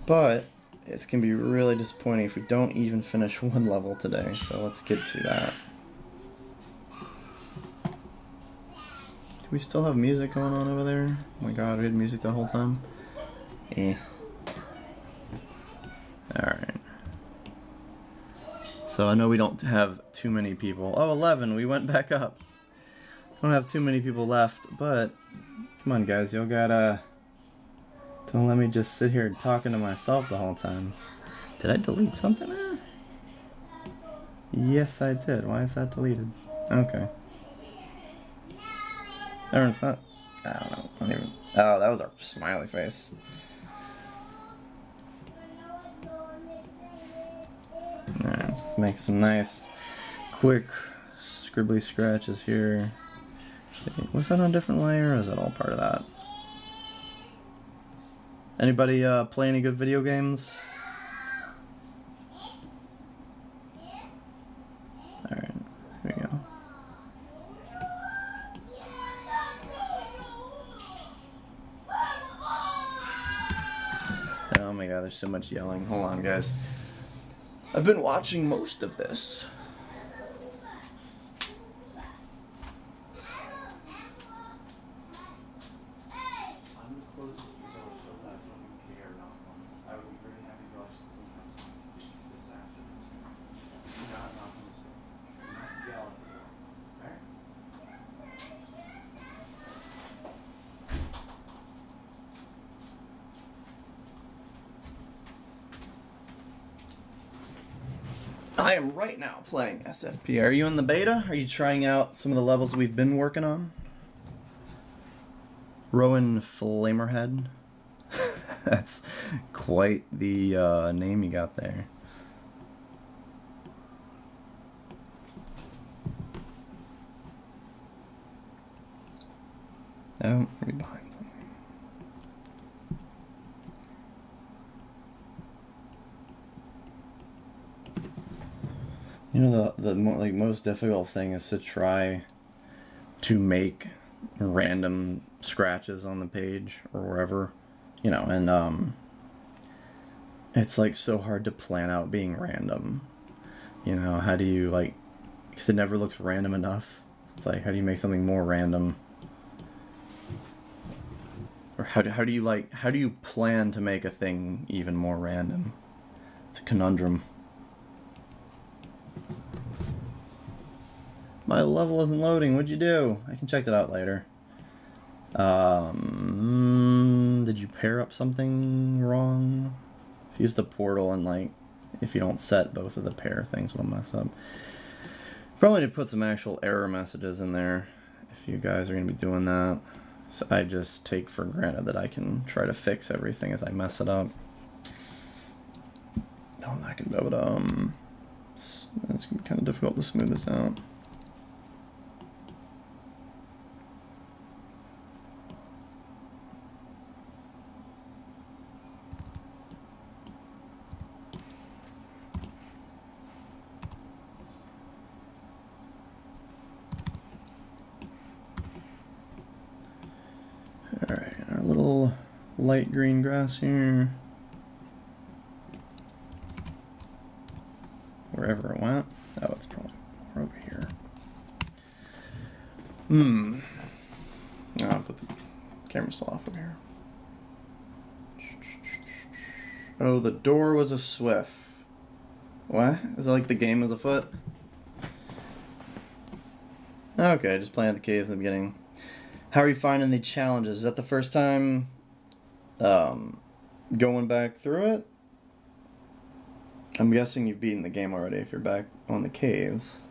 Speaker 1: But it's gonna be really disappointing if we don't even finish one level today. So let's get to that. Do we still have music going on over there? Oh my god, we had music the whole time? Alright. So I know we don't have too many people. Oh, 11, we went back up. Don't have too many people left, but come on guys, y'all gotta... Don't let me just sit here talking to myself the whole time. Did I delete something? Yes, I did. Why is that deleted? Okay. Oh, it's not... I don't know. Oh, that was our smiley face. Alright, let's make some nice, quick, scribbly scratches here. Was that on a different layer, or is that all part of that? Anybody play any good video games? Alright, here we go. Oh my god, there's so much yelling. Hold on, guys. I've been watching most of this. I am right now playing SFP. Are you in the beta? Are you trying out some of the levels we've been working on? Rowan Flamerhead. That's quite the name you got there. Oh, maybe behind something. You know, the like most difficult thing is to try to make random scratches on the page or wherever, you know, and it's like so hard to plan out being random. You know, how do you like, because it never looks random enough. It's like, how do you make something more random? Or how do you plan to make a thing even more random? It's a conundrum. My level isn't loading. What'd you do? I can check that out later. Did you pair up something wrong? Use the portal, and like, if you don't set both of the pair things, will mess up. Probably need to put some actual error messages in there if you guys are going to be doing that. So I just take for granted that I can try to fix everything as I mess it up. No, I'm not going to be able to, it's going to be kind of difficult to smooth this out. Alright, our little light green grass here. Wherever it went. Oh, it's probably more over here. I'll put the camera still off over here. Oh, the door was a Swift. What? Is it like the game was afoot? Okay, just playing at the caves in the beginning. How are you finding the challenges? Is that the first time going back through it? I'm guessing you've beaten the game already if you're back on the caves.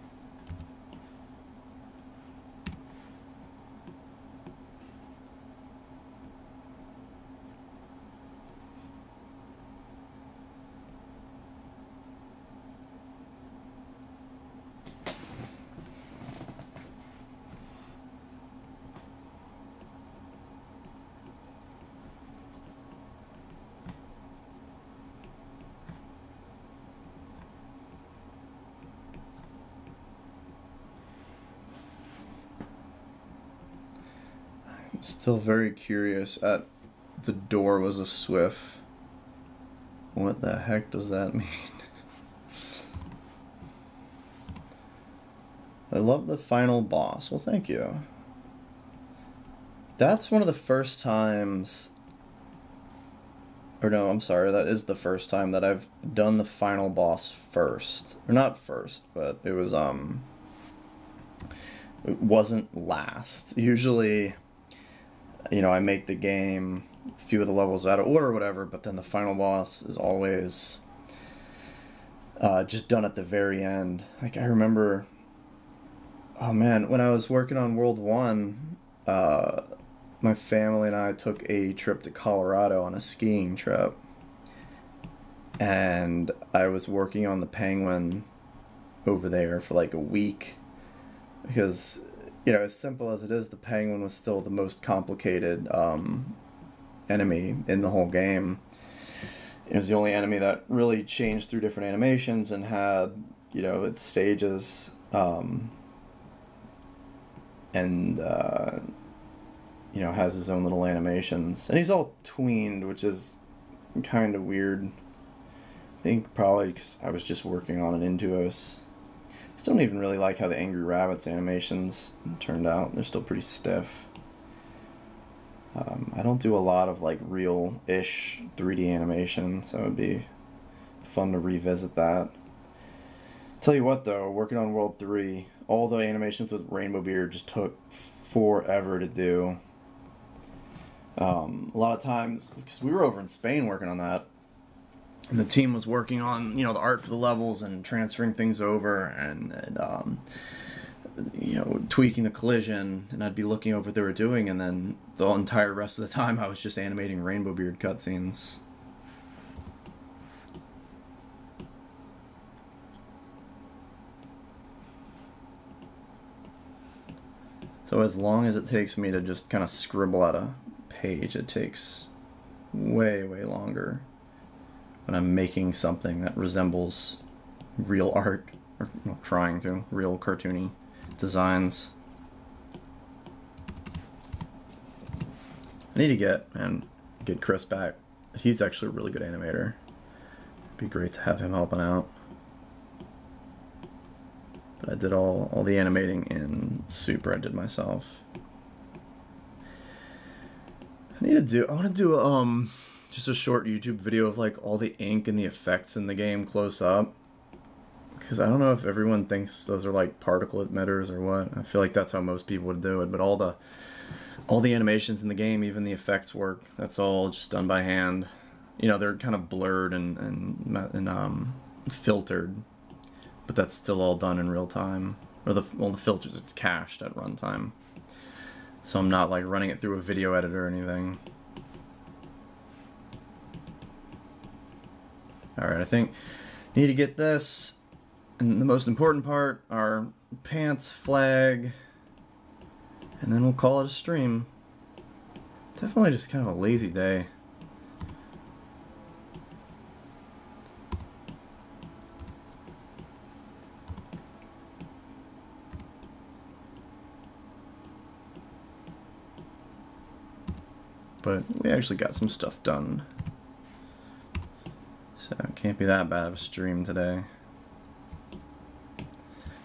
Speaker 1: I'm still very curious at the door was a Swift. What the heck does that mean? I love the final boss. Well, thank you. That's one of the first times... Or no, I'm sorry, that is the first time that I've done the final boss first. Or not first, but it was, it wasn't last. Usually, you know, I make the game, a few of the levels out of order or whatever, but then the final boss is always just done at the very end. Like, I remember, oh man, when I was working on World 1, my family and I took a trip to Colorado on a skiing trip. And I was working on the penguin over there for like a week. Because, you know, as simple as it is, the penguin was still the most complicated enemy in the whole game. It was the only enemy that really changed through different animations and had, you know, its stages. You know, has his own little animations. And he's all tweened, which is kind of weird. I think probably because I was just working on an Intuos. I still don't even really like how the Angry Rabbits animations turned out. They're still pretty stiff. I don't do a lot of like real-ish 3D animation, so it'd be fun to revisit that. Tell you what though, working on World 3, all the animations with Rainbow Beard just took forever to do. A lot of times, because we were over in Spain working on that, and the team was working on, you know, the art for the levels and transferring things over and you know, tweaking the collision, and I'd be looking over what they were doing, and then the entire rest of the time I was just animating Rainbow Beard cutscenes. So as long as it takes me to just kind of scribble out a page, it takes way, way longer when I'm making something that resembles real art, or well, trying to, real cartoony designs. I need to get Chris back. He's actually a really good animator. It'd be great to have him helping out. But I did all the animating in Super. I did myself. I want to do just a short YouTube video of like all the ink and the effects in the game close up. Because I don't know if everyone thinks those are like particle emitters or what. I feel like that's how most people would do it. But all the animations in the game, even the effects work, that's all just done by hand. You know, they're kind of blurred and filtered, but that's still all done in real time. Or the filters, it's cached at runtime. So I'm not like running it through a video editor or anything. Alright, I think I need to get this. And the most important part, our pants flag. And then we'll call it a stream. Definitely just kind of a lazy day. But we actually got some stuff done. So it can't be that bad of a stream today.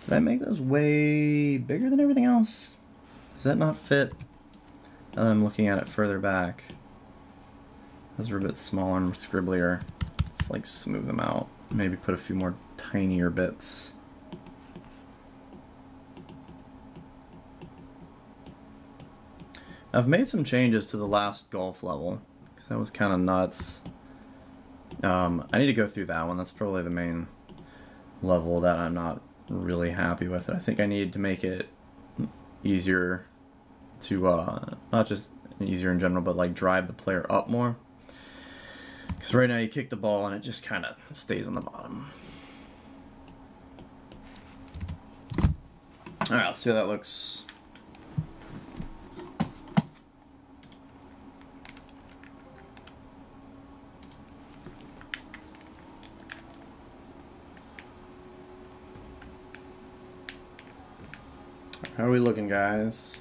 Speaker 1: Did I make those way bigger than everything else? Does that not fit? Now that I'm looking at it further back. Those are a bit smaller and scribblier. Let's like smooth them out. Maybe put a few more tinier bits. I've made some changes to the last golf level, because that was kind of nuts. I need to go through that one. That's probably the main level that I'm not really happy with. I think I need to make it easier to, not just easier in general, but like drive the player up more. Because right now you kick the ball and it just kind of stays on the bottom. Alright, let's see how that looks. How are we looking, guys?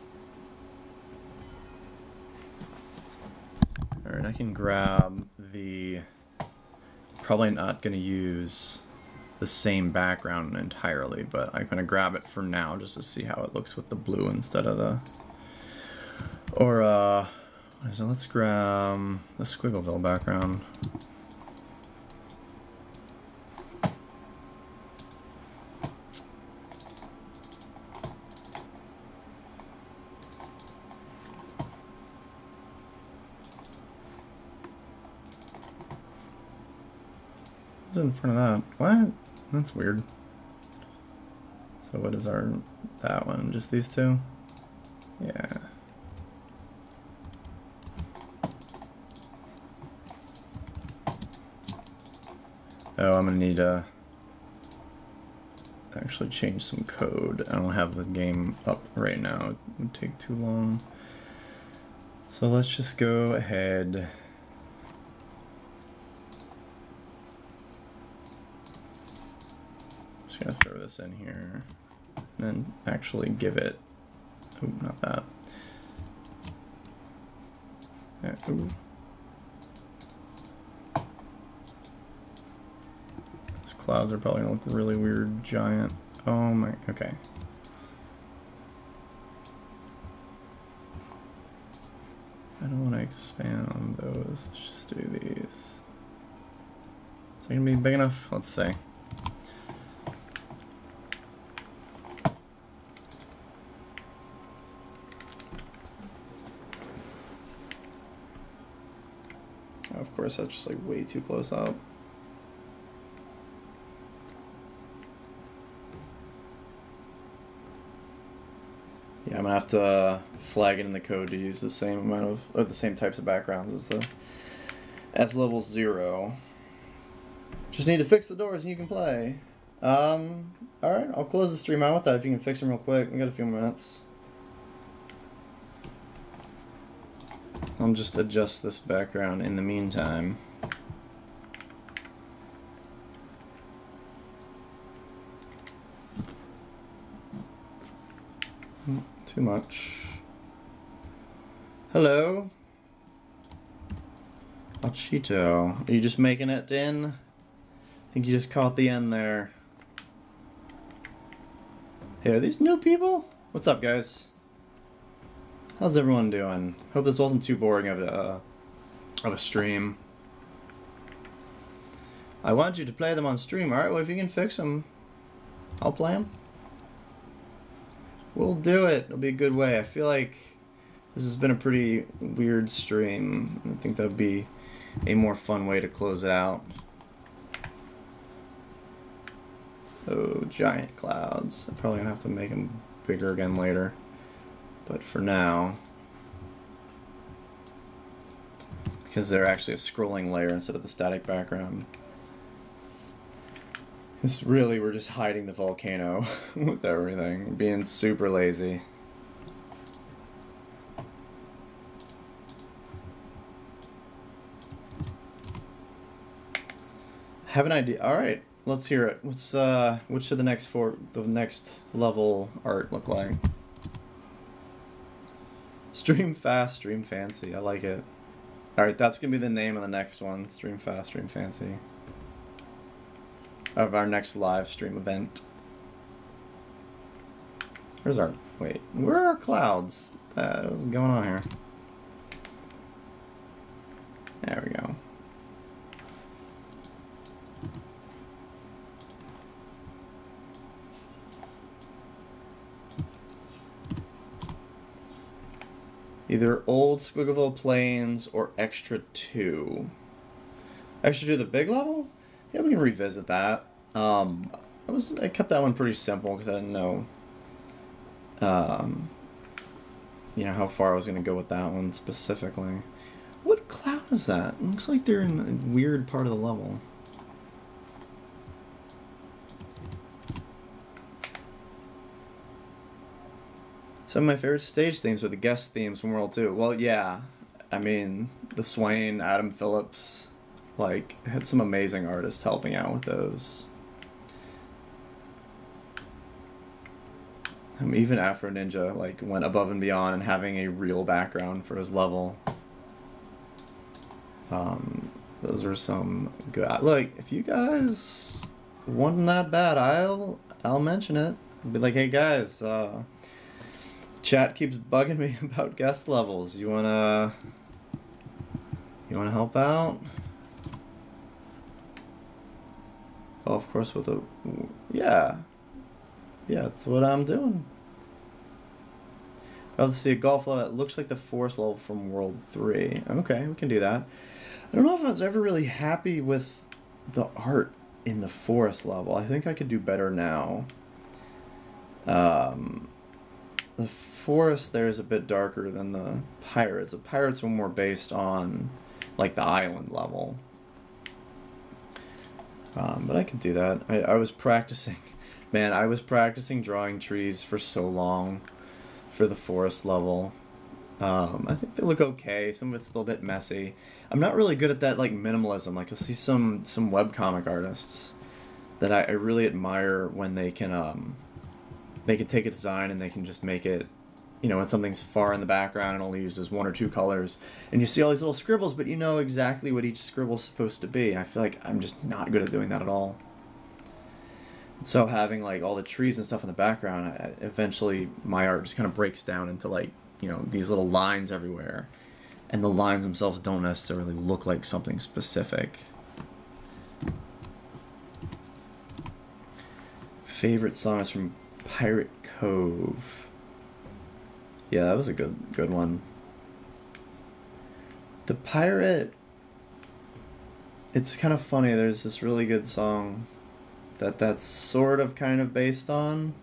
Speaker 1: Alright, I can grab the... Probably not going to use the same background entirely, but I'm going to grab it for now just to see how it looks with the blue instead of the... Or, so let's grab the Squiggleville background. In front of that. What? That's weird. So what is that one? Just these two? Yeah. Oh, I'm gonna need to actually change some code. I don't have the game up right now. It would take too long. So let's just go ahead. Gonna throw this in here and then actually give it, ooh, not that. Yeah, ooh. Those clouds are probably gonna look really weird, giant. Oh my, okay. I don't want to expand on those. Let's just do these. Is it gonna be big enough? Let's see. Of course, that's just like way too close up. Yeah, I'm gonna have to flag it in the code to use the same amount of, or the same types of backgrounds as level 0. Just need to fix the doors and you can play. Alright, I'll close the stream out with that if you can fix them real quick. We got a few minutes. I'll just adjust this background in the meantime. Not too much. Hello? Ochito. Are you just making it in? I think you just caught the end there. Hey, are these new people? What's up, guys? How's everyone doing? Hope this wasn't too boring of a stream. I want you to play them on stream. Alright, well if you can fix them, I'll play them. We'll do it. It'll be a good way. I feel like this has been a pretty weird stream. I think that would be a more fun way to close it out. Oh, giant clouds. I'm probably gonna have to make them bigger again later. But for now, because they're actually a scrolling layer instead of the static background. It's really, we're just hiding the volcano with everything, being super lazy. Have an idea. All right, let's hear it. What's what should the next level art look like? Stream fast, stream fancy. I like it. All right, that's gonna be the name of the next one. Stream fast, stream fancy. Of our next live stream event. Where's our... Wait, where are our clouds? What's going on here? There we go. Either old Squiggleville Plains or Extra 2. Extra 2, the big level? Yeah, we can revisit that. I kept that one pretty simple because I didn't know, you know, how far I was going to go with that one specifically. What cloud is that? It looks like they're in a weird part of the level. Some of my favorite stage themes were the guest themes from World 2. Well, yeah. I mean, the Swain, Adam Phillips, like, had some amazing artists helping out with those. Even Afro Ninja, like, went above and beyond and having a real background for his level. Those are some good... Look, if you guys want them that bad, I'll mention it. I'll be like, hey guys, chat keeps bugging me about guest levels. You wanna help out? Oh, of course, with a... Yeah. Yeah, that's what I'm doing. I'd love to see a golf level that looks like the forest level from World 3. Okay, we can do that. I don't know if I was ever really happy with the art in the forest level. I think I could do better now. The forest there is a bit darker than the pirates. The pirates were more based on, like, the island level. But I could do that. I was practicing. Man, I was practicing drawing trees for so long for the forest level. I think they look okay. Some of it's still a bit messy. I'm not really good at that, like, minimalism. Like, you'll see some webcomic artists that I really admire when they can take a design and they can just make it, you know, when something's far in the background and only uses 1 or 2 colors. And you see all these little scribbles, but you know exactly what each scribble's supposed to be. I feel like I'm just not good at doing that at all. So having, like, all the trees and stuff in the background, eventually my art just kind of breaks down into, like, you know, these little lines everywhere. And the lines themselves don't necessarily look like something specific. Favorite song is from Pirate Cove. Yeah, that was a good one. The Pirate... It's kind of funny, there's this really good song that's sort of kind of based on,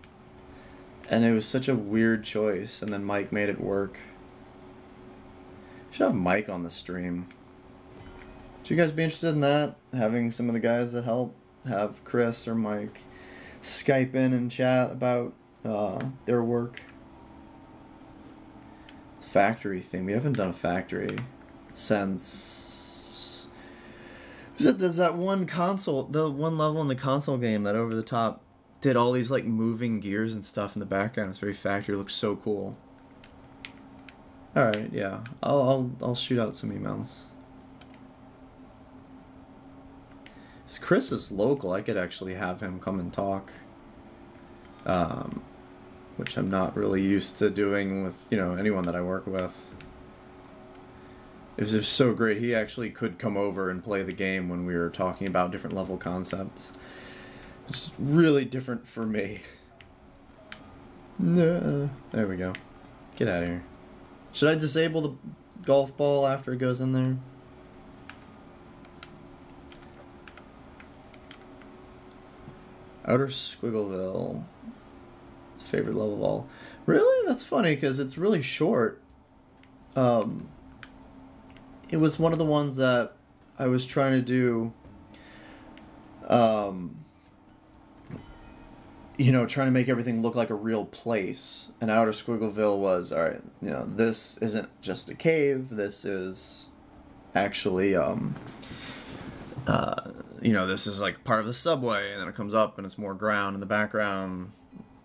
Speaker 1: and it was such a weird choice, and then Mike made it work. Should have Mike on the stream. Should you guys be interested in that? Having some of the guys that help have Chris or Mike Skype in and chat about their work. factory thing. We haven't done a factory since... There's that one console, the one level in the console game that over the top did all these like moving gears and stuff in the background. It's very factory. It looks so cool. All right, yeah. I'll shoot out some emails. Chris is local. I could actually have him come and talk. Which I'm not really used to doing with, you know, anyone that I work with. It was just so great. He actually could come over and play the game when we were talking about different level concepts. It's really different for me. No, there we go. Get out of here. Should I disable the golf ball after it goes in there? Outer Squiggleville. Favorite level of all. Really? That's funny because it's really short. It was one of the ones that I was trying to do, you know, trying to make everything look like a real place. And Outer Squiggleville was, alright, you know, this isn't just a cave, this is actually, you know, this is like part of the subway, and then it comes up and it's more ground in the background.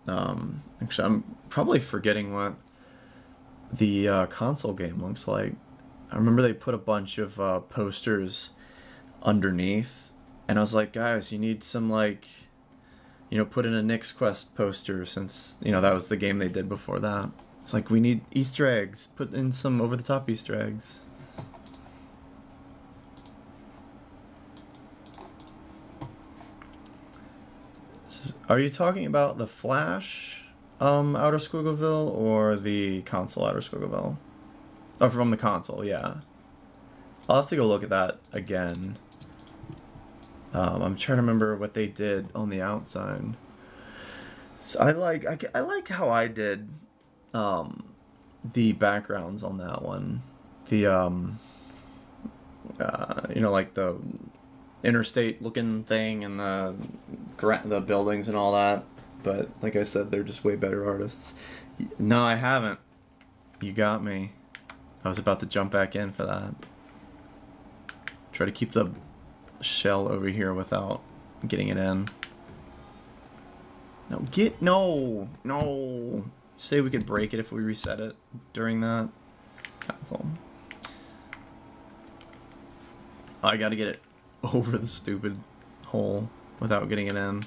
Speaker 1: Actually, I'm probably forgetting what the console game looks like. I remember they put a bunch of posters underneath, and I was like, guys, you need some, like, you know, put in a Nyx Quest poster, since, you know, that was the game they did before that. It's like, we need Easter eggs. Put in some over-the-top Easter eggs. Are you talking about the Flash Outer Squiggleville or the console Outer Squiggleville? Oh, from the console, yeah. I'll have to go look at that again. I'm trying to remember what they did on the outside. So I like how I did the backgrounds on that one. The you know, like the interstate looking thing and the buildings and all that. But like I said, they're just way better artists. No, I haven't. You got me. I was about to jump back in for that. Try to keep the shell over here without getting it in. No. Say we could break it if we reset it during that. Console. I gotta get it over the stupid hole without getting it in.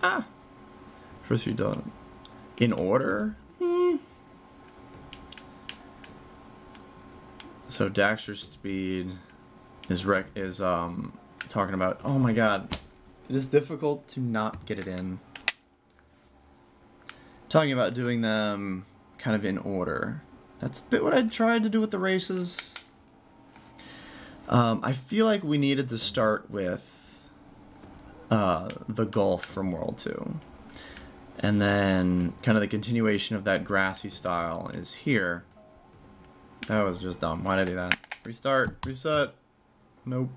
Speaker 1: Ah! First you're done. In order? So Daxter's speed is talking about, oh my god, it is difficult to not get it in. Talking about doing them kind of in order. That's a bit what I tried to do with the races. I feel like we needed to start with the golf from World 2. And then kind of the continuation of that grassy style is here. That was just dumb. Why'd I do that? Restart. Reset. Nope.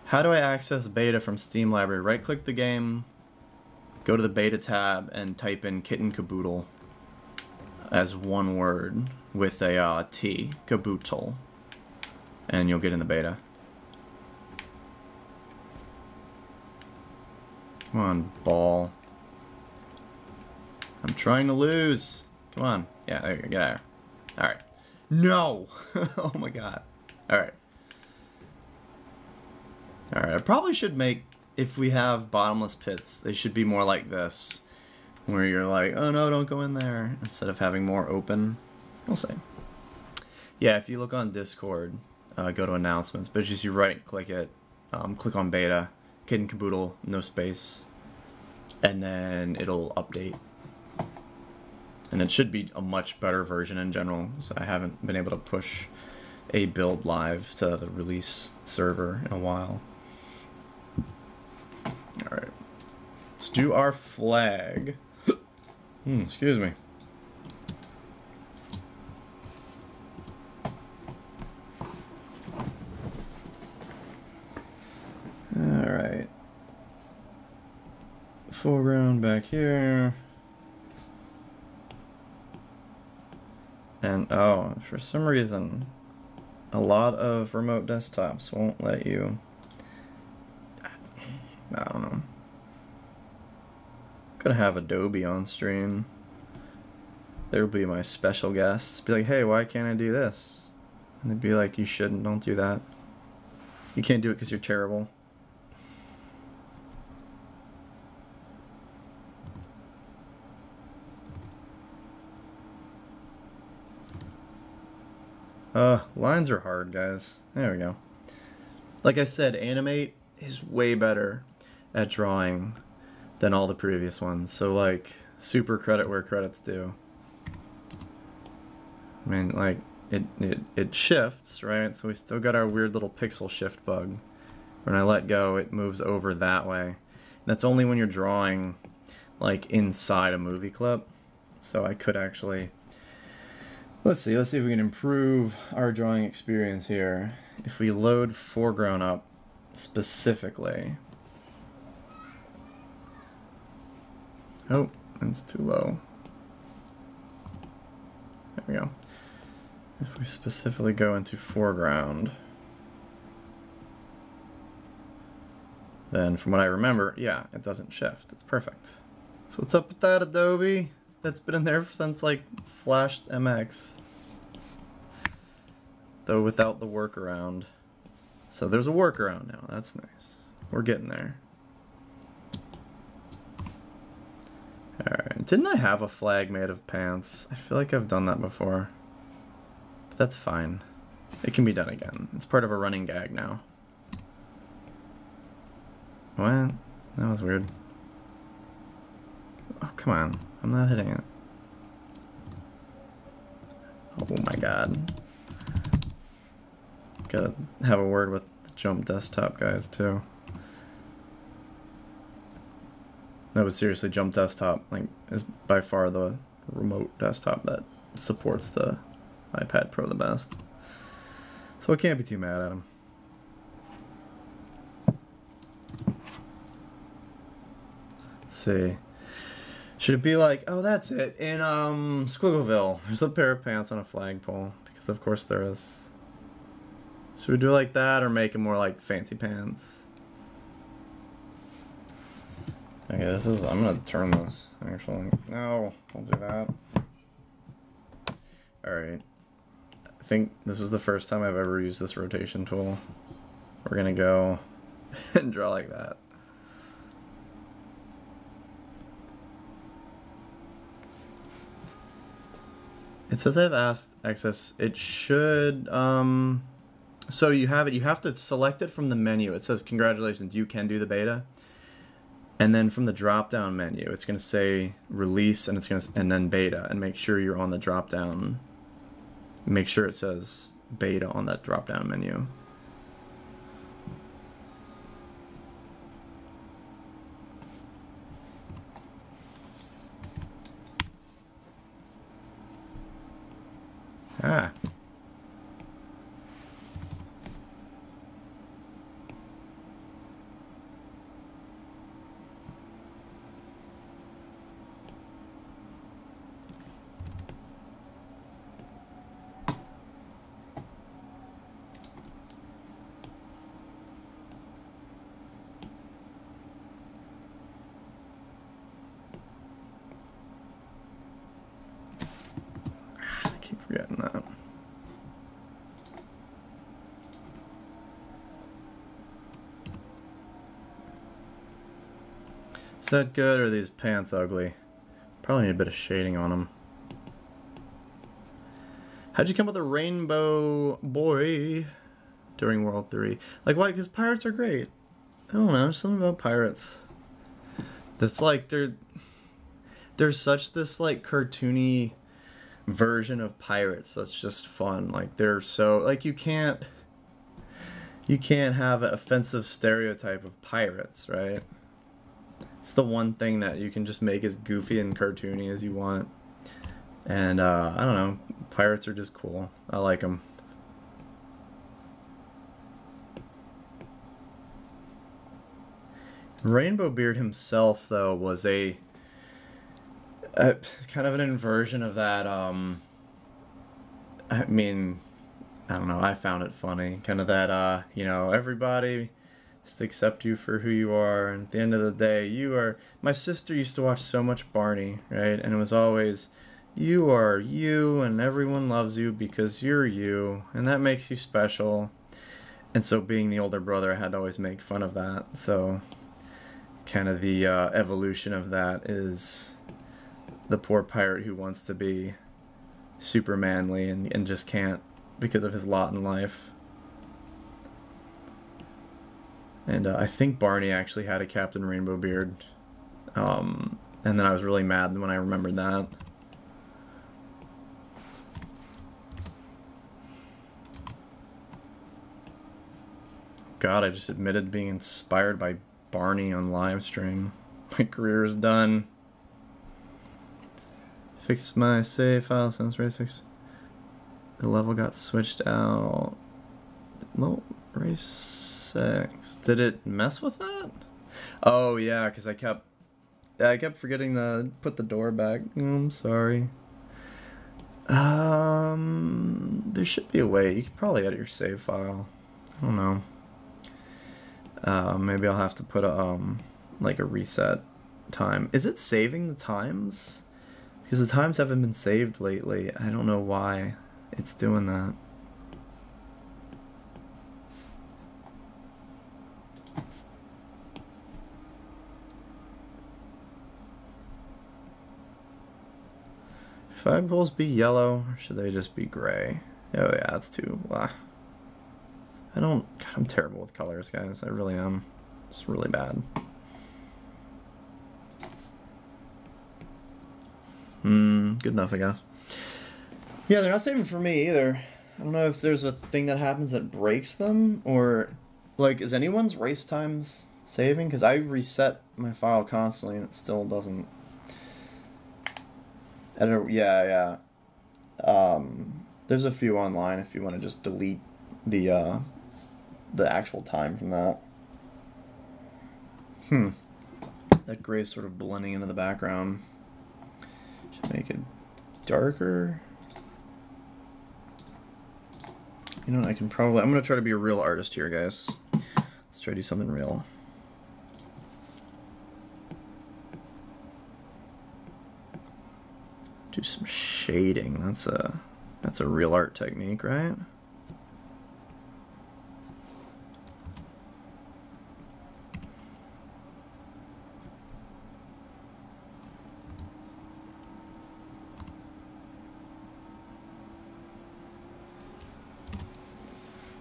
Speaker 1: How do I access beta from Steam Library? Right-click the game, go to the beta tab, and type in Kitten Caboodle as one word with a T. Caboodle. And you'll get in the beta. Come on, ball. I'm trying to lose. Come on. Yeah, there you go. Get out of here. Alright. No! Oh my god. Alright. Alright, I probably should make, if we have bottomless pits, they should be more like this. Where you're like, oh no, don't go in there. Instead of having more open. We'll see. Yeah, if you look on Discord, go to announcements, but just you right click it, click on beta, Kitten Caboodle, no space, and then it'll update. And it should be a much better version in general, so I haven't been able to push a build live to the release server in a while. Alright. Let's do our flag. Excuse me. Alright. And oh, for some reason, a lot of remote desktops won't let you. I don't know. Gonna have Adobe on stream. There'll be my special guests. Be like, hey, why can't I do this? And they'd be like, you shouldn't, don't do that. You can't do it because you're terrible. Lines are hard, guys. There we go. Like I said, Animate is way better at drawing than all the previous ones. So, like, super credit where credit's due. I mean, like, it shifts, right? So we still got our weird little pixel shift bug. When I let go, it moves over that way. And that's only when you're drawing, like, inside a movie clip. So I could actually... Let's see if we can improve our drawing experience here. If we load foreground up specifically. Oh, that's too low. There we go. If we specifically go into foreground, then from what I remember, yeah, it doesn't shift. It's perfect. So what's up with that, Adobe? That's been in there since like Flash MX. Though without the workaround. So there's a workaround now. That's nice. We're getting there. Alright. Didn't I have a flag made of pants? I feel like I've done that before. But that's fine. It can be done again. It's part of a running gag now. What? That was weird. Oh, come on. I'm not hitting it. Oh my god. Gotta have a word with the Jump Desktop guys too. No, but seriously, Jump Desktop like is by far the remote desktop that supports the iPad Pro the best. So I can't be too mad at them. Let's see. Should it be like, oh, that's it. In Squiggleville, there's a pair of pants on a flagpole. Because of course there is. Should we do it like that or make it more like fancy pants? Okay, I'm gonna turn this, actually. No, don't do that. Alright. I think this is the first time I've ever used this rotation tool. We're gonna go and draw like that. It says I've asked access. It should, so you have to select it from the menu. It says, congratulations, you can do the beta. And then from the drop-down menu, it's going to say release and and then beta, and make sure you're on the drop-down. Make sure it says beta on that drop-down menu. Ah. I keep forgetting that. Is that good or are these pants ugly? Probably need a bit of shading on them. How'd you come up with a rainbow boy during World 3? Like, why? Because pirates are great. I don't know, there's something about pirates. That's like, there's such this, like, cartoony version of pirates that's just fun. Like, they're so, like, you can't have an offensive stereotype of pirates, right? It's the one thing that you can just make as goofy and cartoony as you want. And, I don't know, pirates are just cool. I like them. Rainbow Beard himself, though, was kind of an inversion of that, I mean, I don't know, I found it funny. Kind of that, you know, everybody just accept you for who you are, and at the end of the day, you are... My sister used to watch so much Barney, right? And it was always, you are you, and everyone loves you because you're you, and that makes you special. And so being the older brother, I had to always make fun of that. So kind of the evolution of that is the poor pirate who wants to be super manly and just can't because of his lot in life. And I think Barney actually had a Captain Rainbow beard. And then I was really mad when I remembered that. God, I just admitted being inspired by Barney on live stream. My career is done. Fixed my save file since race 6. The level got switched out. No, race 6. Did it mess with that? Oh yeah, because I kept forgetting to put the door back. I'm sorry. There should be a way. You could probably edit your save file. I don't know. Maybe I'll have to put a like a reset time. Is it saving the times? Because the times haven't been saved lately. I don't know why it's doing that. Should eyeballs be yellow or should they just be gray? Oh yeah, that's too... I don't... God, I'm terrible with colors, guys. I really am. It's really bad. Good enough, I guess. Yeah, they're not saving for me either. I don't know if there's a thing that happens that breaks them, or... Like, is anyone's race times saving? Because I reset my file constantly and it still doesn't... I don't... Yeah. There's a few online if you want to just delete the actual time from that. That gray's sort of blending into the background. Should make it darker. You know what, I can probably... I'm going to try to be a real artist here, guys. Let's try to do something real. Do some shading. That's a real art technique, right?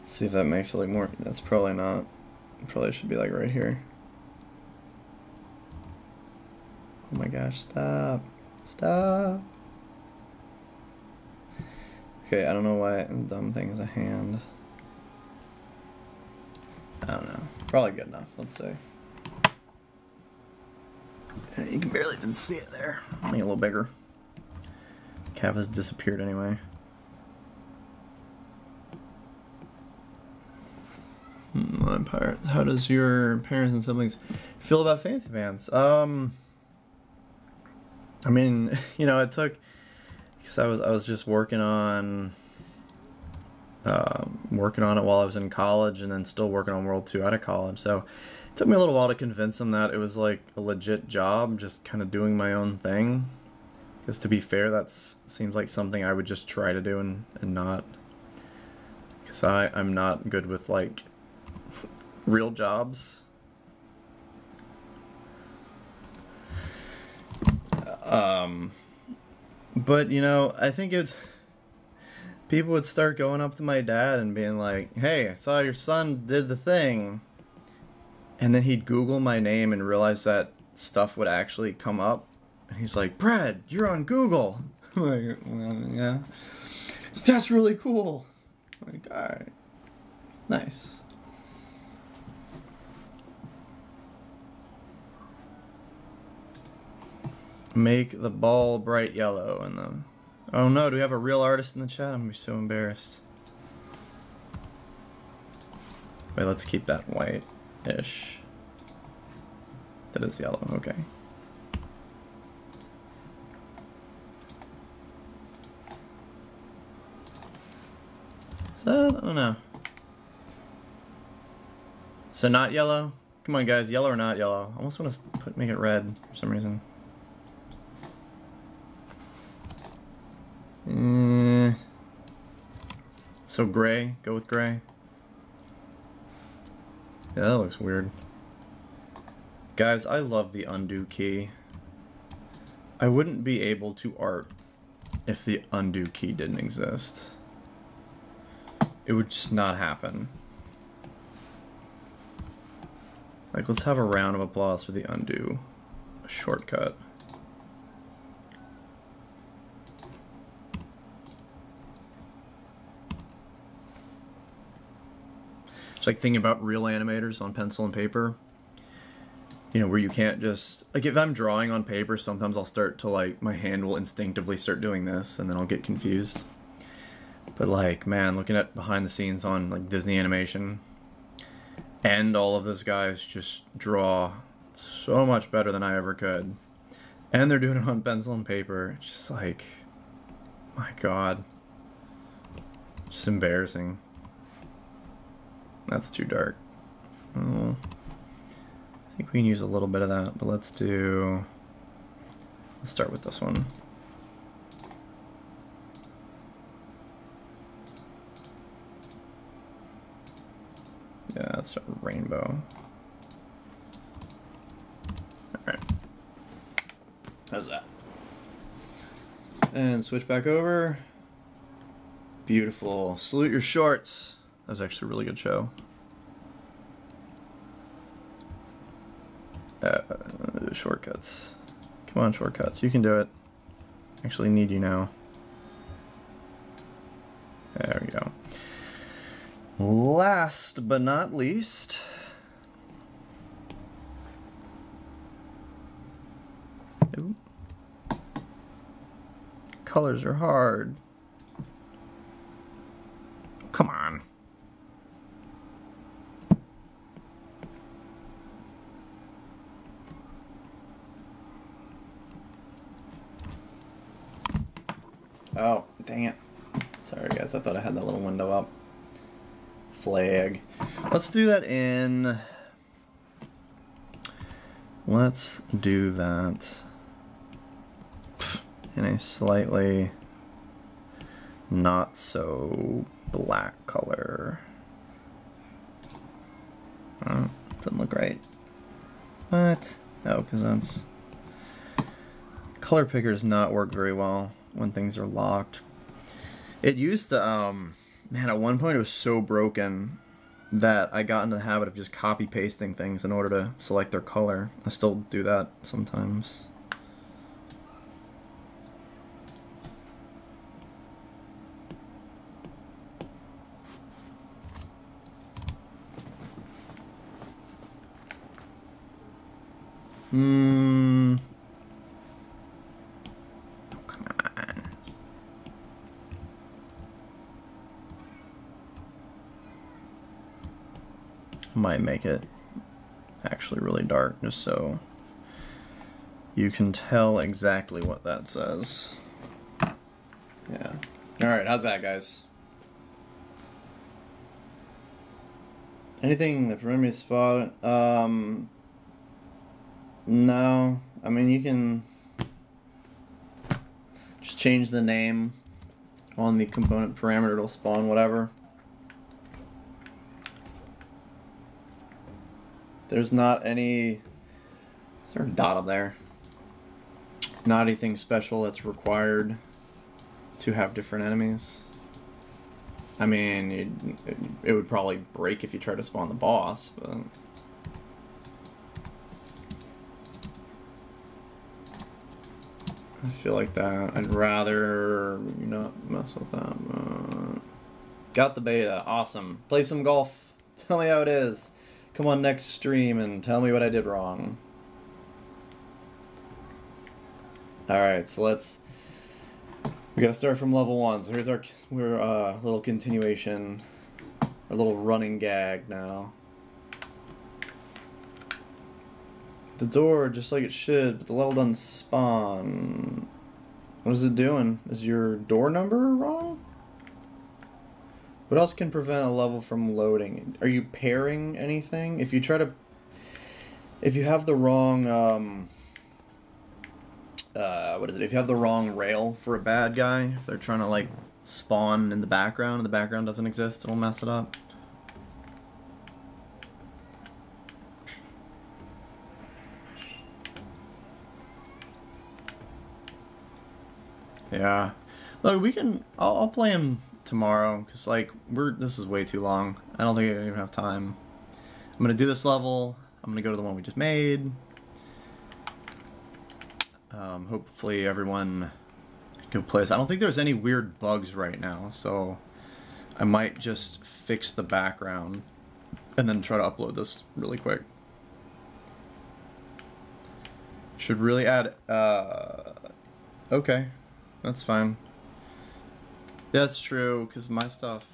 Speaker 1: See if that makes it like more. That's probably not. It probably should be like right here. Oh my gosh, stop. Stop. Okay, I don't know why the dumb thing is a hand. I don't know. Probably good enough, let's say. You can barely even see it there. Make it a little bigger. Cav has disappeared anyway. How does your parents and siblings feel about Fancy Pants? I mean, you know, it took, because I was just working on it while I was in college, and then still working on World 2 out of college. So it took me a little while to convince them that it was like a legit job, just kind of doing my own thing. Because to be fair, that seems like something I would just try to do and not. Because I'm not good with like real jobs. But you know, I think people would start going up to my dad and being like, "Hey, I saw your son did the thing," and then he'd Google my name and realize that stuff would actually come up, and he's like, "Brad, you're on Google." I'm like, well, yeah, that's really cool. I'm like, all right, nice. Make the ball bright yellow and the... Oh no, do we have a real artist in the chat? I'm gonna be so embarrassed. Wait, let's keep that white-ish. That is yellow, okay. So, I don't know. So not yellow? Come on guys, yellow or not yellow? I almost want to make it red for some reason. So gray, go with gray. Yeah, that looks weird. Guys, I love the undo key. I wouldn't be able to art if the undo key didn't exist. It would just not happen. Like, let's have a round of applause for the undo shortcut. It's like thinking about real animators on pencil and paper. You know, where you can't just, like, if I'm drawing on paper, sometimes I'll start to, like, my hand will instinctively start doing this, and then I'll get confused. But, like, man, looking at behind the scenes on, like, Disney Animation, and all of those guys just draw so much better than I ever could. And they're doing it on pencil and paper. It's just like, my God. Just embarrassing. That's too dark. Oh. I think we can use a little bit of that, but let's start with this one. Yeah, let's start with rainbow. Alright. How's that? And switch back over. Beautiful. Salute your shorts. That was actually a really good show. Shortcuts. Come on, shortcuts. You can do it. Actually need you now. There we go. Last but not least, ooh. Colors are hard. Come on. Oh, dang it. Sorry guys, I thought I had that little window up. Flag. Let's do that in... Let's do that in a slightly not so black color. Oh, doesn't look right. What? Oh, because that's... Color picker does not work very well when things are locked. It used to, man, at one point it was so broken that I got into the habit of just copy pasting things in order to select their color. I still do that sometimes. Might make it actually really dark just so you can tell exactly what that says. Yeah. Alright, how's that, guys? Anything that prevented me to spot it? No. I mean, you can just change the name on the component parameter, it'll spawn whatever. There's not any... Is there a dot up there? Not anything special that's required to have different enemies. I mean, it would probably break if you try to spawn the boss, but... I feel like that. I'd rather not mess with that. Got the beta. Awesome. Play some golf. Tell me how it is. Come on next stream and tell me what I did wrong. Alright, so we gotta start from level 1. So here's our little continuation, our little running gag now. The door, just like it should, but the level doesn't spawn. What is it doing? Is your door number wrong? What else can prevent a level from loading? Are you pairing anything? If you try to... If you have the wrong, what is it? If you have the wrong rail for a bad guy, if they're trying to, like, spawn in the background and the background doesn't exist, it'll mess it up. Yeah. Look, we can... I'll play him tomorrow, because, like, this is way too long. I don't think I even have time. I'm going to do this level. I'm going to go to the one we just made. Hopefully everyone can play this. I don't think there's any weird bugs right now, so I might just fix the background and then try to upload this really quick. Should really add... Okay. That's fine. That's true, because my stuff,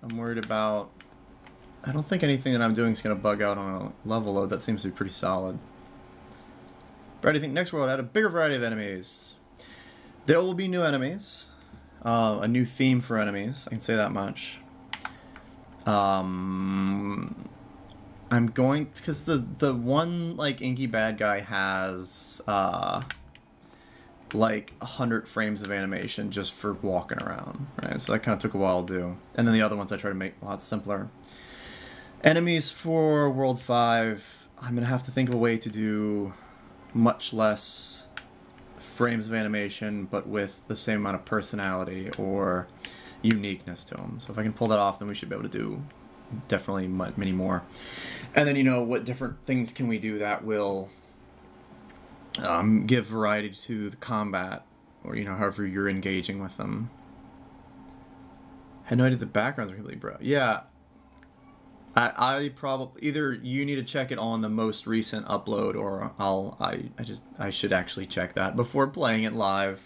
Speaker 1: I'm worried about... I don't think anything that I'm doing is going to bug out on a level load. That seems to be pretty solid. But I think next world add a bigger variety of enemies. There will be new enemies. A new theme for enemies. I can say that much. I'm going... Because the one, like, inky bad guy has... like 100 frames of animation just for walking around, right? So that kind of took a while to do. And then the other ones I try to make a lot simpler. Enemies for World 5, I'm going to have to think of a way to do much less frames of animation, but with the same amount of personality or uniqueness to them. So if I can pull that off, then we should be able to do definitely many more. And then, you know, what different things can we do that will... give variety to the combat, or, you know, however you're engaging with them. Had no idea the backgrounds are completely broke. Yeah. I probably... Either you need to check it on the most recent upload, or I should actually check that before playing it live.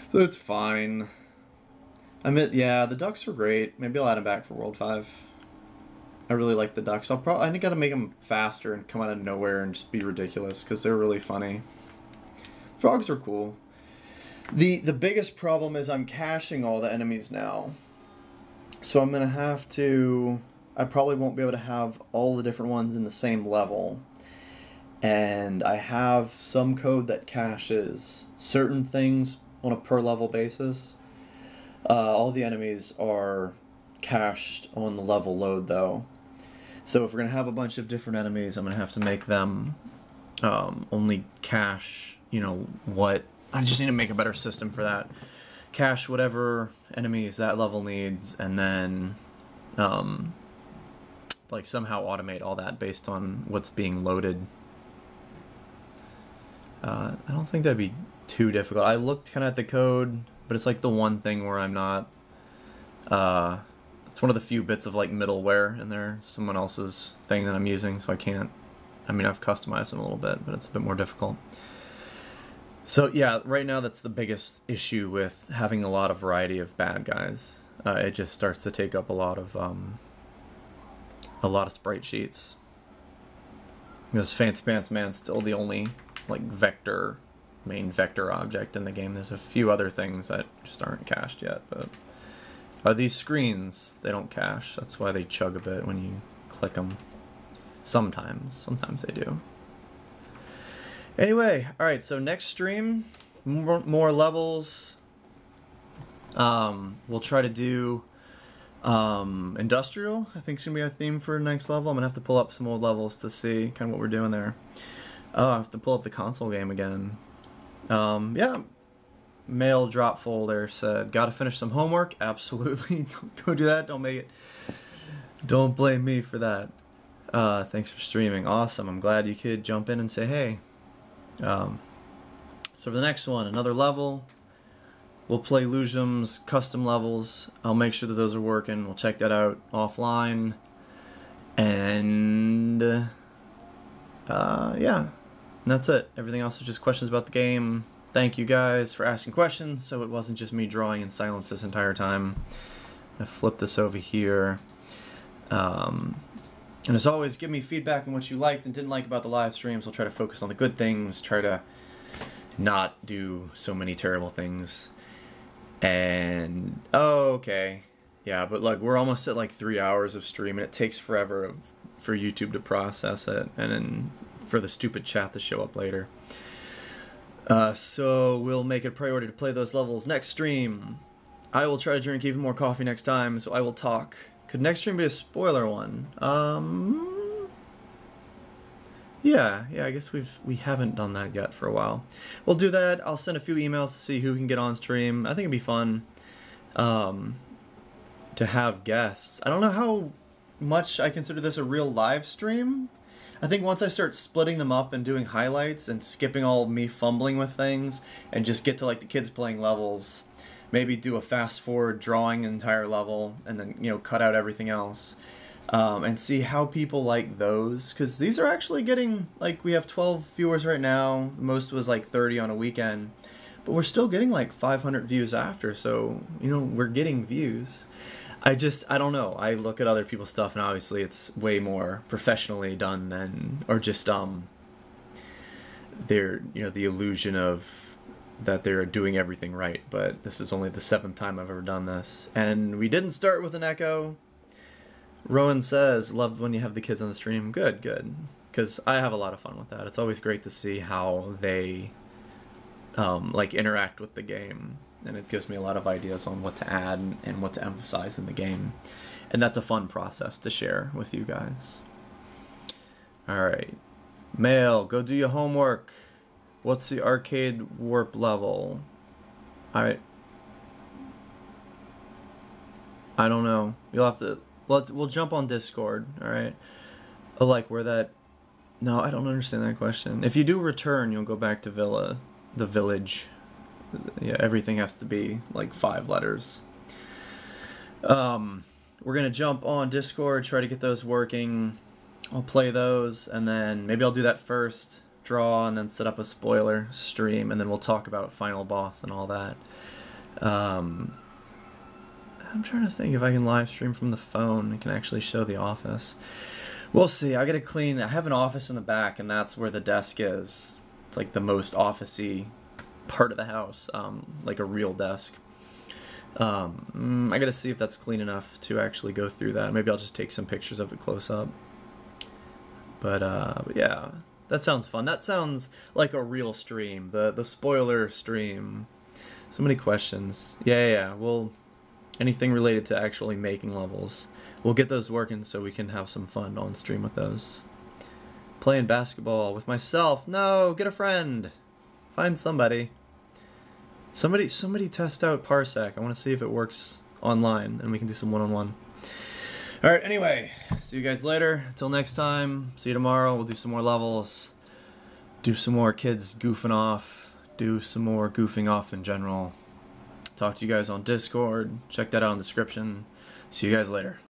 Speaker 1: So it's fine. Yeah, the ducks are great. Maybe I'll add them back for World 5. I really like the ducks. I gotta make them faster and come out of nowhere and just be ridiculous, because they're really funny. Frogs are cool. The biggest problem is I'm caching all the enemies now. So I'm gonna have to... I probably won't be able to have all the different ones in the same level. And I have some code that caches certain things on a per level basis. All the enemies are cached on the level load, though. So if we're going to have a bunch of different enemies, I'm going to have to make them only cache, you know, what... I just need to make a better system for that. Cache whatever enemies that level needs, and then, like, somehow automate all that based on what's being loaded. I don't think that'd be too difficult. I looked kind of at the code, but it's like the one thing where I'm not... It's one of the few bits of, like, middleware in there. It's someone else's thing that I'm using, so I can't... I mean, I've customized it a little bit, but it's a bit more difficult. So, yeah, right now that's the biggest issue with having a lot of variety of bad guys. It just starts to take up a lot of sprite sheets. Because Fancy Pants Man's still the only, like, main vector object in the game. There's a few other things that just aren't cached yet, but... these screens, they don't cache. That's why they chug a bit when you click them. Sometimes they do. Anyway, alright, so next stream, more levels. We'll try to do industrial. I think it's going to be our theme for next level. I'm going to have to pull up some old levels to see kind of what we're doing there. Oh, I have to pull up the console game again. Yeah. Mail drop folder said, gotta finish some homework. Absolutely. Don't go do that. Don't make it. Don't blame me for that. Thanks for streaming. Awesome. I'm glad you could jump in and say hey. So for the next one, another level. We'll play Lusium's custom levels. I'll make sure that those are working. We'll check that out offline. And yeah. And that's it. Everything else is just questions about the game. Thank you guys for asking questions, so it wasn't just me drawing in silence this entire time. I flip this over here. And as always, give me feedback on what you liked and didn't like about the live streams. I'll try to focus on the good things, try to not do so many terrible things. And, oh, okay. Yeah, but like we're almost at like 3 hours of stream, and it takes forever for YouTube to process it, and then for the stupid chat to show up later. So we'll make it a priority to play those levels next stream. I will try to drink even more coffee next time, so I will talk. Could next stream be a spoiler one? Yeah, I guess we haven't done that yet for a while. We'll do that. I'll send a few emails to see who can get on stream. I think it'd be fun to have guests. I don't know how much I consider this a real live stream. I think once I start splitting them up and doing highlights and skipping all me fumbling with things and just get to like the kids playing levels, maybe do a fast forward drawing an entire level and then, you know, cut out everything else. And see how people like those, because these are actually getting, like, we have 12 viewers right now. Most was like 30 on a weekend, but we're still getting like 500 views after, so, you know, we're getting views. I don't know, I look at other people's stuff and obviously it's way more professionally done than, or just they're, you know, the illusion of that they're doing everything right. But this is only the 7th time I've ever done this, and we didn't start with an echo. Rowan says, loved when you have the kids on the stream. Good, because I have a lot of fun with that. It's always great to see how they like interact with the game, and it gives me a lot of ideas on what to add and what to emphasize in the game, and that's a fun process to share with you guys. Alright, Mail, go do your homework. What's the arcade warp level? I don't know. You'll have to... We'll jump on Discord, alright? Oh, like, where that... No, I don't understand that question. If you do return, you'll go back to the village. Yeah, everything has to be, like, 5 letters. We're gonna jump on Discord, try to get those working. I'll play those, and then maybe I'll do that first, draw, and then set up a spoiler stream, and then we'll talk about Final Boss and all that. I'm trying to think if I can live stream from the phone and can actually show the office. We'll see. I gotta clean. I have an office in the back, and that's where the desk is. It's like the most office-y part of the house, like a real desk. I gotta see if that's clean enough to actually go through that. Maybe I'll just take some pictures of it close up. But yeah, that sounds fun. That sounds like a real stream. The spoiler stream. So many questions. Yeah. Well. Anything related to actually making levels. We'll get those working so we can have some fun on stream with those. Playing basketball with myself. No, get a friend. Find somebody. Somebody test out Parsec. I want to see if it works online and we can do some one-on-one. Alright, anyway. See you guys later. Until next time. See you tomorrow. We'll do some more levels. Do some more kids goofing off. Do some more goofing off in general. Talk to you guys on Discord. Check that out in the description. See you guys later.